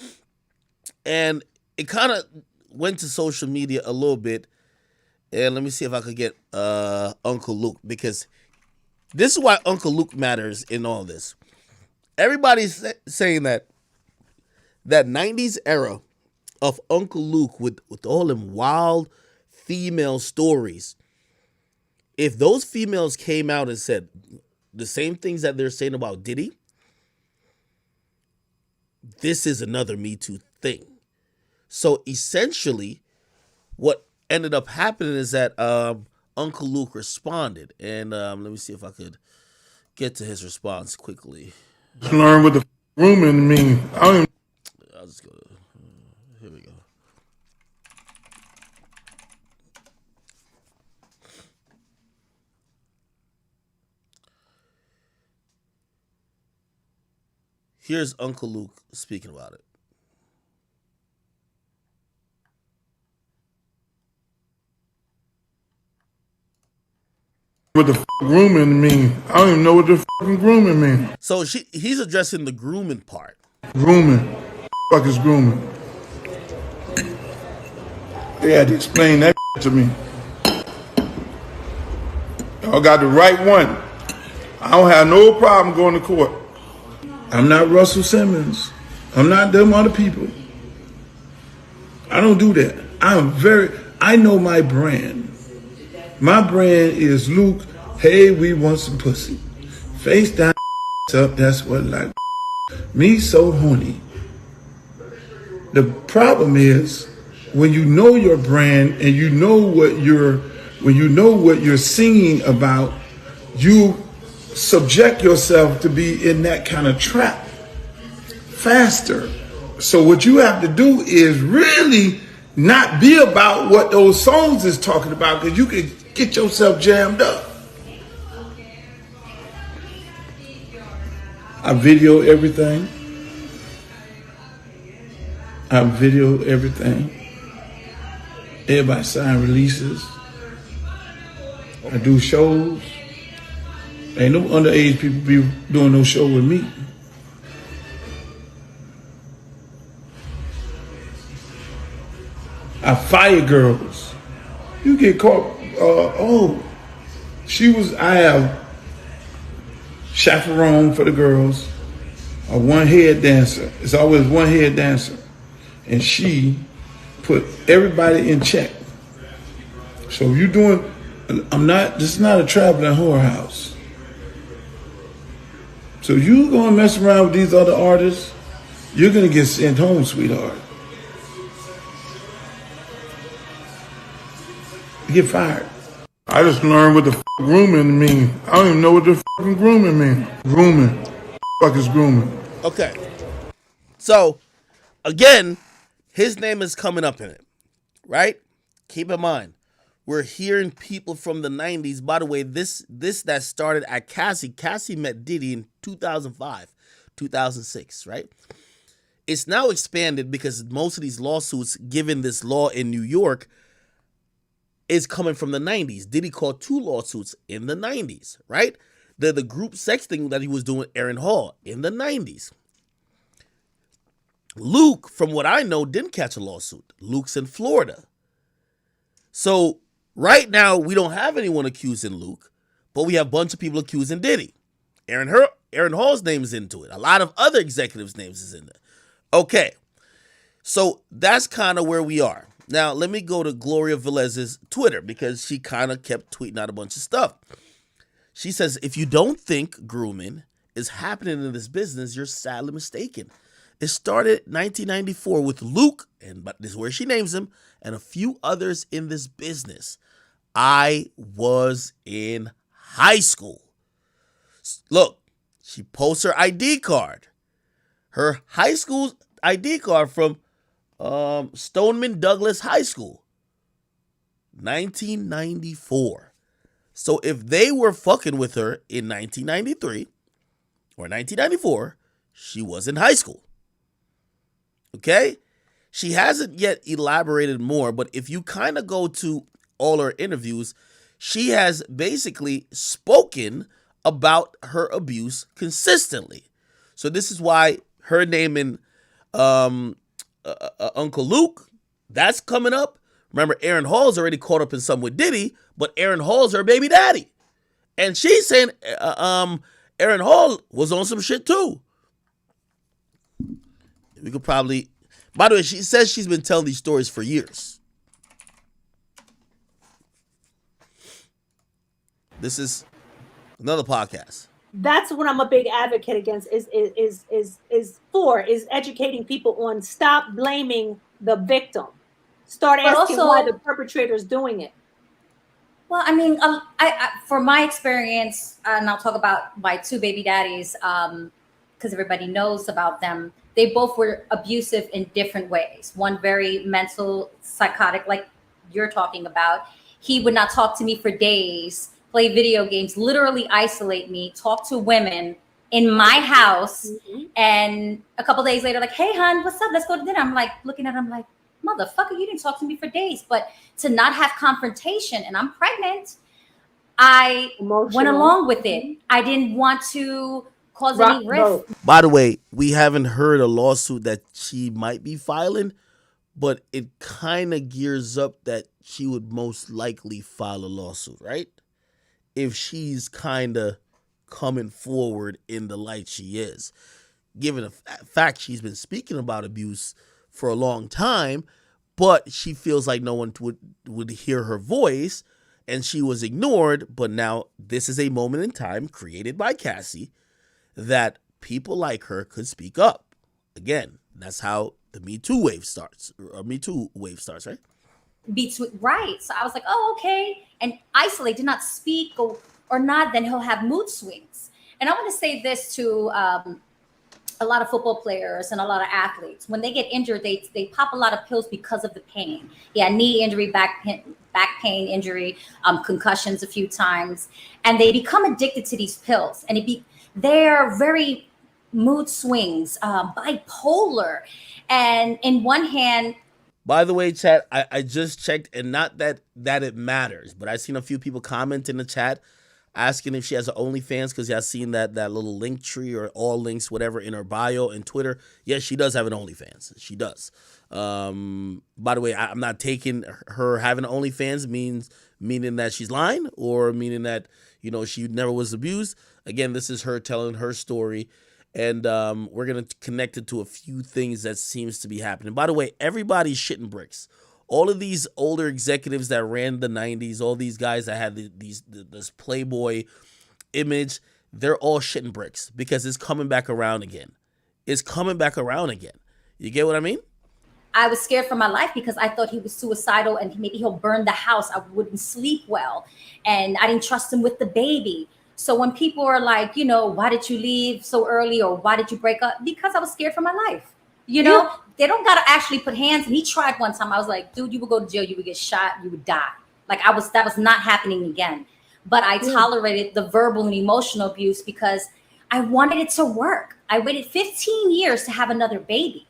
And it kind of went to social media a little bit. And let me see if I could get Uncle Luke, because this is why Uncle Luke matters in all this. Everybody's saying that 90s era of Uncle Luke with all them wild female stories, if those females came out and said the same things that they're saying about Diddy, this is another Me Too thing. So essentially what ended up happening is that Uncle Luke responded, and let me see if I could get to his response quickly. Just learn what the rooming mean. I'll just go to, here we go. Here's Uncle Luke speaking about it. What the grooming mean? I don't even know what the fucking grooming mean. So he's addressing the grooming part. Grooming. Fuck is grooming? They had to explain that to me. Y'all got the right one. I don't have no problem going to court. I'm not Russell Simmons. I'm not them other people. I don't do that. I know my brand. My brand is Luke, hey, we want some pussy. Face down, up, that's what like. Me so horny. The problem is when you know your brand and you know what you're singing about, you subject yourself to be in that kind of trap faster. So what you have to do is really not be about what those songs is talking about, because you can get yourself jammed up. I video everything. Everybody sign releases. I do shows. Ain't no underage people be doing no show with me. I fire girls. You get caught. I have chaperone for the girls. A one head dancer. It's always one head dancer. And she put everybody in check. So if you're doing, this is not a traveling whorehouse. So you gonna mess around with these other artists, you're gonna get sent home, sweetheart. You get fired. I just learned what the grooming mean. I don't even know what the grooming mean. Grooming. Fuck is grooming? Okay. So, again, his name is coming up in it, right? Keep in mind, we're hearing people from the 90s. By the way, this that started at Cassie. Cassie met Diddy in 2005, 2006, right? It's now expanded because most of these lawsuits, given this law in New York, is coming from the 90s. Diddy caught 2 lawsuits in the 90s, right? The group sex thing that he was doing, Aaron Hall, in the 90s. Luke, from what I know, didn't catch a lawsuit. Luke's in Florida. So right now, we don't have anyone accusing Luke, but we have a bunch of people accusing Diddy. Aaron Hall's name is into it. A lot of other executives' names is in there. Okay, so that's kind of where we are. Now, let me go to Gloria Velez's Twitter, because she kind of kept tweeting out a bunch of stuff. She says, if you don't think grooming is happening in this business, you're sadly mistaken. It started 1994 with Luke, but this is where she names him, and a few others in this business. I was in high school. Look, she posts her ID card. Her high school ID card from Stoneman Douglas High School. 1994. So if they were fucking with her in 1993 or 1994, she was in high school. Okay? She hasn't yet elaborated more, but if you kind of go to all her interviews, she has basically spoken about her abuse consistently. So this is why her naming Uncle Luke, that's coming up. Remember, Aaron Hall's already caught up in something with Diddy, but Aaron Hall's her baby daddy. And she's saying Aaron Hall was on some shit too. We could probably... By the way, she says she's been telling these stories for years. This is another podcast. That's what I'm a big advocate against is educating people on stop blaming the victim. Start asking why the perpetrator is doing it. Well, I mean, I for my experience, and I'll talk about my 2 baby daddies, because everybody knows about them. They both were abusive in different ways. One very mental, psychotic, like you're talking about. He would not talk to me for days, play video games, literally isolate me, talk to women in my house. Mm-hmm. And a couple days later, like, hey, hon, what's up? Let's go to dinner. I'm like, looking at him like, motherfucker, you didn't talk to me for days. But to not have confrontation, and I'm pregnant, I went Emotional. along with it. I didn't want to cause any rift. By the way, we haven't heard a lawsuit that she might be filing, but it kind of gears up that she would most likely file a lawsuit, right? If she's kind of coming forward in the light she is. Given the fact she's been speaking about abuse for a long time, but she feels like no one would hear her voice, and she was ignored. But now this is a moment in time created by Cassie that people like her could speak up. Again, that's how the Me Too wave starts, right? Right. So I was like, oh, okay. And isolate, did not speak or not, then he'll have mood swings. And I want to say this to a lot of football players and a lot of athletes. When they get injured, they pop a lot of pills because of the pain. Yeah, knee injury, back pain injury, concussions a few times. And they become addicted to these pills. And they're very mood swings, bipolar. And in one hand, by the way, chat, I just checked, and not that it matters, but I seen a few people comment in the chat asking if she has an OnlyFans, because y'all seen that little link tree or all links, whatever, in her bio and Twitter. Yes, she does have an OnlyFans. She does. By the way, I'm not taking her having an OnlyFans meaning that she's lying or meaning that, she never was abused. Again, this is her telling her story. And we're going to connect it to a few things that seems to be happening. By the way, everybody's shitting bricks. All of these older executives that ran the 90s, all these guys that had this Playboy image, they're all shitting bricks because it's coming back around again. It's coming back around again. You get what I mean? I was scared for my life because I thought he was suicidal and maybe he'll burn the house. I wouldn't sleep well. And I didn't trust him with the baby. So when people are like, why did you leave so early or why did you break up? Because I was scared for my life. They don't got to actually put hands. And he tried one time. I was like, dude, you would go to jail. You would get shot. You would die. That was not happening again. But I tolerated the verbal and emotional abuse because I wanted it to work. I waited 15 years to have another baby,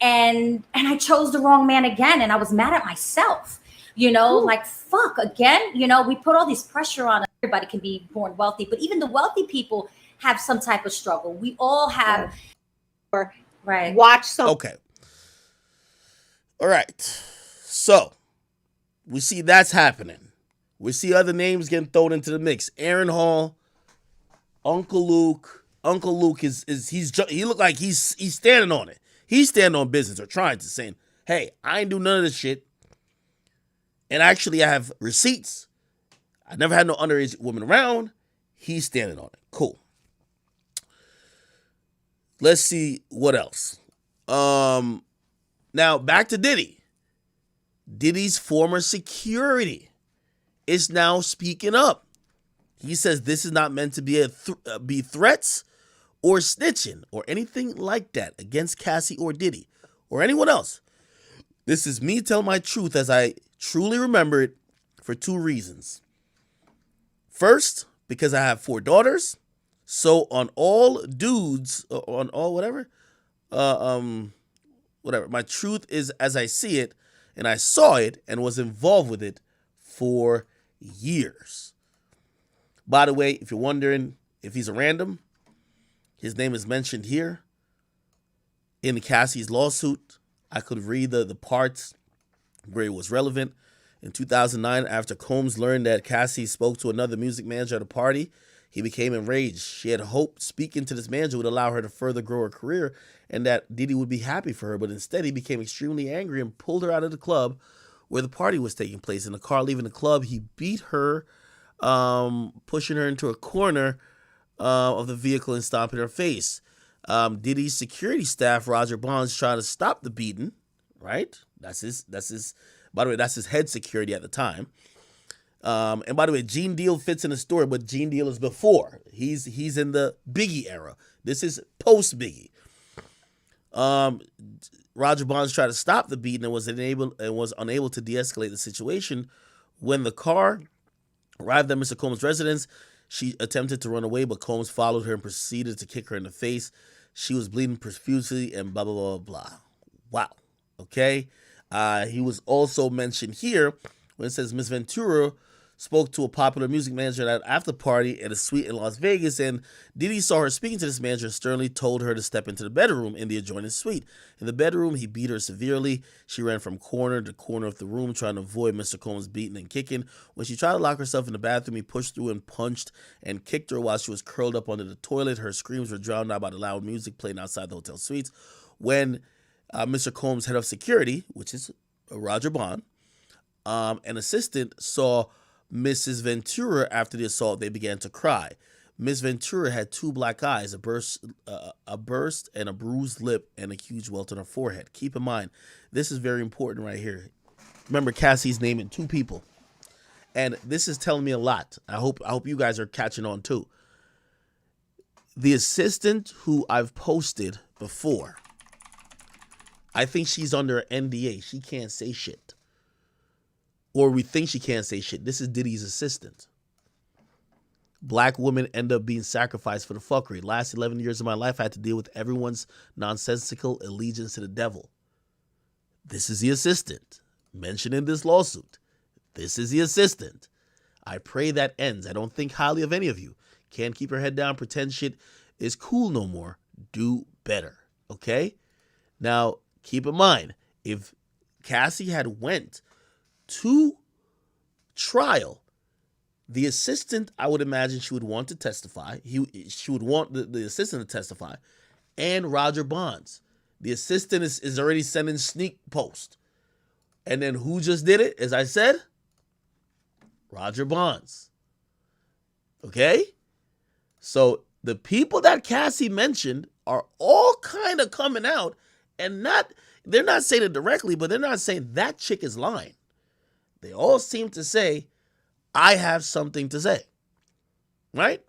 and I chose the wrong man again. And I was mad at myself, like, fuck again. We put all this pressure on. Everybody can be born wealthy, but even the wealthy people have some type of struggle. We all have. Right. Watch some. Okay. All right. So we see that's happening. We see other names getting thrown into the mix. Aaron Hall, Uncle Luke. Uncle Luke he look like he's standing on it. He's standing on business or trying to, saying, hey, I ain't do none of this shit. And actually I have receipts. I never had no underage woman around. He's standing on it. Cool. Let's see what else. Now back to Diddy. Diddy's former security is now speaking up. He says this is not meant to be be threats or snitching or anything like that against Cassie or Diddy or anyone else. This is me telling my truth as I truly remember it for two reasons. First, because I have 4 daughters. So on all dudes, on all whatever, my truth is as I see it, and I saw it and was involved with it for years. By the way, if you're wondering if he's a random, his name is mentioned here in Cassie's lawsuit. I could read the parts where it was relevant. In 2009, after Combs learned that Cassie spoke to another music manager at a party, he became enraged. She had hoped speaking to this manager would allow her to further grow her career and that Diddy would be happy for her, but instead he became extremely angry and pulled her out of the club where the party was taking place. In the car leaving the club, he beat her, pushing her into a corner of the vehicle and stomping her face. Diddy's security staff, Roger Bonds, trying to stop the beating, right? That's his, by the way, that's his head security at the time. And by the way, Gene Deal fits in the story, but Gene Deal is before. He's in the Biggie era. This is post Biggie. Roger Bonds tried to stop the beating and was unable to de-escalate the situation. When the car arrived at Mr. Combs' residence, she attempted to run away, but Combs followed her and proceeded to kick her in the face. She was bleeding profusely and blah, blah, blah, blah. Wow. Okay. He was also mentioned here when it says Miss Ventura spoke to a popular music manager at an after party at a suite in Las Vegas, and Diddy saw her speaking to this manager and sternly told her to step into the bedroom in the adjoining suite. In the bedroom, he beat her severely. She ran from corner to corner of the room, trying to avoid Mr. Combs beating and kicking. When she tried to lock herself in the bathroom, he pushed through and punched and kicked her while she was curled up under the toilet. Her screams were drowned out by the loud music playing outside the hotel suites. When Mr. Combs, head of security, which is Roger Bond, an assistant, saw Mrs. Ventura after the assault, they began to cry. Miss Ventura had 2 black eyes, a burst and a bruised lip, and a huge welt on her forehead. Keep in mind, this is very important right here. Remember, Cassie's naming 2 people, and this is telling me a lot. I hope you guys are catching on too. The assistant who I've posted before, I think she's under NDA. She can't say shit. Or we think she can't say shit. This is Diddy's assistant. Black women end up being sacrificed for the fuckery. Last 11 years of my life, I had to deal with everyone's nonsensical allegiance to the devil. This is the assistant. Mentioned in this lawsuit. This is the assistant. I pray that ends. I don't think highly of any of you. Can't keep your head down, pretend shit is cool no more. Do better. Okay? Now, keep in mind, if Cassie had went to trial, the assistant, I would imagine she would want to testify. She would want the assistant to testify. And Roger Bonds. The assistant is already sending sneak posts. And then who just did it? As I said, Roger Bonds. Okay? So the people that Cassie mentioned are all kind of coming out and they're not saying it directly, but they're not saying that chick is lying. They all seem to say, I have something to say. Right?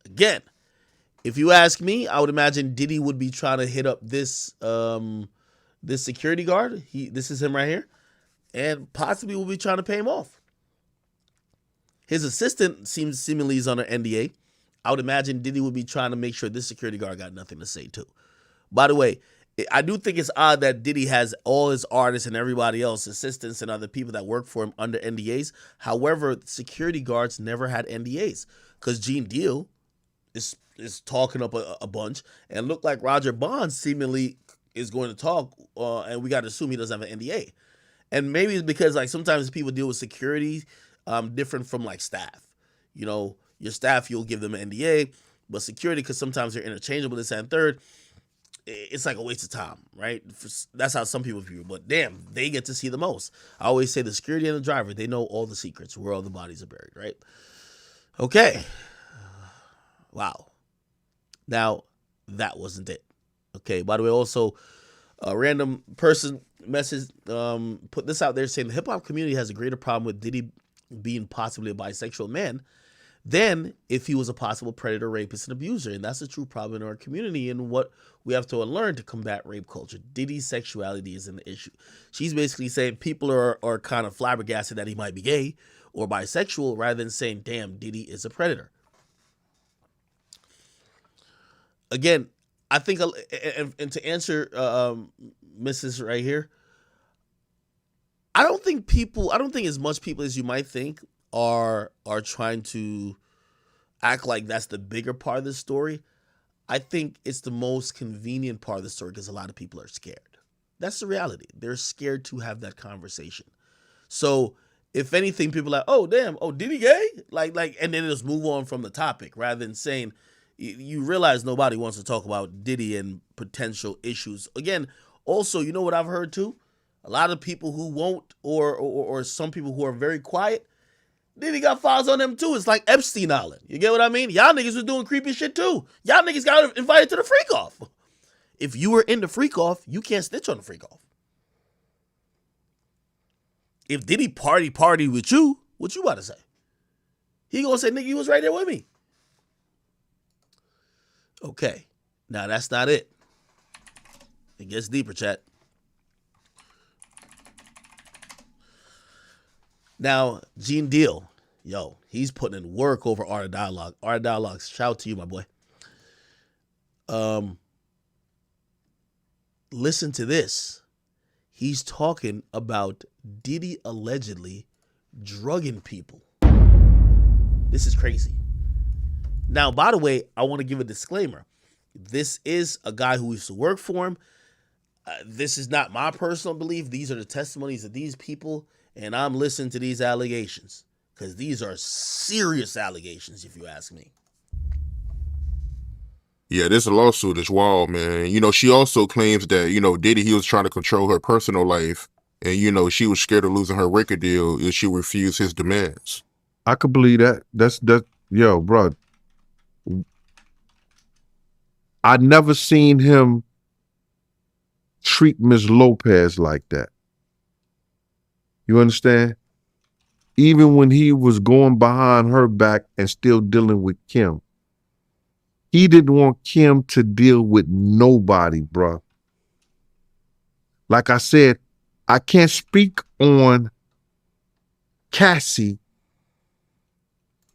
Again, if you ask me, I would imagine Diddy would be trying to hit up this this security guard. This is him right here. And possibly will be trying to pay him off. His assistant seemingly is under NDA. I would imagine Diddy would be trying to make sure this security guard got nothing to say too. By the way, I do think it's odd that Diddy has all his artists and everybody else, assistants and other people that work for him under NDAs. However, security guards never had NDAs because Gene Deal is talking up a bunch and looked like Roger Bond seemingly is going to talk and we got to assume he doesn't have an NDA. And maybe it's because like sometimes people deal with security different from like staff. You know, your staff, you'll give them an NDA, but security, because sometimes they're interchangeable, this and third, it's like a waste of time, right? That's how some people view it. But damn, they get to see the most. I always say the security and the driver, they know all the secrets, where all the bodies are buried, right? Okay. Wow. Now, that wasn't it. Okay, by the way, also, a random person message put this out there saying the hip-hop community has a greater problem with Diddy being possibly a bisexual man than if he was a possible predator, rapist, and abuser. And that's a true problem in our community and what we have to unlearn to combat rape culture. Diddy's sexuality isn't the issue. She's basically saying people are kind of flabbergasted that he might be gay or bisexual rather than saying, damn, Diddy is a predator. Again, I think, and to answer Mrs. right here, I don't think as much people as you might think are trying to act like that's the bigger part of the story. I think it's the most convenient part of the story because a lot of people are scared. That's the reality. They're scared to have that conversation. So if anything, people are like, oh, damn, oh, Diddy gay? Like, and then just move on from the topic rather than saying, you realize nobody wants to talk about Diddy and potential issues. Again, also, you know what I've heard too? A lot of people who won't, or some people who are very quiet, Diddy got files on them too. It's like Epstein Island. You get what I mean? Y'all niggas was doing creepy shit too. Y'all niggas got invited to the freak off. If you were in the freak off, you can't snitch on the freak off. If Diddy party with you, what you about to say? He gonna say, nigga, you was right there with me. Okay. Now that's not it. It gets deeper, chat. Now, Gene Deal, yo, he's putting in work over Art of Dialogue. Art of Dialogue, shout out to you, my boy. Listen to this. He's talking about Diddy allegedly drugging people. This is crazy. Now, by the way, I want to give a disclaimer. This is a guy who used to work for him. This is not my personal belief. These are the testimonies of these people, and I'm listening to these allegations because these are serious allegations, if you ask me. Yeah, this lawsuit is wild, man. You know, she also claims that, you know, Diddy, he was trying to control her personal life, and, you know, she was scared of losing her record deal if she refused his demands. I could believe that. Yo, bro. I never seen him treat Ms. Lopez like that. You understand? Even when he was going behind her back and still dealing with Kim, he didn't want Kim to deal with nobody, bro. Like I said, I can't speak on Cassie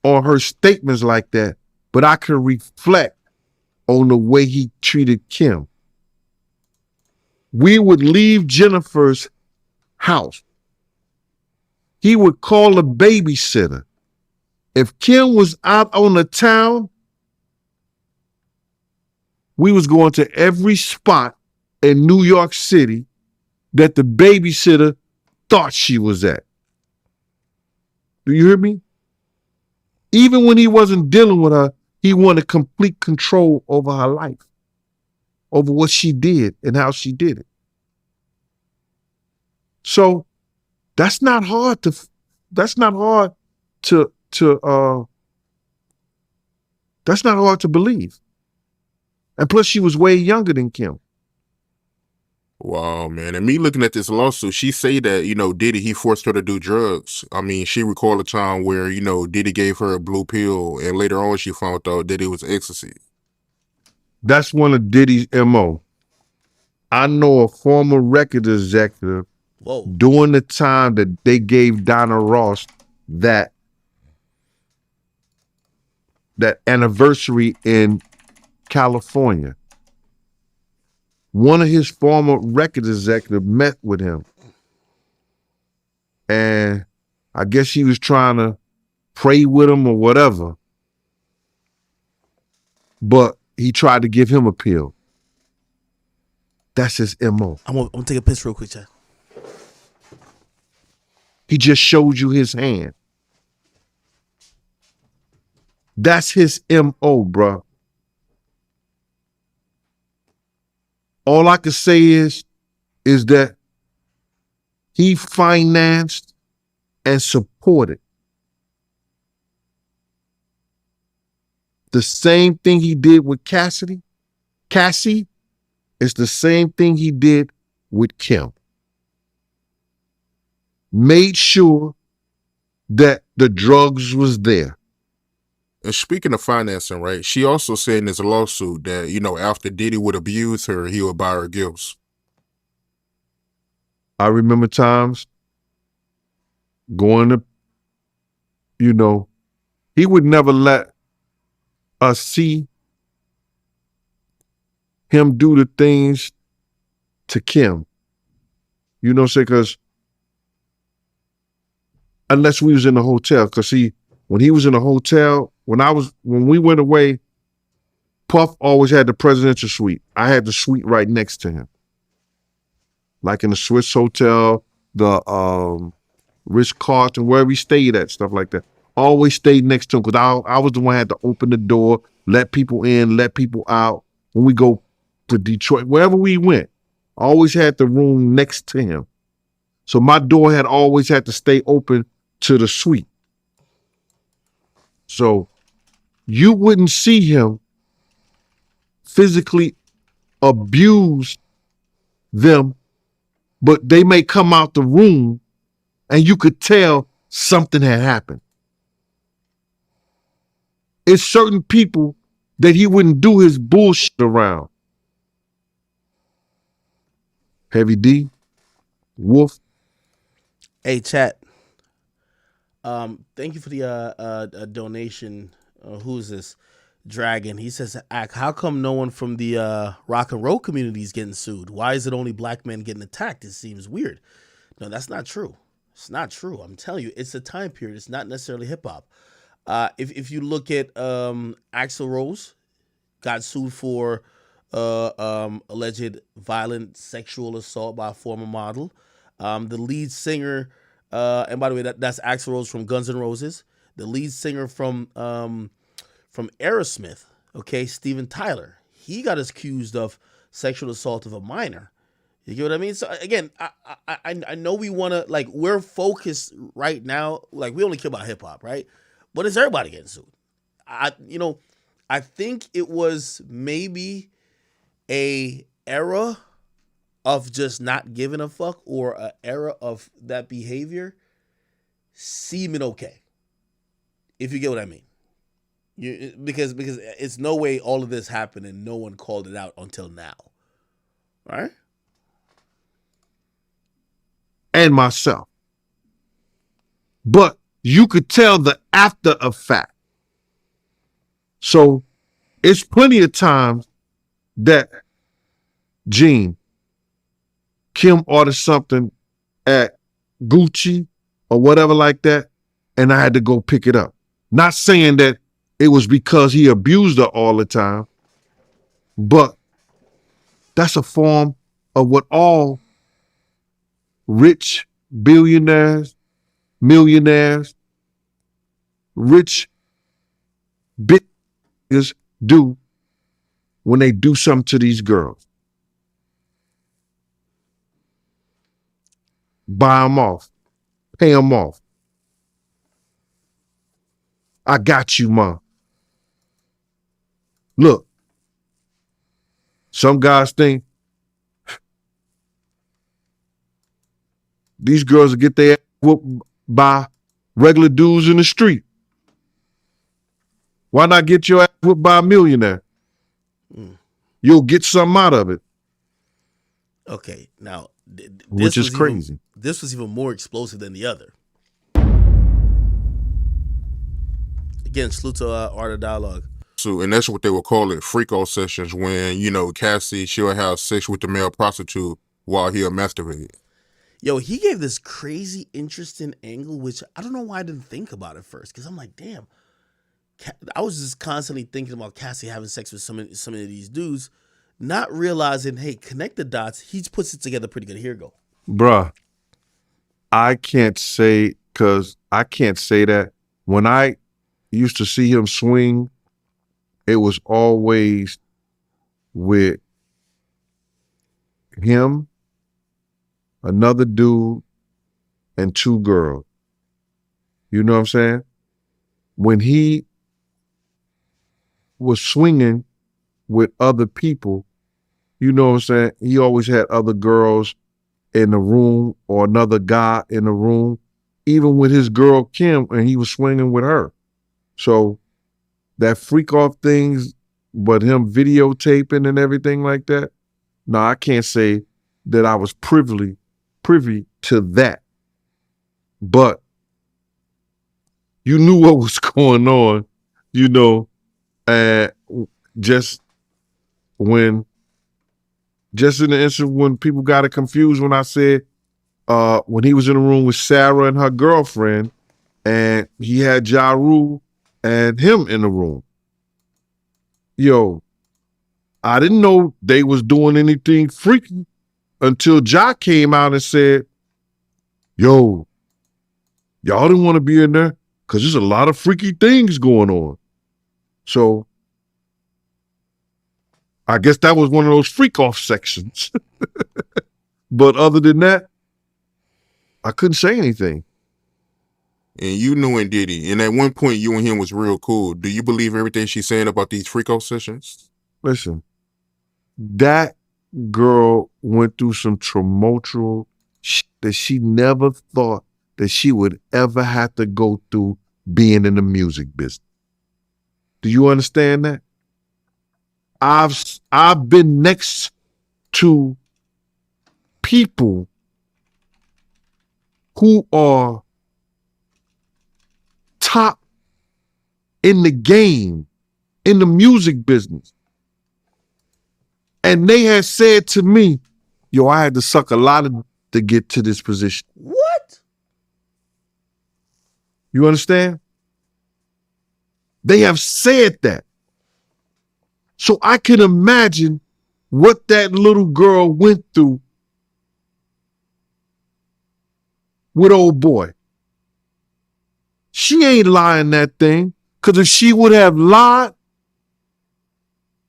or her statements like that, but I can reflect on the way he treated Kim. We would leave Jennifer's house. He would call a babysitter. If Kim was out on the town, we was going to every spot in New York City that the babysitter thought she was at. Do you hear me? Even when he wasn't dealing with her, he wanted complete control over her life, over what she did and how she did it. So that's not hard to believe. And plus she was way younger than Kim. Wow, man. And me looking at this lawsuit, she say that, you know, Diddy, he forced her to do drugs. I mean, she recalled a time where, you know, Diddy gave her a blue pill, and later on she found out that it was ecstasy. That's one of Diddy's MO. I know a former record executive during the time that they gave Donna Ross that anniversary in California. One of his former record executives met with him. And I guess he was trying to pray with him or whatever. But he tried to give him a pill. That's his MO. I'm gonna take a piss real quick, Chad. He just showed you his hand. That's his MO, bro. All I can say is that he financed and supported the same thing he did with Cassie is the same thing he did with Kim. Made sure that the drugs was there. And speaking of financing, right, she also said in this lawsuit that, you know, after Diddy would abuse her, he would buy her gifts. I remember times going to, you know, he would never let us see him do the things to Kim. You know what I'm saying? Because unless we was in a hotel, because see, when he was in a hotel, when we went away, Puff always had the presidential suite. I had the suite right next to him. Like in the Swiss Hotel, the Ritz-Carlton, wherever we stayed at, stuff like that. Always stayed next to him because I was the one who had to open the door, let people in, let people out. When we go to Detroit, wherever we went, always had the room next to him. So my door had always had to stay open to the suite. So you wouldn't see him physically abuse them, but they may come out the room and you could tell something had happened. It's certain people that he wouldn't do his bullshit around. Heavy D, Wolf. Hey, chat. Thank you for the donation. Who's this? Dragon, he says, "Ak, how come no one from the rock and roll community is getting sued? Why is it only black men getting attacked? It seems weird." No, that's not true. It's not true. I'm telling you, it's a time period. It's not necessarily hip hop. If you look at Axl Rose, got sued for alleged violent sexual assault by a former model. The lead singer, and by the way, that's Axl Rose from Guns N' Roses. The lead singer from Aerosmith, okay, Steven Tyler, he got accused of sexual assault of a minor. You get what I mean? So again, I know we want to, like, we're focused right now, like we only care about hip hop, right? But is everybody getting sued? I think it was maybe a era of just not giving a fuck, or an era of that behavior seeming okay. If you get what I mean. Because it's no way all of this happened and no one called it out until now. Right? And myself. But you could tell the after effect. So it's plenty of times that Kim ordered something at Gucci or whatever like that, and I had to go pick it up. Not saying that it was because he abused her all the time, but that's a form of what all rich billionaires, millionaires, rich bitches do when they do something to these girls. Buy them off, pay them off. I got you, Mom. Look, some guys think these girls will get their ass whooped by regular dudes in the street. Why not get your ass whooped by a millionaire? You'll get something out of it. Okay, now, which is crazy. This was even more explosive than the other. Again, salute to Art of Dialogue. So, and that's what they would call it, freak-off sessions, when, Cassie, she'll have sex with the male prostitute while he'll masturbate. Yo, he gave this crazy, interesting angle, which I don't know why I didn't think about it first, because I'm like, damn. I was just constantly thinking about Cassie having sex with some of these dudes, not realizing, hey, connect the dots. He puts it together pretty good. Here you go. Bruh, I can't say that. When I used to see him swing, it was always with him, another dude, and two girls. You know what I'm saying? When he was swinging with other people, you know what I'm saying? He always had other girls in the room or another guy in the room, even with his girl Kim, and he was swinging with her. So that freak off things, but him videotaping and everything like that, no, I can't say that I was privy to that. But you knew what was going on, and just in the instant when people got it confused when I said, when he was in the room with Sarah and her girlfriend, and he had Ja Rule and him in the room. Yo, I didn't know they was doing anything freaky until Ja came out and said, yo, y'all didn't want to be in there because there's a lot of freaky things going on. So I guess that was one of those freak off sections. But other than that, I couldn't say anything. And you knew Diddy, and at one point you and him was real cool. Do you believe everything she's saying about these freak-off sessions? Listen, that girl went through some tumultuous shit that she never thought that she would ever have to go through being in the music business. Do you understand that? I've been next to people who are top in the game in the music business. And they had said to me, yo, I had to suck a lot of to get to this position. What? You understand? They have said that. So I can imagine what that little girl went through with old boy. She ain't lying that thing, because if she would have lied,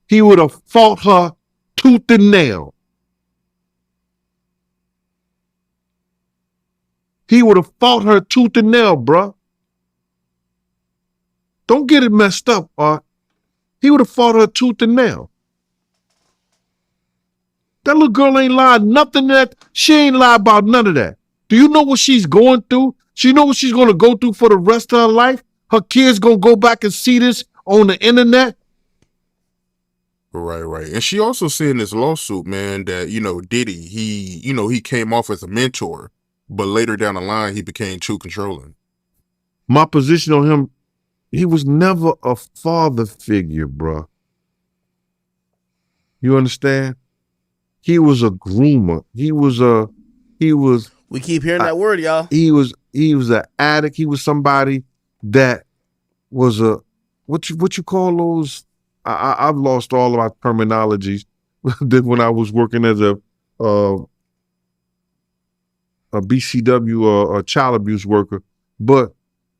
he would have fought her tooth and nail. He would have fought her tooth and nail, bruh. Don't get it messed up, Art. He would have fought her tooth and nail. That little girl ain't lied nothing that. She ain't lied about none of that. Do you know what she's going through? She know what she's going to go through for the rest of her life? Her kids going to go back and see this on the internet? Right. And she also said in this lawsuit, man, that, Diddy, he came off as a mentor, but later down the line, he became too controlling. My position on him, he was never a father figure, bruh. You understand? He was a groomer. He was. We keep hearing that word, y'all. He was an addict. He was somebody that was a, what you call those? I've lost all of my terminologies when I was working as a BCW or a child abuse worker. But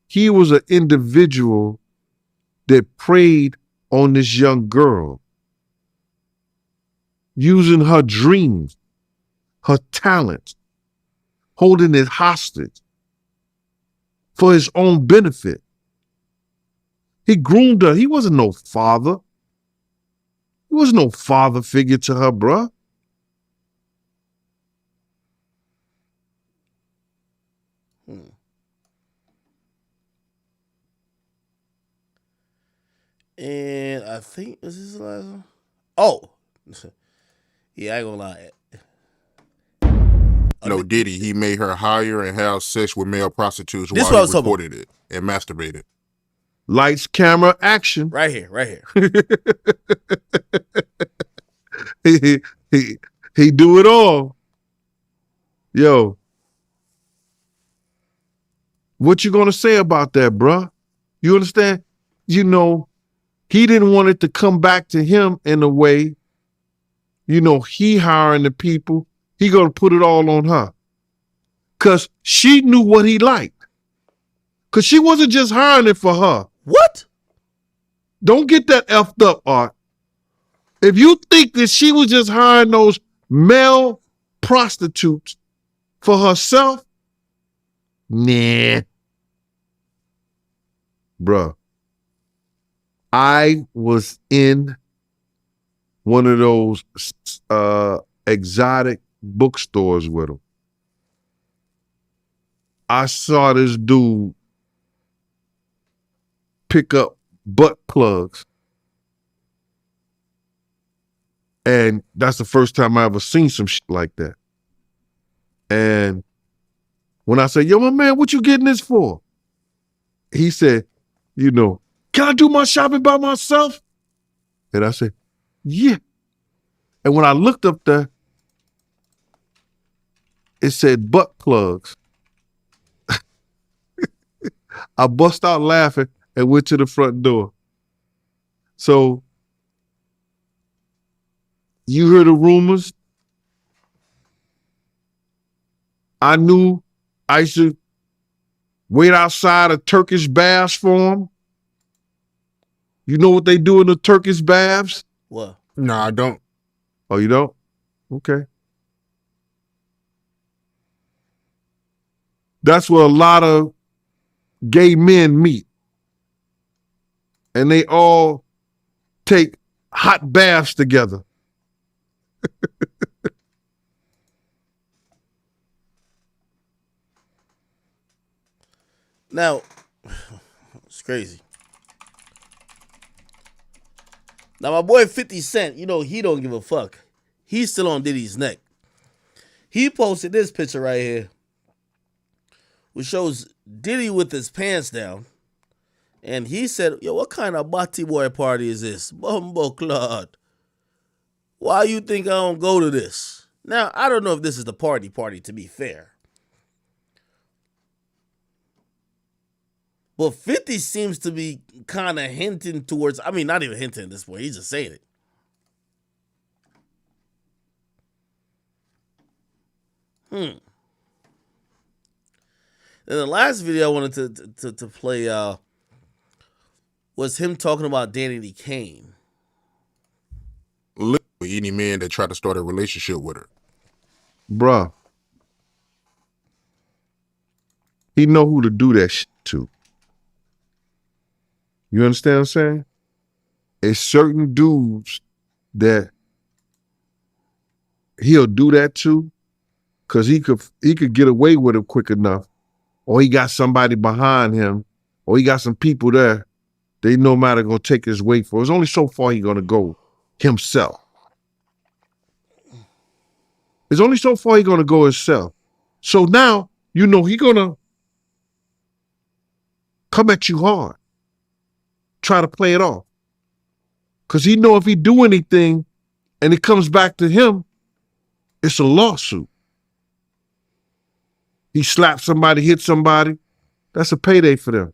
he was an individual that preyed on this young girl, using her dreams, her talents, holding it hostage for his own benefit. He groomed her. He wasn't no father. He was no father figure to her, bruh. And I think, is this the last one? Oh. Yeah, I ain't gonna lie. No, Diddy, he made her hire and have sex with male prostitutes This while what I he was talking recorded it and masturbated. Lights, camera, action. Right here. He do it all. Yo. What you gonna say about that, bruh? You understand? He didn't want it to come back to him in a way, he hiring the people. He gonna put it all on her. Cause she knew what he liked. Cause she wasn't just hiring it for her. What? Don't get that effed up, Art. If you think that she was just hiring those male prostitutes for herself, nah. Bruh, I was in one of those exotic bookstores with him. I saw this dude pick up butt plugs. And that's the first time I ever seen some shit like that. And when I said, yo, my man, what you getting this for? He said, can I do my shopping by myself? And I said, yeah. And when I looked up there, it said butt plugs. I bust out laughing and went to the front door. So, you heard the rumors. I knew I used to wait outside of Turkish baths for him. You know what they do in the Turkish baths? What? No, I don't. Oh, you don't? Okay. That's where a lot of gay men meet. And they all take hot baths together. Now, it's crazy. Now, my boy 50 Cent, he don't give a fuck. He's still on Diddy's neck. He posted this picture right here, which shows Diddy with his pants down, And he said, yo, what kind of batty boy party is this? Bumbo Claude. Why you think I don't go to this? Now, I don't know if this is the party, to be fair. But 50 seems to be kind of hinting towards, I mean, not even hinting at this point. He's just saying it. And the last video I wanted to play was him talking about Danny Lee Kane. Any man that tried to start a relationship with her. Bruh. He know who to do that shit to. You understand what I'm saying? It's certain dudes that he'll do that to because he could get away with it quick enough, or he got somebody behind him, or he got some people there. They no matter gonna take his weight for. There's only so far he gonna go himself. There's only so far he gonna go himself. So now you know he gonna come at you hard, try to play it off, because he know if he do anything and it comes back to him, it's a lawsuit. He slapped somebody, hit somebody, that's a payday for them.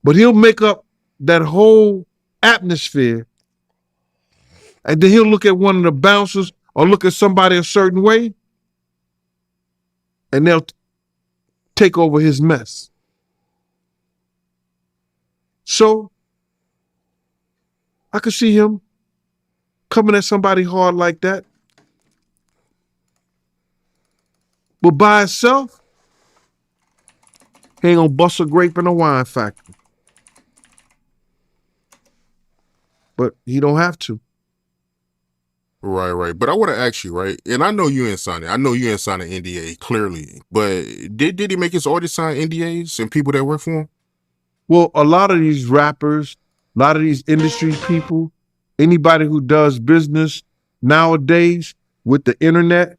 But he'll make up that whole atmosphere, and then he'll look at one of the bouncers or look at somebody a certain way, and they'll take over his mess. So I could see him coming at somebody hard like that. But by itself, he ain't gonna bust a grape in a wine factory. But he don't have to. Right. But I want to ask you, right? And I know you ain't signing. I know you ain't signing NDA, clearly. But did he make his artists sign NDAs and people that work for him? Well, a lot of these rappers, a lot of these industry people, anybody who does business nowadays with the internet,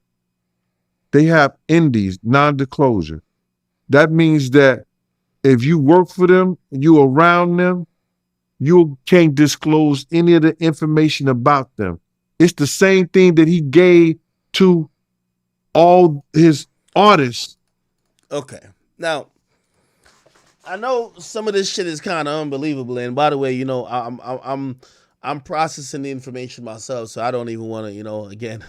they have NDAs, non-disclosure. That means that if you work for them, you around them, you can't disclose any of the information about them. It's the same thing that he gave to all his artists. Okay. Now, I know some of this shit is kind of unbelievable. And by the way, you know, I'm processing the information myself, so I don't even want to, you know, again,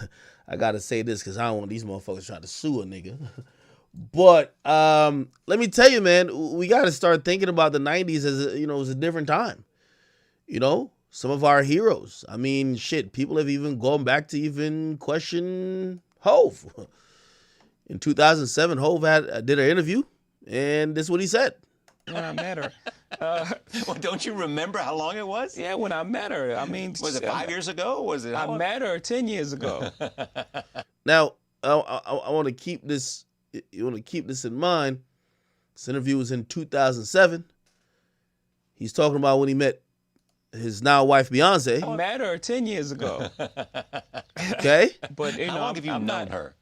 I gotta say this because I don't want these motherfuckers trying to sue a nigga. But let me tell you, man, we gotta start thinking about the 90s as a, you know, as a different time. You know, some of our heroes. I mean, shit, people have even gone back to even question Hove. In 2007, Hove did an interview, and this is what he said. When I met her. Well, don't you remember how long it was? Yeah, when I met her. I mean, was it 5 years ago? Was it? I met her 10 years ago. Now, I want to keep this. You want to keep this in mind. This interview was in 2007. He's talking about when he met his now wife Beyonce. I met her 10 years ago. Okay. But you know, how long have you known her?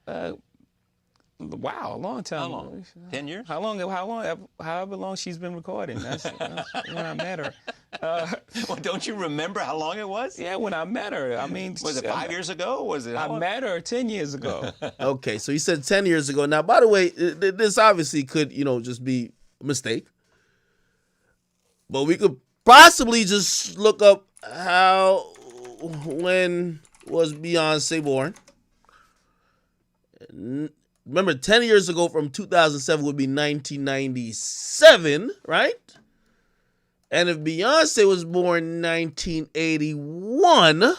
Wow, a long time. How long? 10 years? However long she's been recording. That's when I met her. Well, don't you remember how long it was? Yeah, when I met her. I mean, was it 5 years ago? Was it? I met her 10 years ago. Okay, so he said 10 years ago. Now, by the way, this obviously could, you know, just be a mistake. But we could possibly just look up when was Beyonce born. Remember, 10 years ago from 2007 would be 1997, right? And if Beyonce was born in 1981,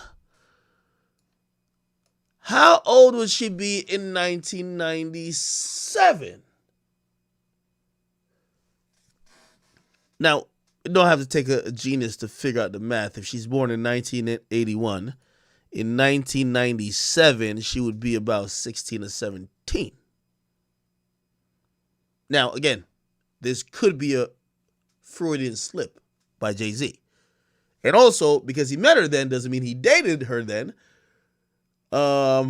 how old would she be in 1997? Now, you don't have to take a genius to figure out the math. If she's born in 1981, in 1997, she would be about 16 or 17. Now, again, this could be a Freudian slip by Jay-Z. And also, because he met her then doesn't mean he dated her then.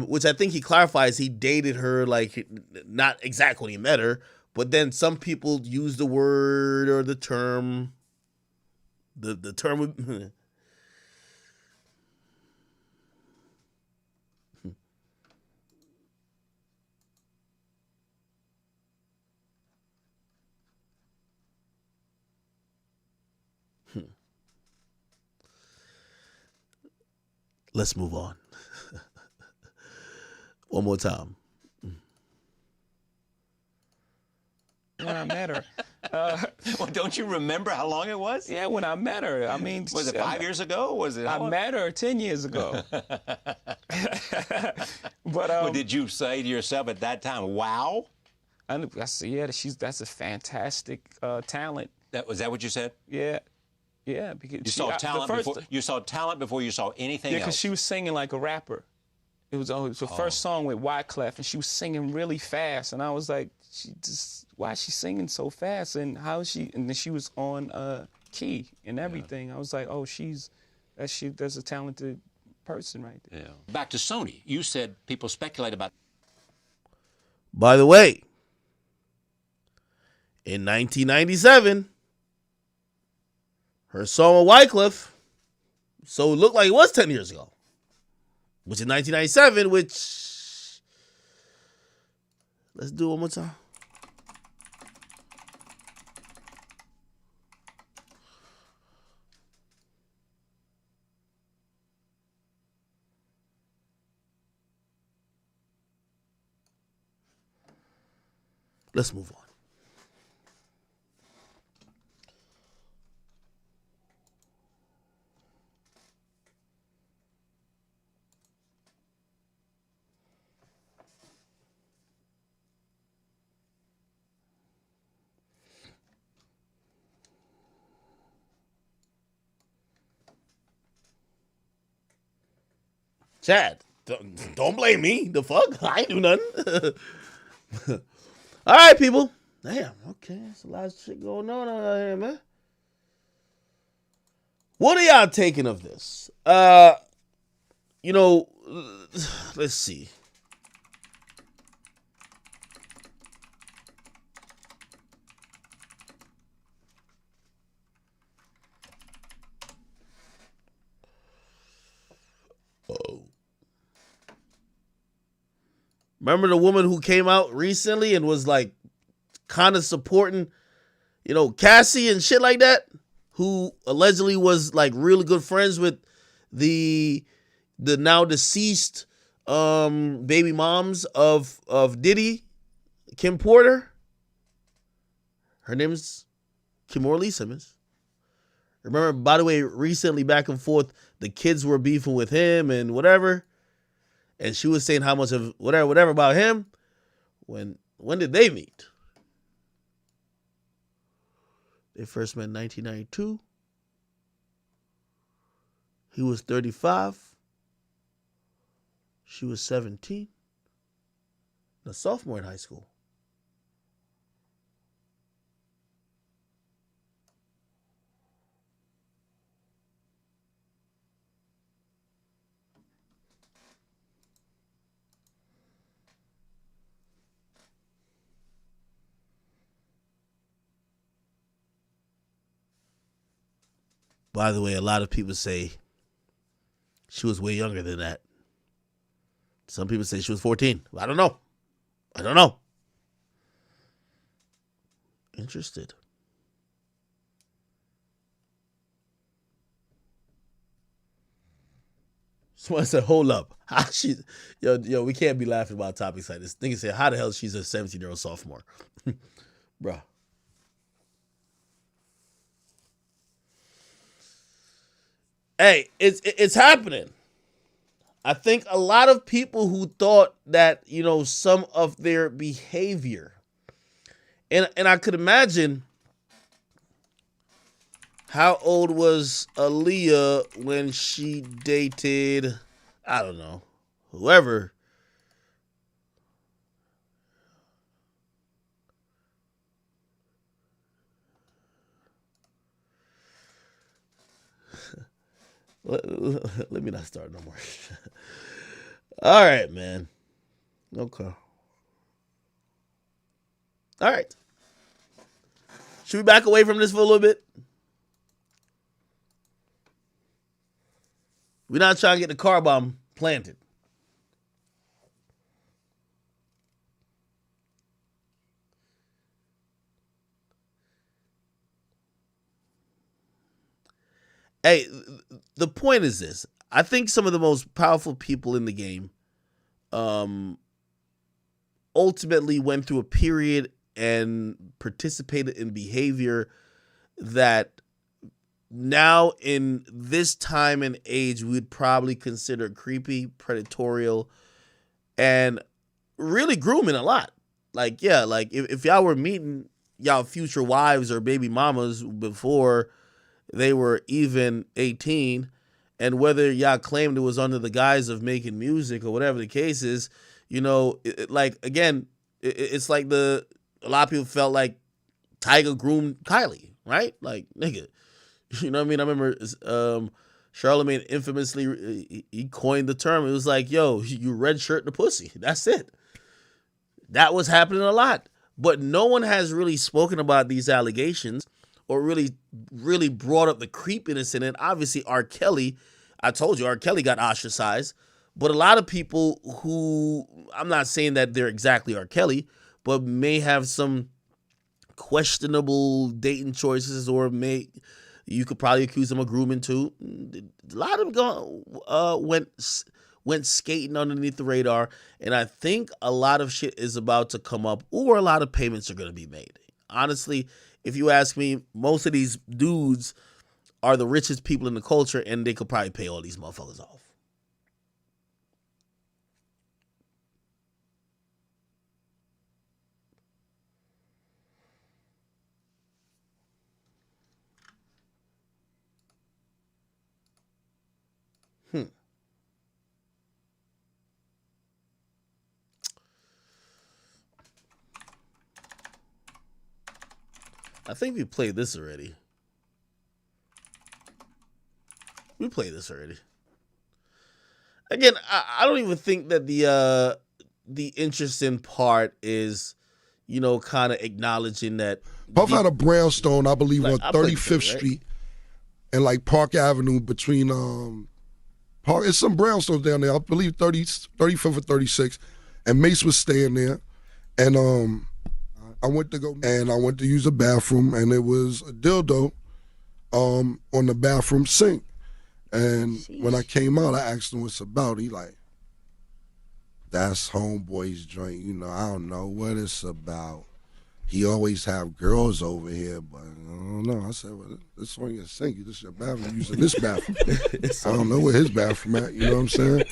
Which I think he clarifies he dated her, like, not exactly when he met her, But then some people use the word or the term. The term would. Let's move on. One more time. When I met her. Well, don't you remember how long it was? Yeah, when I met her. I mean, Was it 5 years ago? Was it? I met her 10 years ago. But did you say to yourself at that time, "Wow"? I said, yeah, that's a fantastic talent. Was that what you said? Yeah. Yeah, because You saw talent before you saw talent before you saw anything Yeah, else. because she was singing like a rapper. It was her first song with Wyclef, and she was singing really fast, and I was like, why is she singing so fast, and how is she? And then she was on key and everything. I was like, oh, that's a talented person right there. Yeah. Back to Sony, you said people speculate about. By the way, in 1997. Her song with Wyclef, so it looked like it was 10 years ago. Which in 1997, which... Let's do it one more time. Let's move on. Chad, don't blame me. The fuck? I ain't do nothing. All right, people. Damn, okay. That's a lot of shit going on out here, man. What are y'all taking of this? Let's see. Remember the woman who came out recently and was like kind of supporting, Cassie and shit like that, who allegedly was like really good friends with the now deceased baby moms of Diddy, Kim Porter. Her name is Kimora Simmons. Remember, by the way, recently back and forth, the kids were beefing with him and whatever. And she was saying how much of whatever about him. When did they meet? They first met in 1992. He was 35. She was 17. A sophomore in high school. By the way, a lot of people say she was way younger than that. Some people say she was 14. I don't know. Interested. Someone said, hold up. Yo, we can't be laughing about topics like this. Nigga said, how the hell she's a 17-year-old sophomore? Bruh. Hey, it's happening. I think a lot of people who thought that, some of their behavior, and I could imagine how old was Aaliyah when she dated, I don't know, whoever. Let me not start no more. All right, man. Okay. All right. Should we back away from this for a little bit? We're not trying to get the car bomb planted. Hey, the point is this. I think some of the most powerful people in the game ultimately went through a period and participated in behavior that now in this time and age we would probably consider creepy, predatorial, and really grooming a lot. Like, yeah, like if y'all were meeting y'all future wives or baby mamas before they were even 18, and whether y'all claimed it was under the guise of making music or whatever the case is, you know, it's like a lot of people felt like Tiger groomed Kylie, right? Like, nigga, you know what I mean? I remember Charlemagne infamously, he coined the term. It was like, yo, you red shirt the pussy. That's it. That was happening a lot. But no one has really spoken about these allegations or really brought up the creepiness in it. Obviously, R. Kelly, I told you, R. Kelly got ostracized. But a lot of people who, I'm not saying that they're exactly R. Kelly, but may have some questionable dating choices, or you could probably accuse them of grooming too. A lot of them went skating underneath the radar, and I think a lot of shit is about to come up, or a lot of payments are going to be made. Honestly, if you ask me, most of these dudes are the richest people in the culture, and they could probably pay all these motherfuckers off. I think we played this already. We played this already. Again, I don't even think that the interesting part is, you know, kind of acknowledging that Puff had a brownstone, I believe, Like, on I played 35th this, right? Street and like Park Avenue between Park. It's some brownstones down there. I believe 35th or 36th, and Mace was staying there, and I went to use the bathroom, and it was a dildo on the bathroom sink. And when I came out, I asked him what's about. He like, that's homeboy's joint. You know, I don't know what it's about. He always have girls over here, but I don't know. I said, well, this on your sink. This is your bathroom. You using this bathroom. I don't know where his bathroom at. You know what I'm saying?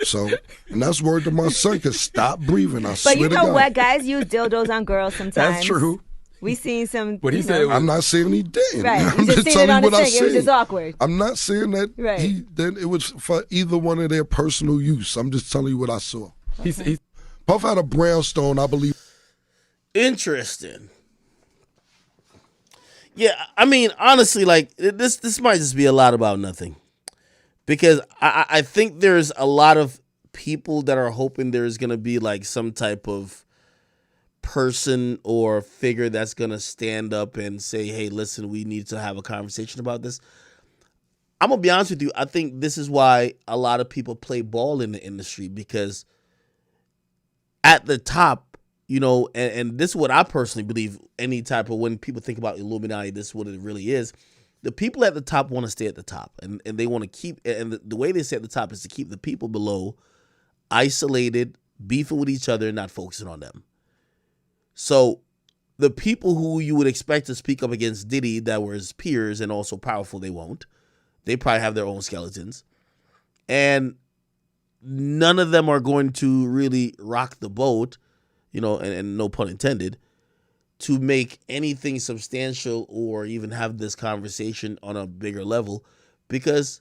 So, and that's word to my son, because stop breathing. I swear But you to know God. what? Guys use dildos on girls sometimes. That's true. We seen some. But he said, I'm not saying he didn't. Right. I'm You just seen telling it on you the what I sink. It was seen. just awkward. I'm not saying that that it was for either one of their personal use. I'm just telling you what I saw. Puff had a brownstone, I believe. Interesting. Yeah, I mean, honestly, like this might just be a lot about nothing, because I think there's a lot of people that are hoping there's gonna be like some type of person or figure that's gonna stand up and say, hey, listen, we need to have a conversation about this. I'm gonna be honest with you, I think this is why a lot of people play ball in the industry, because at the top, you know, and this is what I personally believe, any type of, when people think about Illuminati, this is what it really is. The people at the top want to stay at the top, and they want to keep, and the way they stay at the top is to keep the people below isolated, beefing with each other, and not focusing on them. So the people who you would expect to speak up against Diddy that were his peers and also powerful, they won't. They probably have their own skeletons. And none of them are going to really rock the boat, you know, and no pun intended, to make anything substantial or even have this conversation on a bigger level, because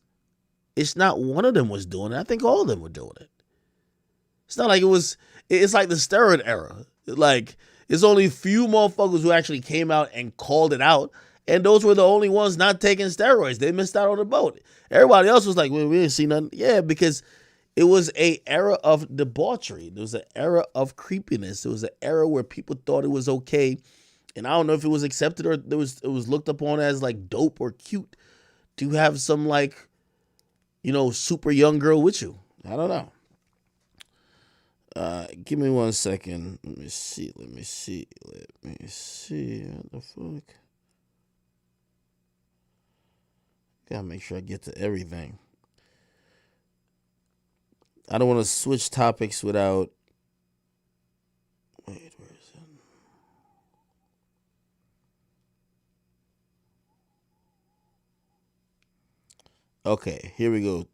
it's not one of them was doing it. I think all of them were doing it. It's not like it's like the steroid era. Like, it's only a few motherfuckers who actually came out and called it out, and those were the only ones not taking steroids. They missed out on the boat. Everybody else was like, well, we didn't see nothing. Yeah, because it was an era of debauchery. There was an era of creepiness. There was an era where people thought it was okay And I don't know if it was accepted or it was looked upon as like dope or cute to have some like, super young girl with you. I don't know. Give me 1 second. Let me see. What the fuck? Gotta make sure I get to everything. I don't want to switch topics without. Wait, where is it? Okay, here we go.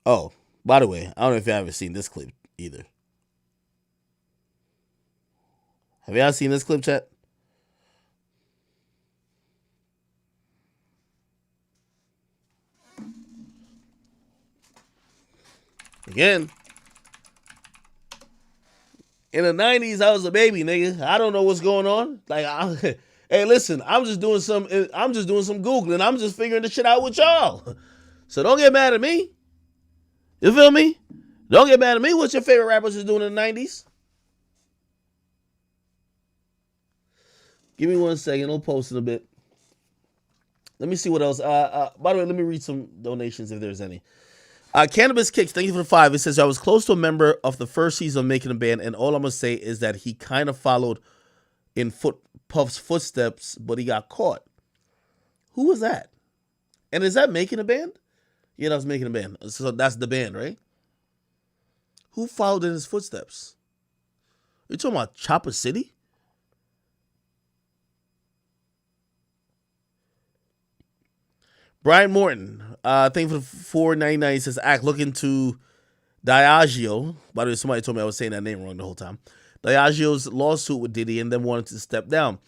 Oh, by the way, I don't know if you haven't seen this clip either. Have y'all seen this clip, chat? Again, in the 90s, I was a baby, nigga. I don't know what's going on. Hey, listen, I'm just doing some Googling. I'm just figuring the shit out with y'all. So don't get mad at me. You feel me? Don't get mad at me. What's your favorite rappers was doing in the 90s? Give me 1 second. I'll post in a bit. Let me see what else. By the way, let me read some donations if there's any. Cannabis Kicks, thank you for the 5. It says, I was close to a member of the first season of Making a Band, and all I'm going to say is that he kind of followed in Puff's footsteps, but he got caught. Who was that? And is that Making a Band? Yeah, that was Making a Band. So that's the band, right? Who followed in his footsteps? You talking about Chopper City? Brian Morton, thank you for the $4.99. He says, look into Diageo. By the way, somebody told me I was saying that name wrong the whole time. Diageo's lawsuit with Diddy and then wanted to step down.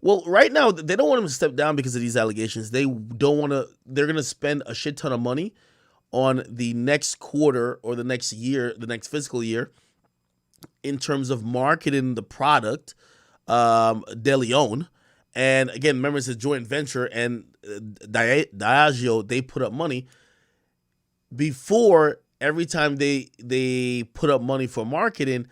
Well, right now, they don't want him to step down because of these allegations. They don't want to, they're going to spend a shit ton of money on the next quarter or the next year, the next fiscal year, in terms of marketing the product, De Leon. And again, remember it's a joint venture, and Diageo, they put up money. Before, every time they put up money for marketing,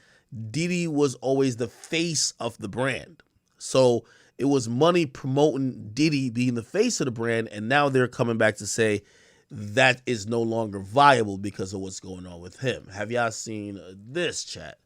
Diddy was always the face of the brand. So it was money promoting Diddy being the face of the brand, and now they're coming back to say that is no longer viable because of what's going on with him. Have y'all seen this, chat?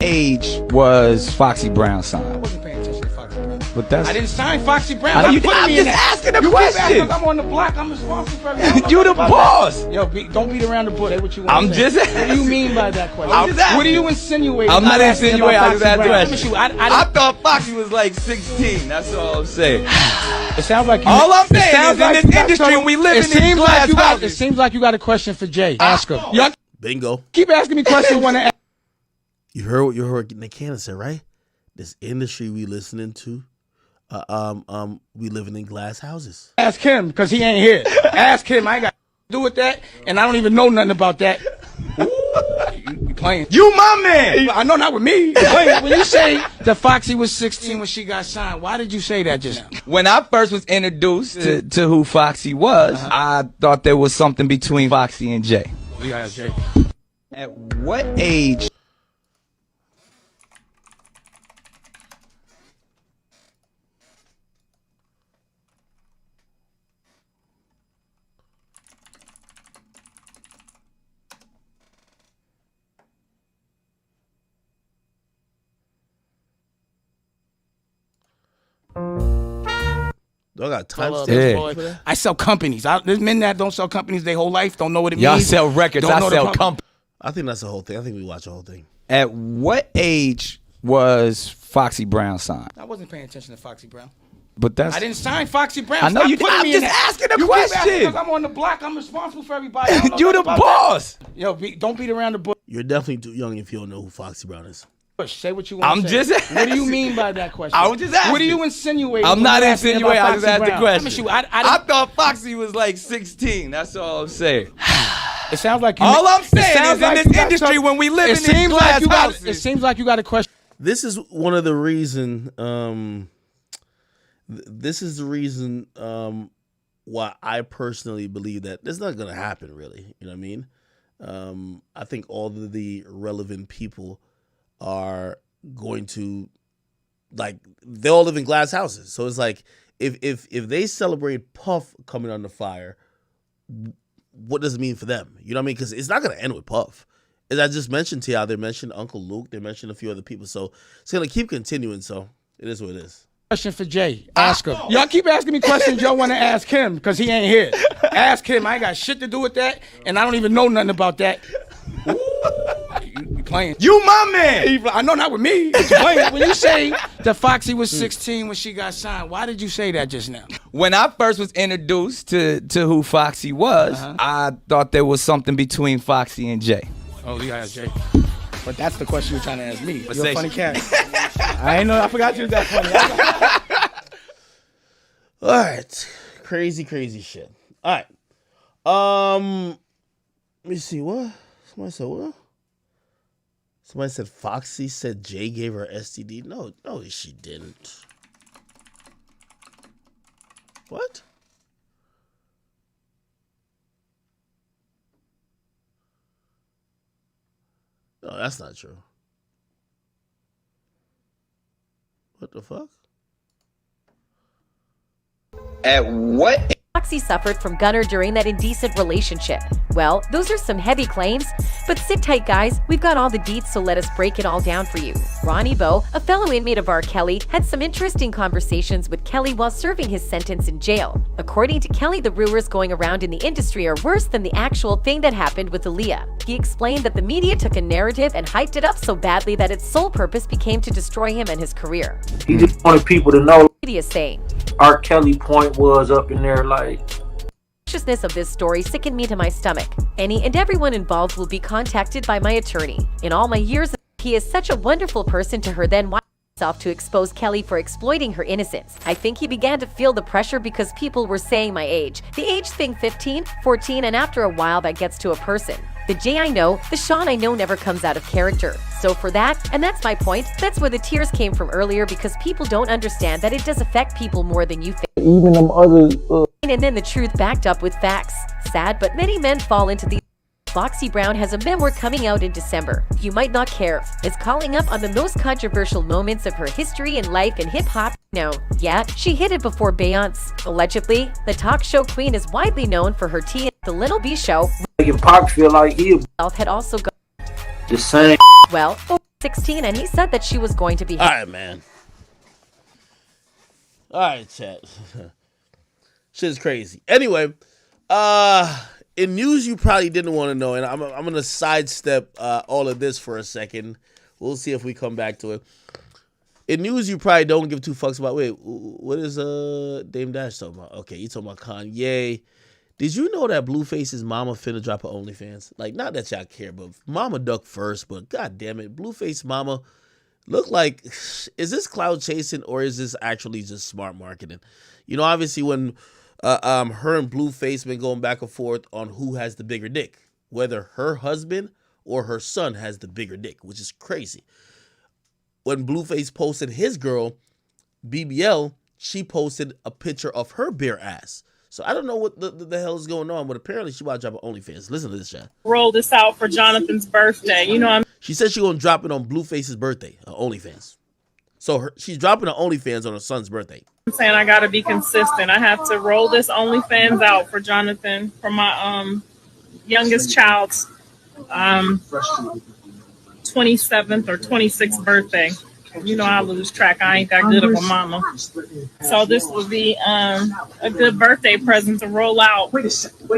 Age was Foxy Brown's son. I wasn't paying attention to Foxy Brown. But that's... I didn't sign Foxy Brown. I'm I'm just asking a question. I'm on the block. I'm responsible for everything. You the boss. Yo, don't beat around the bush. Say what you want. I'm to just say. What do you mean by that question? I'm just asking. What are you insinuating? I'm not insinuating. I just asked the question. I thought Foxy was like 16. That's all I'm saying. It sounds like you, all I'm saying is in this industry we live in these glass houses. It seems like you got a question for Jay. Ask her. Bingo. Keep asking me questions when I. You heard what Nick Cannon said, right? This industry we listening to, we living in glass houses. Ask him, because he ain't here. Ask him. I ain't got to do with that, and I don't even know nothing about that. You playing. You my man. I know, not with me. When you say that Foxy was 16 when she got signed, why did you say that just now? When I first was introduced to who Foxy was, I thought there was something between Foxy and Jay. Yeah, Jay. At what age? I got timestamps. I sell companies. There's men that don't sell companies their whole life, don't know what it Y'all means. sell records, I sell companies. I think that's the whole thing. I think we watch the whole thing. At what age was Foxy Brown signed? I wasn't paying attention to Foxy Brown. But that's... I didn't sign Foxy Brown. I know Stop you putting did. me I'm in just that. asking a You keep question. asking because I'm on the block. I'm responsible for everybody. I don't know You the nothing about boss. that. Yo, don't beat around the bush. You're definitely too young if you don't know who Foxy Brown is. Say what you want I'm to say. just What do you mean by that question? I was just asking. What are you insinuating? I'm when not you ask me insinuating. about I just Foxy asked the Brown? question. I thought Foxy was like 16. That's all I'm saying. It sounds like you. All I'm saying is in this industry when we live in these glass houses. It seems like you got a question. This is one of the reason. This is the reason why I personally believe that it's not gonna happen. Really, you know what I mean? I think all of the relevant people are going to, like, they all live in glass houses. So it's like, if they celebrate Puff coming under fire, what does it mean for them? You know what I mean? Because it's not going to end with Puff. As I just mentioned to y'all, they mentioned Uncle Luke, they mentioned a few other people. So it's going to keep continuing. So it is what it is. Question for Jay. Ask him. Y'all keep asking me questions y'all want to ask him because he ain't here. Ask him. I ain't got shit to do with that, and I don't even know nothing about that. You playing. You my man. I know, not with me. But you playing. When you say that Foxy was 16 when she got signed, why did you say that just now? When I first was introduced to who Foxy was, I thought there was something between Foxy and Jay. Oh, you gotta ask Jay. But that's the question you're trying to ask me. But You're a funny cat. I ain't know. I forgot you was that funny. All right. Crazy shit. All right. Let me see. What? Somebody said what? Somebody said Foxy said Jay gave her STD. No, she didn't. What? No, that's not true. What the fuck? At what? Foxy suffered from Gunner during that indecent relationship. Well, those are some heavy claims, but sit tight, guys. We've got all the deets, so let us break it all down for you. Ronnie Bo, a fellow inmate of R. Kelly, had some interesting conversations with Kelly while serving his sentence in jail. According to Kelly, the rumors going around in the industry are worse than the actual thing that happened with Aaliyah. He explained that the media took a narrative and hyped it up so badly that its sole purpose became to destroy him and his career. He just wanted people to know. Media saying, R. Kelly point was up in there like. The viciousness of this story sickened me to my stomach. Any and everyone involved will be contacted by my attorney. In all my years, he is such a wonderful person to her then why himself to expose Kelly for exploiting her innocence. I think he began to feel the pressure because people were saying my age. The age thing 15, 14, and after a while that gets to a person. The Jay I know, the Sean I know never comes out of character. So for that, and that's my point, that's where the tears came from earlier because people don't understand that it does affect people more than you think. Even them others. And then the truth backed up with facts. Sad, but many men fall into these. Foxy Brown has a memoir coming out in December. You might not care. It's calling up on the most controversial moments of her history and life in hip-hop. No, yeah, she hit it before Beyonce. Allegedly, the talk show queen is widely known for her tea at the Little B Show. Making Pac feel like he had also got the same. Well, 16, and he said that she was going to be. All right, man. All right, chat. Shit's crazy. Anyway, in news you probably didn't want to know, and I'm gonna sidestep all of this for a second. We'll see if we come back to it. In news you probably don't give two fucks about. Wait, what is Dame Dash talking about? Okay, you talking about Kanye. Did you know that Blueface's mama finna drop her OnlyFans? Like, not that y'all care, but mama duck first, but god damn it, Blueface mama look like, is this cloud chasing or is this actually just smart marketing? You know, obviously when her and Blueface been going back and forth on who has the bigger dick, whether her husband or her son has the bigger dick, which is crazy. When Blueface posted his girl, BBL, she posted a picture of her bare ass. So I don't know what the hell is going on, but apparently she about to drop an OnlyFans. Listen to this, chat. Roll this out for Jonathan's birthday. You know, she said she's going to drop it on Blueface's birthday, OnlyFans. So she's dropping an OnlyFans on her son's birthday. I'm saying I got to be consistent. I have to roll this OnlyFans out for Jonathan for my youngest child's 27th or 26th birthday. You know, I lose track. I ain't that good of a mama. So this will be a good birthday present to roll out. Wait a second.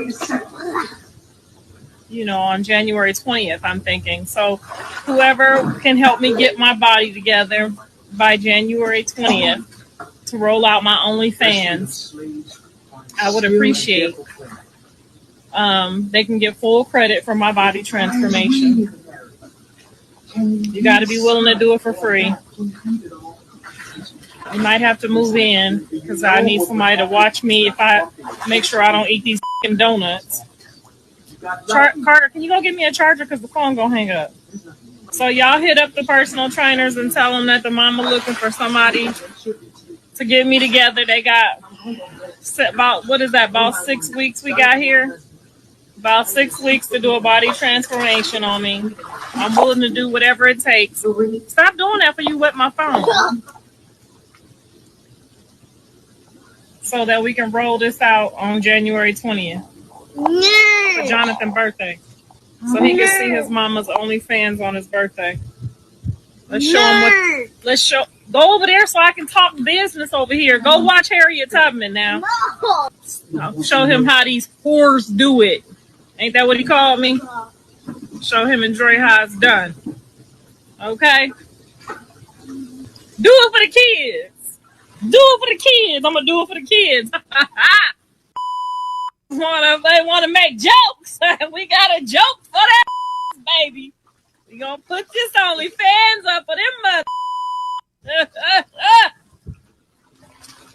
You know, on January 20th, I'm thinking. So whoever can help me get my body together by January 20th to roll out my OnlyFans, I would appreciate. They can get full credit for my body transformation. You got to be willing to do it for free. You might have to move in because I need somebody to watch me if I make sure I don't eat these donuts. Carter, can you go get me a charger because the phone gonna hang up? So y'all hit up the personal trainers and tell them that the mama looking for somebody to get me together. They got about, what is that, about 6 weeks we got here? About 6 weeks to do a body transformation on me. I'm willing to do whatever it takes. Stop doing that for you with my phone. So that we can roll this out on January 20th. For Jonathan's birthday. So he can see his mama's OnlyFans on his birthday. Let's show him what. Let's show. Go over there so I can talk business over here. Go watch Harriet Tubman now. I'll show him how these whores do it. Ain't that what he called me? Show him and Dre how it's done. Okay? Do it for the kids. Do it for the kids. I'm gonna do it for the kids. They want to make jokes. We got a joke for that, baby. We gonna put this OnlyFans up for them mother.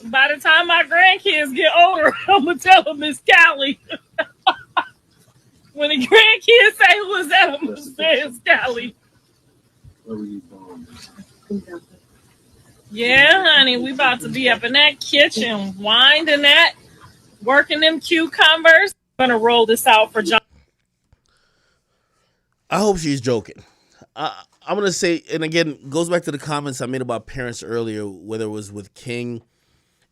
By the time my grandkids get older, I'm gonna tell them it's Callie. When the grandkids say who is that, I'm gonna say it's Callie. Yeah, honey, we about to be up in that kitchen, winding that, working them cucumbers. I'm gonna roll this out for John. I hope she's joking. I'm gonna say, and again, goes back to the comments I made about parents earlier, whether it was with King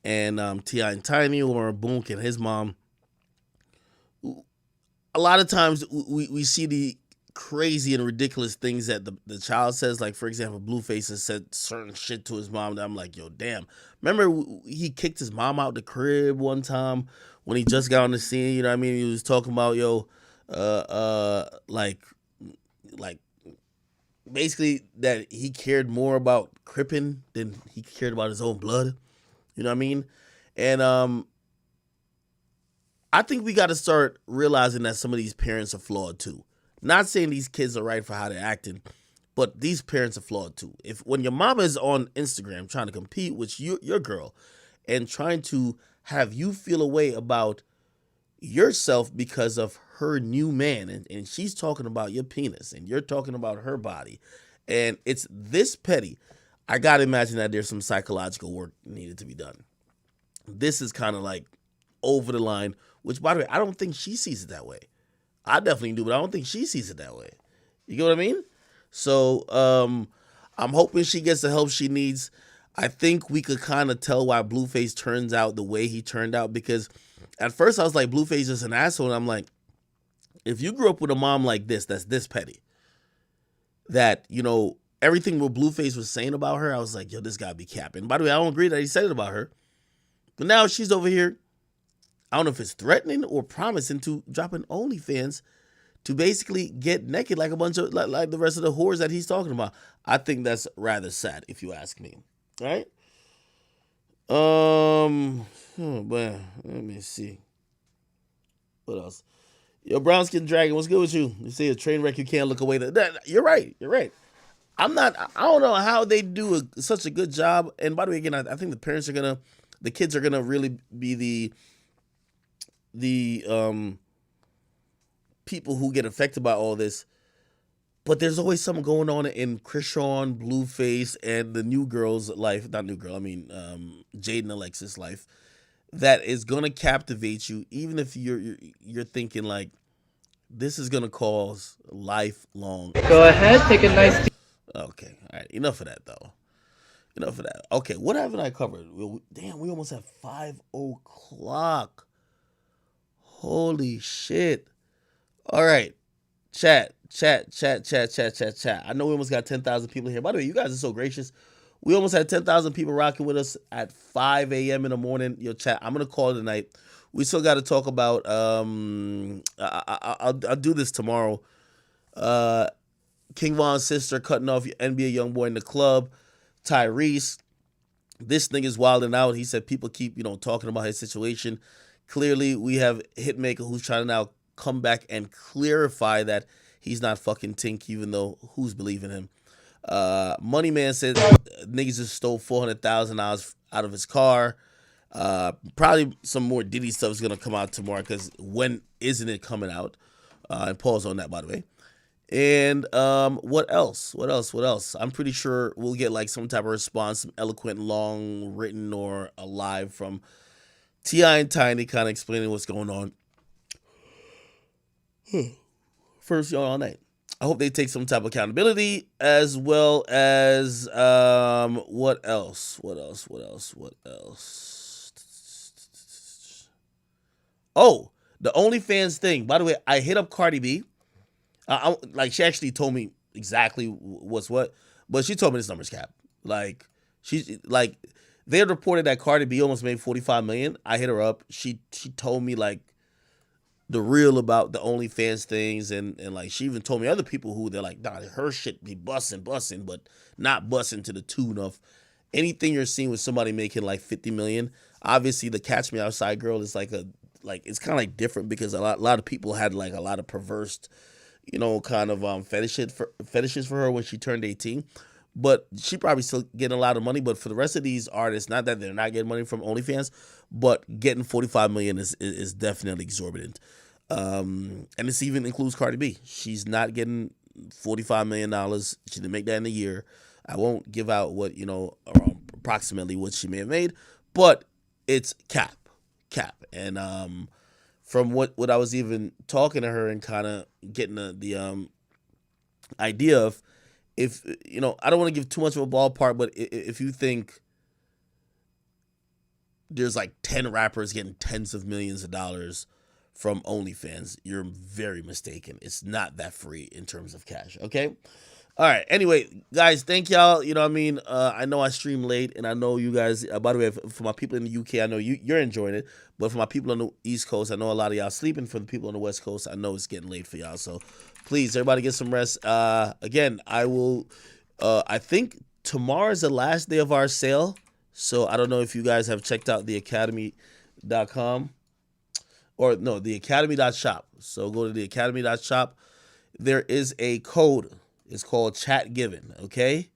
and T.I. and Tiny, or Boonk and his mom. A lot of times we see the crazy and ridiculous things that the child says. Like, for example, Blueface has said certain shit to his mom that I'm like, yo, damn. Remember he kicked his mom out the crib one time when he just got on the scene, you know what I mean? He was talking about, yo, like basically that he cared more about Crippin than he cared about his own blood. You know what I mean? And I think we got to start realizing that some of these parents are flawed too. Not saying these kids are right for how they're acting, but these parents are flawed too. When your mama is on Instagram trying to compete with your girl and trying to have you feel a way about yourself because of her new man, and she's talking about your penis and you're talking about her body, and it's this petty, I gotta imagine that there's some psychological work needed to be done. This is kind of like over the line, which, by the way, I don't think she sees it that way. I definitely do, but I don't think she sees it that way. You get what I mean? So I'm hoping she gets the help she needs. I think we could kind of tell why Blueface turns out the way he turned out, because at first I was like, Blueface is an asshole, and I'm like, if you grew up with a mom like this, that's this petty, that, you know, everything what Blueface was saying about her, I was like, yo, this gotta be capping. By the way, I don't agree that he said it about her, but now she's over here, I don't know if it's threatening or promising to drop an OnlyFans to basically get naked like a bunch of, like the rest of the whores that he's talking about. I think that's rather sad, if you ask me. All right? Oh, well, let me see. What else? Yo, Brown Skin Dragon, what's good with you? You see a train wreck, you can't look away. You're right. I don't know how they do such a good job. And by the way, again, I think the kids are gonna really be the people who get affected by all this. But there's always something going on in Krishan, Blueface, and the new girl's life. Not new girl, I mean Jaden Alexis' life. That is gonna captivate you, even if you're thinking like, this is gonna cause lifelong. Go ahead, take a nice. Okay, all right. Enough of that, though. Enough of that. Okay, what haven't I covered? Damn, we almost have 5:00. Holy shit! All right, chat. I know we almost got 10,000 people here. By the way, you guys are so gracious. We almost had 10,000 people rocking with us at 5 a.m. in the morning. Yo, chat, I'm going to call it a night. We still got to talk about, I'll do this tomorrow. King Von's sister cutting off NBA Youngboy in the club. Tyrese. This thing is wilding out. He said people keep, talking about his situation. Clearly, we have Hitmaker who's trying to now come back and clarify that he's not fucking Tink, even though who's believing him. Money Man said niggas just stole $400,000 out of his car. Probably some more Diddy stuff is gonna come out tomorrow, because when isn't it coming out? And pause on that, by the way. And what else? I'm pretty sure we'll get like some type of response, some eloquent, long written or alive from T.I. and Tiny, kind of explaining what's going on. First y'all all night. I hope they take some type of accountability, as well as what else? Oh, the OnlyFans thing. By the way, I hit up Cardi B. Like, she actually told me exactly what's what, but she told me this number's cap. Like, they had reported that Cardi B almost made $45 million. I hit her up. She told me like the real about the OnlyFans things, and like she even told me other people who they're like, nah, her shit be busting, but not busting to the tune of anything you're seeing with somebody making like 50 million. Obviously, the Catch Me Outside girl is it's kind of like different because a lot of people had like a lot of perverse, kind of fetishes for her when she turned 18. But she probably still getting a lot of money. But for the rest of these artists, not that they're not getting money from OnlyFans, but getting 45 million is definitely exorbitant. And this even includes Cardi B. She's not getting $45 million. She didn't make that in a year. I won't give out what, approximately what she may have made, but it's cap. And from what I was even talking to her and kind of getting the idea of, if I don't want to give too much of a ballpark, but if you think there's like 10 rappers getting tens of millions of dollars from OnlyFans, you're very mistaken. It's not that free in terms of cash. Okay. All right. Anyway, guys, thank y'all. I know I stream late, and I know you guys, by the way, for my people in the UK, I know you're enjoying it. But for my people on the East Coast, I know a lot of y'all sleeping. For the people on the West Coast, I know it's getting late for y'all. So please, everybody get some rest. Again, I will, I think tomorrow is the last day of our sale. So I don't know if you guys have checked out theacademy.com or no, theacademy.shop. So go to theacademy.shop. There is a code. It's called Chat Given, okay?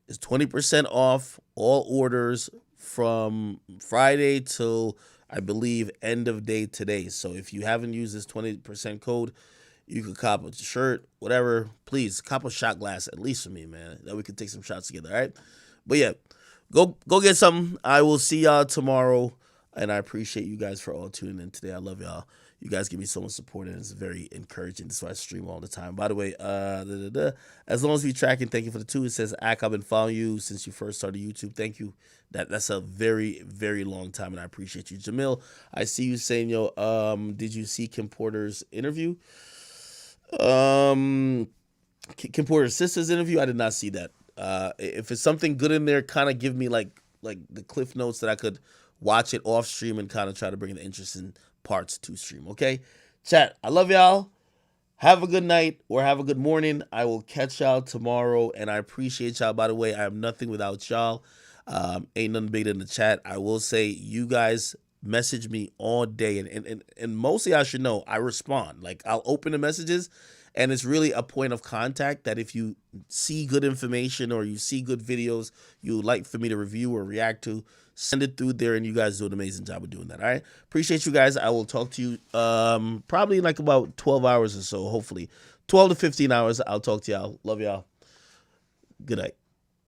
It's 20% off all orders from Friday till, I believe, end of day today. So if you haven't used this 20% code, you could cop a shirt, whatever. Please, cop a shot glass, at least for me, man. That we could take some shots together, all right? But yeah, go get something. I will see y'all tomorrow, and I appreciate you guys for all tuning in today. I love y'all. You guys give me so much support, and it's very encouraging. That's why I stream all the time. By the way, as long as you're tracking, thank you for the 2. It says, Ak, I've been following you since you first started YouTube. Thank you. That's a very, very long time, and I appreciate you. Jamil, I see you saying, did you see Kim Porter's interview? Kim Porter's sister's interview? I did not see that. If it's something good in there, kind of give me like the cliff notes that I could watch it off stream and kind of try to bring the interesting parts to stream. Okay, chat, I love y'all. Have a good night or have a good morning. I will catch y'all tomorrow, and I appreciate y'all. By the way, I am nothing without y'all. Ain't nothing bigger than the chat. I will say, you guys message me all day, and mostly I should know I respond. Like, I'll open the messages, and it's really a point of contact that if you see good information or you see good videos you would like for me to review or react to, send it through there, and you guys do an amazing job of doing that. All right, appreciate you guys. I will talk to you probably in like about 12 hours or so, hopefully 12 to 15 hours. I'll talk to y'all. Love y'all. Good night.